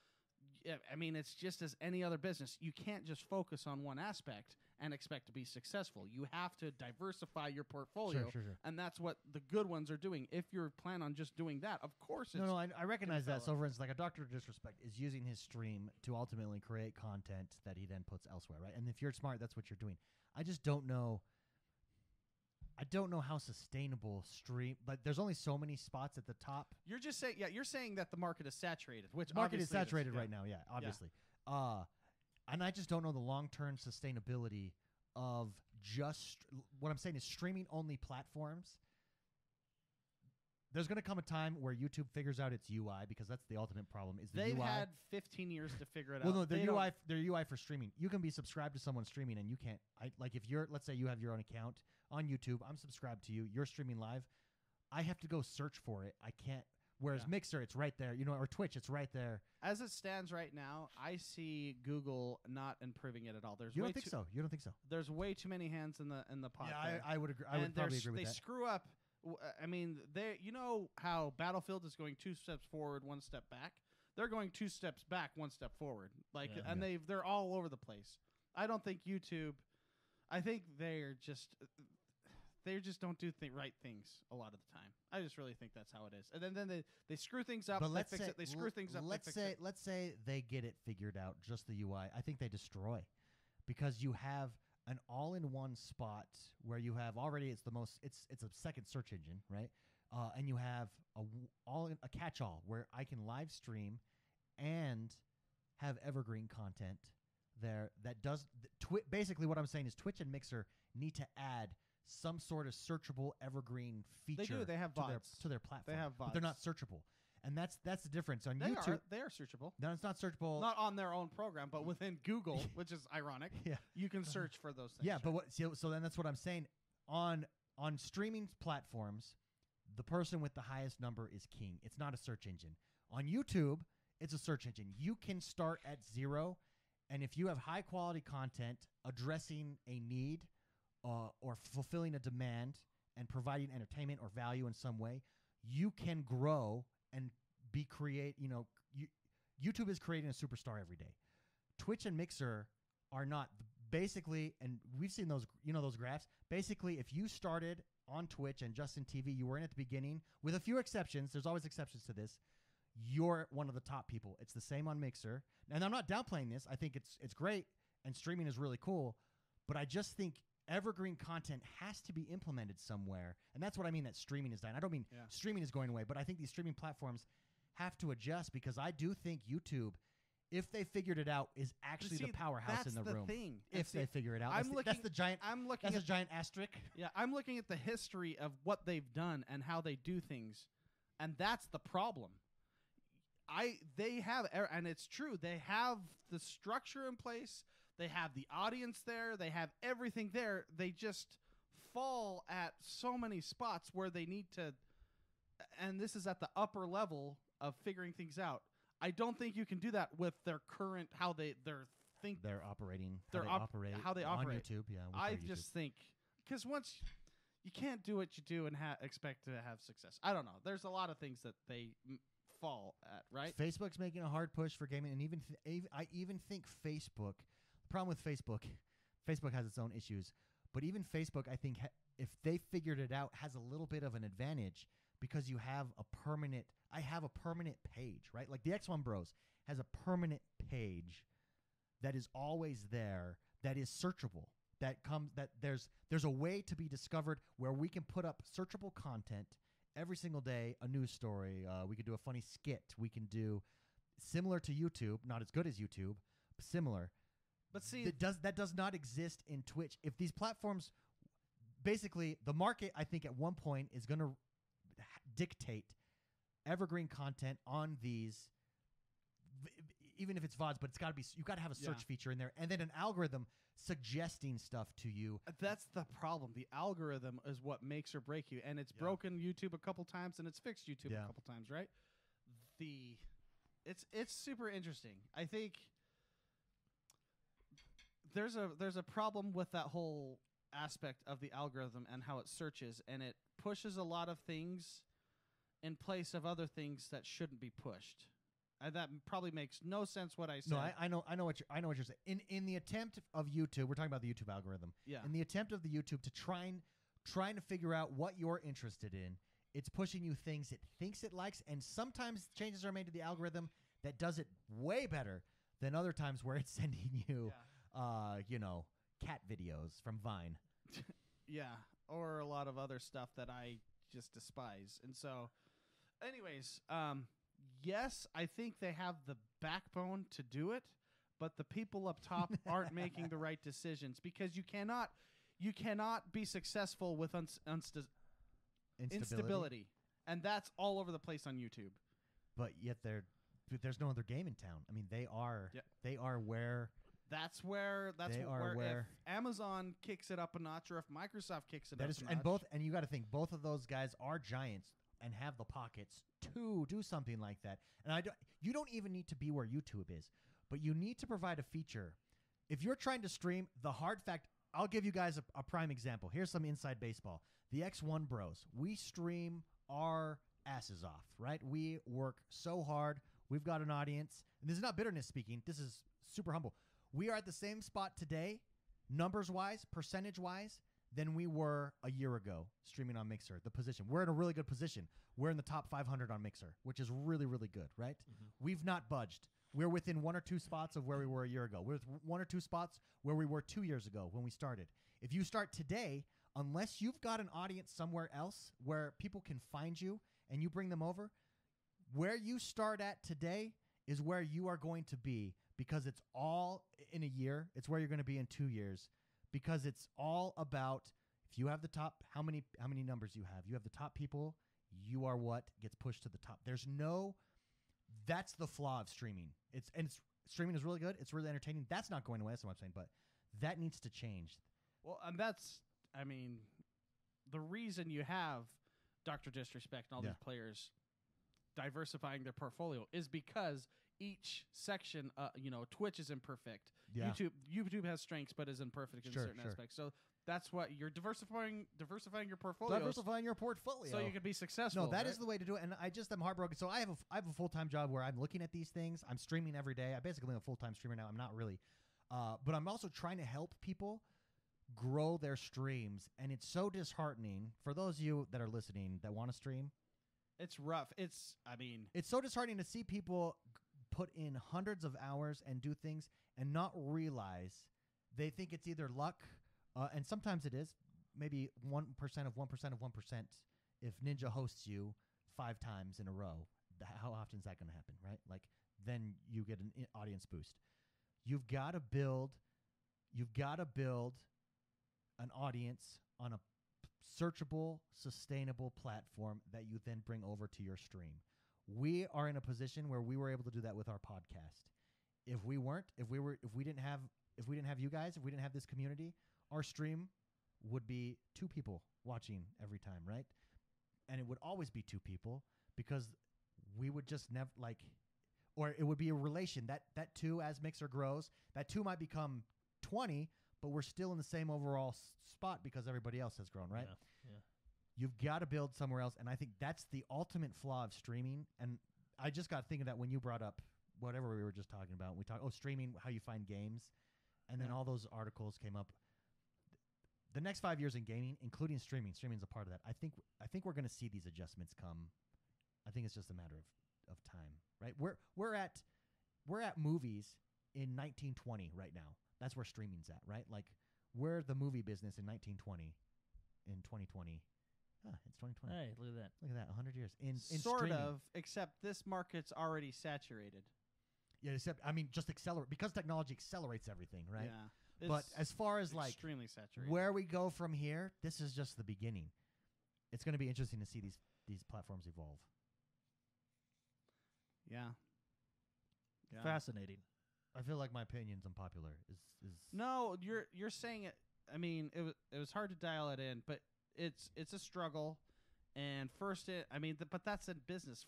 Yeah, I mean, it's just as any other business. You can't just focus on one aspect and expect to be successful. You have to diversify your portfolio, Sure. and that's what the good ones are doing. If you plan on just doing that, of course it's... No, I recognize that. So, develop. for instance, like a Dr. Disrespect is using his stream to ultimately create content that he then puts elsewhere, right? And if you're smart, that's what you're doing. I just don't know. I don't know how sustainable stream, but there's only so many spots at the top. You're just saying, you're saying that the market is saturated, which The market is obviously it saturated yeah. right now, yeah, obviously. And I just don't know the long-term sustainability of just what I'm saying is streaming-only platforms. There's going to come a time where YouTube figures out its UI, because that's the ultimate problem. Is the They've UI? had 15 years to figure it Well, out. no, They their UI for streaming. You can be subscribed to someone streaming, and you can't. Like if you're, let's say you have your own account on YouTube. I'm subscribed to you. You're streaming live. I have to go search for it. I can't. Whereas Yeah. Mixer, it's right there. You know, or Twitch, it's right there. As it stands right now, I see Google not improving it at all. You don't think so? You don't think so? There's way too many hands in the pot. Yeah, there. I would agree. I would probably agree with they that. screw up. I mean, you know how Battlefield is going 2 steps forward, 1 step back. They're going 2 steps back, 1 step forward. Like, Yeah. and they're all over the place. I don't think YouTube. I think they just don't do right things a lot of the time. I just really think that's how it is. And then they screw things up. But They let's fix say it. They screw things up. Let's they fix it. say they get it figured out, just the UI. I think they destroy, because you have an all-in-one spot where you have already it's a second search engine, right? And you have a catch-all where I can live stream and have evergreen content there that does basically what I'm saying is Twitch and Mixer need to add some sort of searchable evergreen feature. They do. They have VODs. to their platform. They have but they're VODs. not searchable, and that's the difference on They YouTube. are searchable. No, it's not searchable. Not on their own program, but within Google, which is ironic. Yeah. You can search for those things. Yeah, but so then that's what I'm saying. On streaming platforms, the person with the highest number is king. It's not a search engine. On YouTube, it's a search engine. You can start at 0, and if you have high quality content addressing a need or fulfilling a demand and providing entertainment or value in some way, you can grow and YouTube is creating a superstar every day. Twitch and Mixer are not basically, and we've seen those, those graphs. Basically, if you started on Twitch and Justin TV, you were in at the beginning, with a few exceptions. There's always exceptions to this. You're one of the top people. It's the same on Mixer. And I'm not downplaying this. I think it's great, and streaming is really cool. But I just think evergreen content has to be implemented somewhere. And that's what I mean that streaming is dying. I don't mean streaming is going away, but I think these streaming platforms have to adjust, because I do think YouTube, if they figured it out, is actually the powerhouse in the room. Thing. If they figure it out. That's the giant asterisk. Yeah, I'm looking at the history of what they've done and how they do things. And that's the problem. They have, and it's true, they have the structure in place. They have the audience there. They have everything there. They just fall at so many spots where they need to, and this is at the upper level of figuring things out. I don't think you can do that with their current, how they operate on YouTube. Yeah, I just think, because once you can't do what you do and expect to have success. I don't know. There's a lot of things that they fall at, right? Facebook's making a hard push for gaming, and I even think Facebook. The problem with Facebook has its own issues, but even Facebook, I think, if they figured it out, has a little bit of an advantage, because you have a permanent. I have a permanent page, right? Like the Xonebros has a permanent page that is always there, that is searchable, that there's a way to be discovered where we can put up searchable content every single day, a news story. We can do a funny skit. We can do similar to YouTube, not as good as YouTube, but similar. But see, that does not exist in Twitch. If these platforms, basically, the market, I think, at one point is going to dictate evergreen content on these, even if it's VODs, but it's got to be, you got to have a search feature in there, and then an algorithm suggesting stuff to you. That's the problem. The algorithm is what makes or break you, and it's broken YouTube a couple times, and it's fixed YouTube a couple times, right? It's super interesting. I think there's a problem with that whole aspect of the algorithm and how it searches, and it pushes a lot of things in place of other things that shouldn't be pushed. That probably makes no sense what I said. No, I know what you're saying. In the attempt of YouTube, we're talking about the YouTube algorithm. Yeah. In the attempt of the YouTube to trying to figure out what you're interested in, it's pushing you things it thinks it likes, and sometimes changes are made to the algorithm that does it way better than other times where it's sending you, cat videos from Vine. Yeah, or a lot of other stuff that I just despise. And so, anyways, yes, I think they have the backbone to do it, but the people up top aren't making the right decisions, because you cannot be successful with instability, and that's all over the place on YouTube. But yet there's no other game in town. I mean, they are where. That's where if Amazon kicks it up a notch, or if Microsoft kicks it up a notch. And you got to think, both of those guys are giants and have the pockets to do something like that. And you don't even need to be where YouTube is, but you need to provide a feature. If you're trying to stream, the hard fact, I'll give you guys a prime example. Here's some inside baseball. The Xonebros, we stream our asses off, right? We work so hard. We've got an audience. And this is not bitterness speaking. This is super humble. We are at the same spot today, numbers-wise, percentage-wise, than we were a year ago streaming on Mixer. The position. We're in a really good position. We're in the top 500 on Mixer, which is really, really good, right? Mm-hmm. We've not budged. We're within 1 or 2 spots of where we were a year ago. We're 1 or 2 spots where we were 2 years ago when we started. If you start today, unless you've got an audience somewhere else where people can find you and you bring them over, where you start at today is where you are going to be, because it's all in a year. It's where you're going to be in 2 years, because it's all about, if you have the top, how many numbers you have. You have the top people, you are what gets pushed to the top. That's the flaw of streaming. Streaming is really good. It's really entertaining. That's not going away. That's what I'm saying, but that needs to change. Well, and that's, the reason you have Dr. Disrespect and all these players diversifying their portfolio is because each section, Twitch is imperfect. Yeah. YouTube has strengths, but is imperfect in certain aspects. So that's what you're diversifying your portfolio. Diversifying your portfolio. So you can be successful. No, that is the way to do it. And I just am heartbroken. So I have a full-time job where I'm looking at these things. I'm streaming every day. I basically am a full-time streamer now. I'm not really. But I'm also trying to help people grow their streams. And it's so disheartening for those of you that are listening that want to stream. It's rough. It's so disheartening to see people put in hundreds of hours and do things and not realize they think it's either luck, and sometimes it is, maybe 1% of 1% of 1%. If Ninja hosts you 5 times in a row, how often is that going to happen, right? Like, then you get an audience boost. You've got to build an audience on a searchable, sustainable platform that you then bring over to your stream. We are in a position where we were able to do that with our podcast. If we didn't have you guys, if we didn't have this community, our stream would be 2 people watching every time, right? And it would always be 2 people because we would just never or it would be a relation that 2 as Mixer grows, that 2 might become 20, but we're still in the same overall spot because everybody else has grown, right? Yeah. You've got to build somewhere else, and I think that's the ultimate flaw of streaming. And I just got thinking that when you brought up whatever we were just talking about, we talked streaming, how you find games, and then all those articles came up. The next 5 years in gaming, including streaming's a part of that. I think we're going to see these adjustments come. I think it's just a matter of time, right? We're at movies in 1920 right now. That's where streaming's at, right? Like, we're the movie business in 1920, in 2020. It's 2020. Hey, look at that. Look at that, 100 years. In sort streaming. of, except this market's already saturated. Yeah, except, just accelerate, because technology accelerates everything, right? Yeah. But as far as, extremely saturated. where we go from here, this is just the beginning. It's going to be interesting to see these platforms evolve. Yeah. Fascinating. I feel like my opinion's unpopular. Is No, you're saying it. It was hard to dial it in, but it's a struggle. And but that's in business.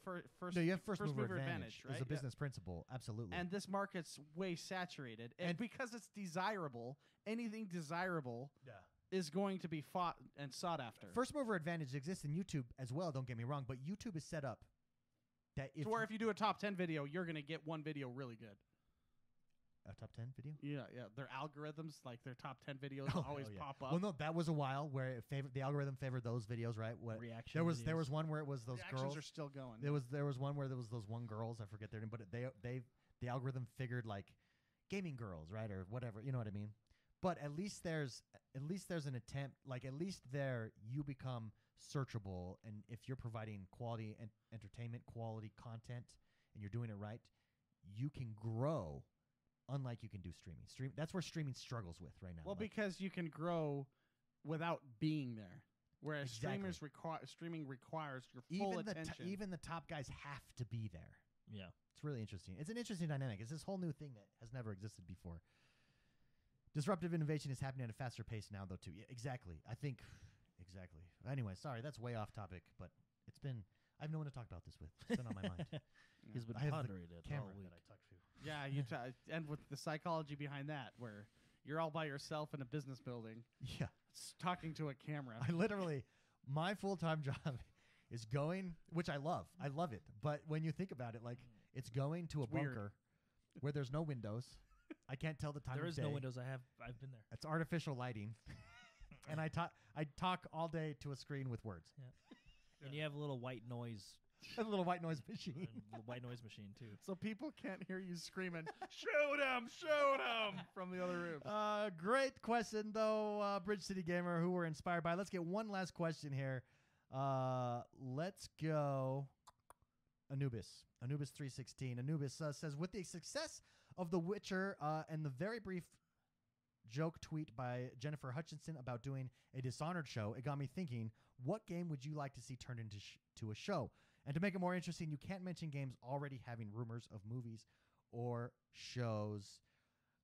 No, you have first mover advantage, right? It's a business principle, absolutely. And this market's way saturated, and because it's desirable, anything desirable is going to be fought and sought after. First mover advantage exists in YouTube as well. Don't get me wrong, but YouTube is set up that if if you do a top 10 video, you're going to get one video really good. A top 10 video? Yeah. Their algorithms, like their top 10 videos, always pop up. Well, no, that was a while where the algorithm favored those videos, right? Reaction. There was one where it was those Reactions girls. are still going. There was one where there was those one girls. I forget their name, but the algorithm figured like gaming girls, right, or whatever. You know what I mean? But at least there's an attempt. Like, at least there you become searchable, and if you're providing quality and entertainment, quality content, and you're doing it right, you can grow. Unlike you can do streaming. That's where streaming struggles with right now. Well, because you can grow without being there, whereas streaming requires your full attention. Even the top guys have to be there. Yeah. It's really interesting. It's an interesting dynamic. It's this whole new thing that has never existed before. Disruptive innovation is happening at a faster pace now, though, too. Yeah, exactly. Exactly. Anyway, sorry, that's way off topic, but I have no one to talk about this with. It's been on my mind. He's been pondering it all week. That I talked to. Yeah, and with the psychology behind that, where you're all by yourself in a business building. Yeah. Talking to a camera. I literally, my full-time job is going, which I love. I love it. But when you think about it, like, it's going to a bunker where there's no windows. I can't tell the time of day. There is no windows. I've been there. It's artificial lighting. And I talk all day to a screen with words. Yeah. And you have a little white noise. A little white noise machine. White noise machine, too. So people can't hear you screaming, shoot him, from the other room. Great question, though, Bridge City Gamer, who we're inspired by. Let's get one last question here. Let's go Anubis316. Anubis says, with the success of The Witcher and the very brief joke tweet by Jennifer Hutchinson about doing a Dishonored show, it got me thinking, what game would you like to see turned into to a show? And to make it more interesting, you can't mention games already having rumors of movies or shows.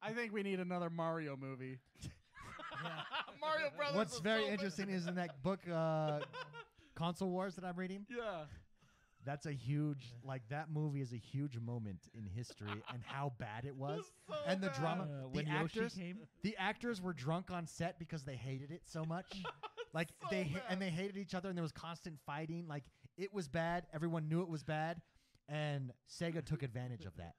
I think we need another Mario movie. Mario Brothers. What's very interesting is in that book, Console Wars, that I'm reading. Yeah. That's a huge, like, that movie is a huge moment in history and how bad it was. so And the bad. drama. When Yoshi came. The actors were drunk on set because they hated it so much. Like, So they bad. hated each other and there was constant fighting. Like, it was bad. Everyone knew it was bad. And Sega took advantage of that.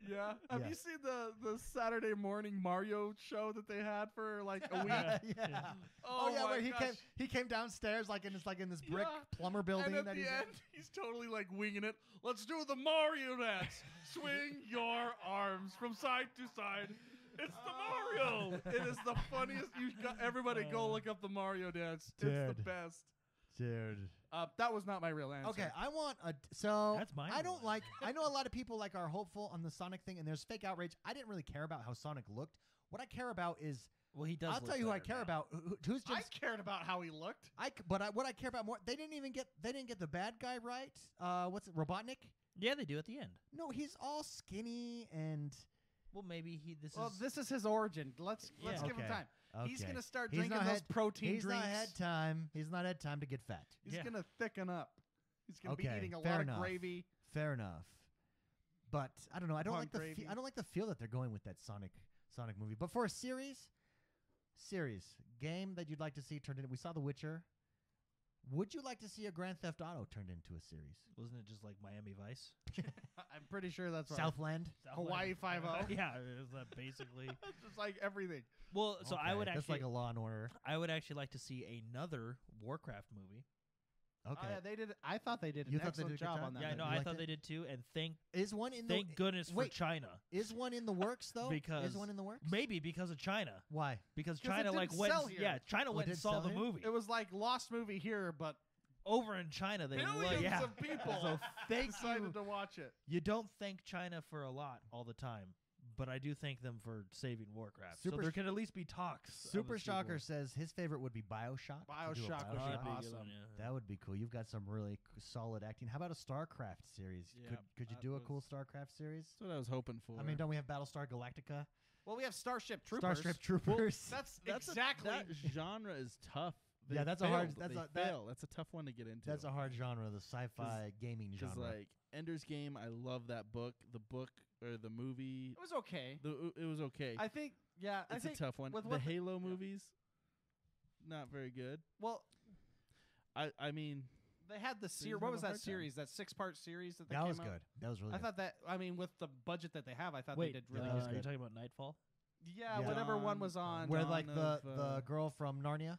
Yeah. Have Yeah. you seen the Saturday morning Mario show that they had for like a week? Yeah. Oh, yeah, my where gosh. he came downstairs like in this brick Yeah. plumber building And at that the he's end, he's totally like winging it. Let's do the Mario dance. Swing your arms from side to side. It's the Mario. It is the funniest. Everybody go look up the Mario dance. It's Dude. the best. Dude. That was not my real answer. Okay, I want a so That's my I don't one. like I know a lot of people like are hopeful on the Sonic thing and there's fake outrage. I didn't really care about how Sonic looked. What I care about is Well, he does. I'll look tell you who I better care now. about. Who's I just cared about how he looked. what I care about more. They didn't get the bad guy right. What's it, Robotnik? Yeah, they do at the end. No, he's all skinny and Well, maybe Well, this is his origin. Let's Yeah. give him Okay. time. He's okay. gonna start He's drinking not those had- protein He's drinks. not had time. He's not had time to get fat. He's Yeah. gonna thicken up. He's gonna be Okay, eating a fair lot enough. of gravy. Fair enough. But I don't know. I don't Upon like the gravy. I don't like the feel that they're going with that Sonic movie. But for a series game that you'd like to see turned into, we saw The Witcher. Would you like to see a Grand Theft Auto turned into a series? Wasn't it just like Miami Vice? I'm pretty sure that's right. Southland. Hawaii 5-0. Yeah, is that basically? That's just like everything. Well, so I Okay, would that's actually, like a Law and Order. I would actually like to see another Warcraft movie. Okay. Oh, yeah, they did. I thought they did You an thought they excellent did a good job job? on that. Yeah, I movie. know. You I liked thought it? they did too, and Is one in the thank goodness for wait. China. Is one in the works though? Because is one in the works? Maybe because of China. Why? Because 'Cause it China like didn't went. sell here. Yeah, China Oh, it went and didn't saw sell the here? movie. It was like Lost movie here, but Over in China, they billions yeah. of people So thank decided you. to watch it. You don't thank China for a lot all the time, but I do thank them for saving Warcraft. So Super there Sh- can at least be talks. of Super a sequel. Shocker says his favorite would be BioShock. To do a BioShock would Oh, be that'd be a good awesome. one, yeah. That would be cool. You've got some really solid acting. How about a StarCraft series? Yeah, could you that do a was- cool StarCraft series? That's what I was hoping for. I mean, don't we have Battlestar Galactica? Well, we have Starship Troopers. Starship Troopers. That's That's exactly. that genre is tough. They Yeah, that's a hard- failed. that's They a- that- fail. That's a tough one to get into. That's a hard genre, the sci-fi gaming Because genre. like Ender's Game, I love that book. The book or the movie, it was okay. it was okay. I think. Yeah, I It's a think. tough one. with The what the- Halo movies, not very good. Well, I mean, they had the They series. just What have was a that hard time. series? That 6-part series that they that came was out? good. That was really I good. thought that. I mean, with the budget that they have, I thought Wait, they did really. that was are good. you talking about Nightfall? Yeah, Yeah. whatever one Dawn- was on. Where Dawn like the of, girl from Narnia.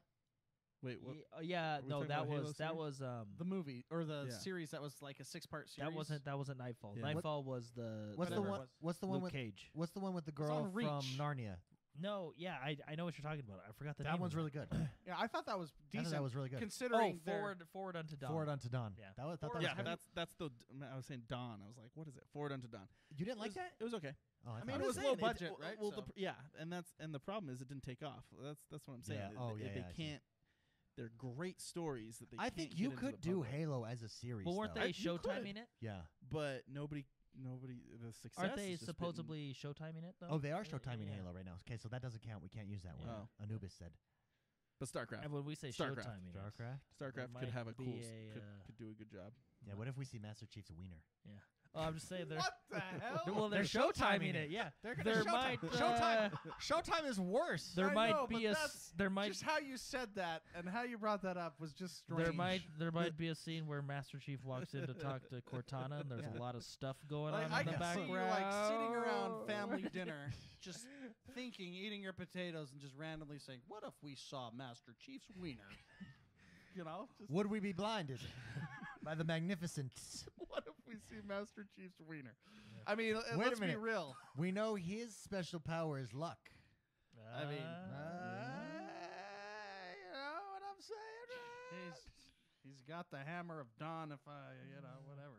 wait, what? Yeah, Are we no, talking that about Halo was that series? was the movie or the Yeah. series that was like a 6-part series. that wasn't Nightfall. Yeah. Nightfall was the What's the Whatever it one? was. What's the one Luke with? Cage. What's the one with the was girl on from Reach. Narnia? No, yeah, I know what you're talking about. I forgot the name. That one's of it. really good. Yeah, I thought that was I thought decent. that was really good. Considering Oh, their- forward unto dawn. Forward Unto Dawn. Yeah. That was, thought that Forward was Yeah, good. that's the. I was saying Dawn. I was like, what is it? Forward Unto Dawn. You didn't It like was- that? It was okay. Oh, I, I thought mean, it it was was low saying, budget, well, right? Well, So- yeah, and the problem is it didn't take off. That's what I'm saying. Yeah. They- Oh, they, yeah, They yeah, I see. can't. They're great stories that they. I can't think get you into could the do public. Halo as a series. Well, weren't though. they You could. showtiming it? Yeah. But nobody. The success. Aren't they has just been- supposedly showtiming it though? Oh, they are showtiming yeah. Halo right now. Okay, so that doesn't count. We can't use that one. Oh. Anubis said. But StarCraft. And when we say StarCraft. showtiming, it, StarCraft. StarCraft might could have a be cool. a, Could do a good job. Yeah. What if we see Master Chief's wiener? yeah. Oh, I'm just saying they're. What the hell? Well, they're showtiming it. Yeah. They're There might Showtime is worse. there I might know, be but a that's there might Just how you said that and how you brought that up was just strange. there might be a scene where Master Chief walks in to talk to Cortana, and there's Yeah. a lot of stuff going Like, on I in the can see background. you like sitting around family dinner, just thinking, eating your potatoes, and just randomly saying, "What if we saw Master Chief's wiener?" You know, just, Would we be blinded by the magnificence? what if we see Master Chief's wiener? I mean, Wait a let's be minute. real. We know his special power is luck. I mean, You know what I'm saying? He's got the hammer of dawn. If I, whatever.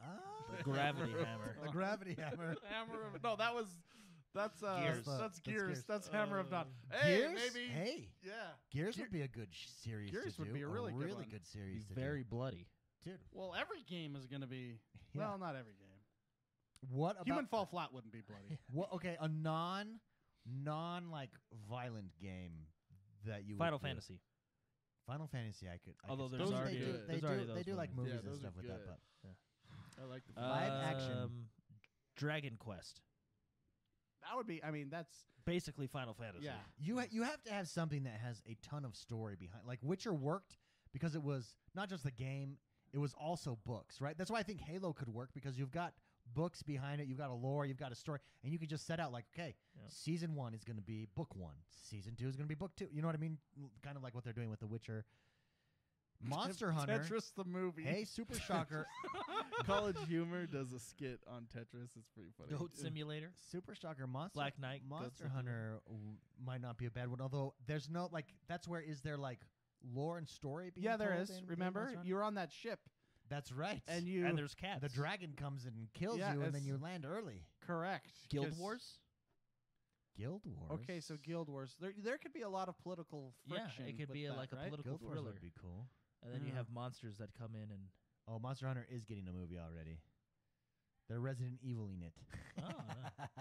Ah. The gravity hammer. The gravity hammer. Hammer of no, that's Gears. That's Gears. Gears. That's Hammer of Dawn. Hey, Gears? maybe. Hey, Yeah. Gears Gear- would be a good series Gears to would do. be a really good one. good series to Very do. bloody. Dude, Well, every game is going to be. Yeah. Well, not every game. what about Human Fall Flat wouldn't be bloody. what? Okay, a non like violent game that you Final would do. Fantasy. Final Fantasy, I could. Although could there's see- already- they do, there's they already do, those they do like movies. movies Yeah, and those stuff are with that, good. but I like the Live action. Dragon Quest. That would be. I mean, that's Basically Final Fantasy. yeah. you have to have something that has a ton of story behind. Like Witcher worked because it was not just the game; it was also books, right? That's why I think Halo could work because you've got books behind it, you've got a lore, you've got a story, and you could just set out like, okay, Yeah. season 1 is going to be book 1, season 2 is going to be book 2. You know what I mean? Kind of like what they're doing with The Witcher. Monster Hunter. Tetris the movie. Hey, Super Shocker. College Humor does a skit on Tetris. It's pretty funny. Goat Simulator. Super Shocker Monster Black Knight, Monster Goat Hunter might not be a bad one, although there's no like that's where is there like lore and story being Yeah, there told is. in Remember, Monster Hunter? you were on that ship, That's right. and you And there's cats. the dragon comes and kills Yeah, you and then it's- you land early. correct Guild 'cause- Wars. Guild Wars. Okay, so Guild Wars. There could be a lot of political friction. Yeah, it could with be that, like a right? political Guild Wars thriller. would be cool. And then you Yeah. have monsters that come in and Oh, Monster Hunter is getting a movie already. They're Resident Evil-ing it.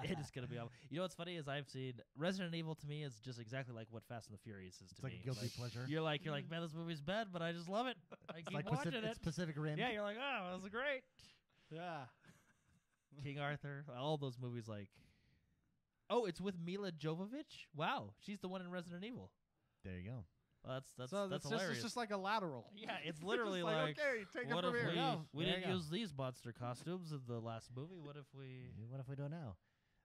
it is gonna be. You know what's funny is I've seen Resident Evil. To me is just exactly like what Fast and the Furious is It's to like me. a guilty pleasure. You're like, man, this movie's bad, but I just love it. I It's keep like watching It's it. Pacific Rim. Yeah, you're like, oh, that was great. Yeah. King Arthur, all those movies. Like, oh, it's with Mila Jovovich. Wow, she's the one in Resident Evil. There you go. Well, that's so that's it's hilarious. just like a lateral. Yeah, it's Just literally like, okay, take what it if from here. we Go. we There didn't you go. use these monster costumes in the last movie? What if we What if we do it now?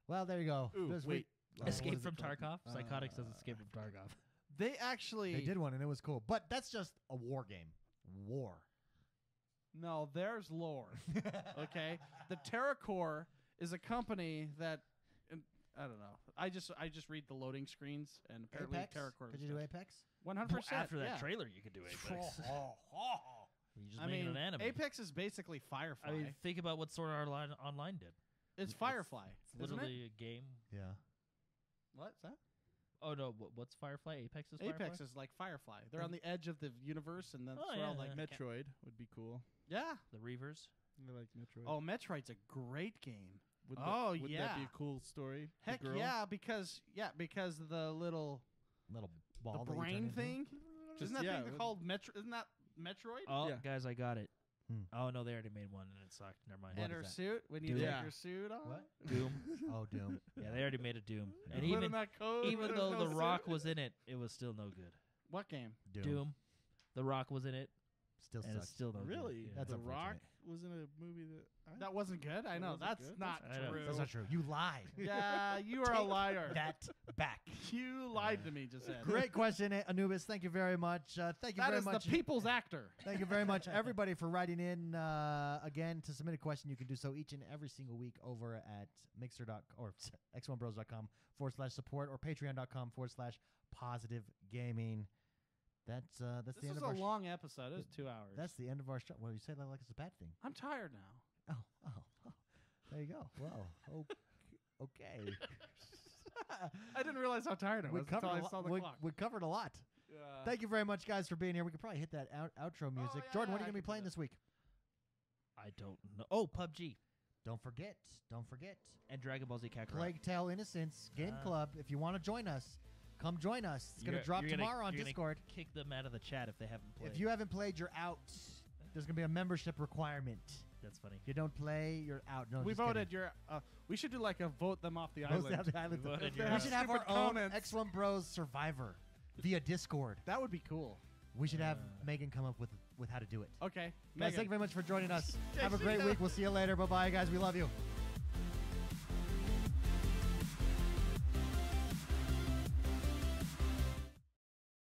Well, there you go. Ooh, This wait. week- what Escape is it from called? Tarkov? Psychotic says Escape from Tarkov. They actually They did one and it was cool, but that's just a war game. War. No, there's lore. Okay, the TerraCore is a company that I don't know. I just read the loading screens and apparently Apex? TerraCore. Could you do Apex? 100%? After that yeah. trailer, you could do Apex. You just I made mean, it an anime. Apex is basically Firefly. I mean, think about what Sword Art Online did. it's Firefly. It's isn't it? literally a game. Yeah. What's that? Oh no, what's Firefly? Apex is Firefly. Apex is like Firefly. They're on the edge of the universe, and then Oh, they're all yeah, like yeah. Metroid would be cool. yeah. The Reavers. I like Metroid. Oh, Metroid's a great game. Would oh, that, would that be yeah. a cool story? The Heck girl? yeah, because the little Little ball. the that you turn brain into. thing. Just- Isn't that yeah, thing it- called Metro? Isn't that Metroid? Oh, Yeah. guys, I got it. Hmm. Oh no, they already made one and it sucked. Never mind. And is her that? suit when you Doom. take Yeah. your suit on. What? Doom. Oh, Doom. Yeah, they already made a Doom. And You put in even that code when even there's though no The suit? Rock was in it, it was still no good. What game? Doom. The Rock was in it, Still and sucks. it's still no Really? good. Yeah. That's The Rock unfortunate. was in a movie that. That wasn't good. I That know wasn't that's good? not I know. true. That's not true. You lied. Yeah, you are a liar. That back. You lied to me just then. Great question, Anubis. Thank you very much. Thank you That very is much. the people's actor. Thank you very much, everybody, for writing in. Again, to submit a question, you can do so each and every single week over at Mixer.com or xonebros.com/support or patreon.com/positive-gaming. That's the This end was of our a long episode. It was 2 hours. That's the end of our show. Well, you say that like it's a bad thing. I'm tired now. Oh. There you go. Well, okay. I didn't realize how tired I we was until covered I a saw lot. the clock. We covered a lot. Yeah. Thank you very much, guys, for being here. We could probably hit that outro music. yeah, Jordan, what yeah, are you I going to be can do playing that. this week? I don't know. Oh, PUBG Don't forget. and Dragon Ball Z Kakarot. Plague Tale Innocence Game Club. If you want to join us, come join us. It's going to drop tomorrow on you're Discord. Gonna kick them out of the chat if they haven't played. If you haven't played, you're out. There's going to be a membership requirement. That's funny. If you don't play, you're out. No, We just kidding. voted your. We should do like a vote them off the Most island. of the island. We voted If they your We have should have our stupid own comments. X1 Bros Survivor via Discord. That would be cool. We should have Megan come up with how to do it. Okay. Guys, Megan. thank you very much for joining us. Yeah, Have a she great does. week. We'll see you later. Bye-bye, guys. We love you.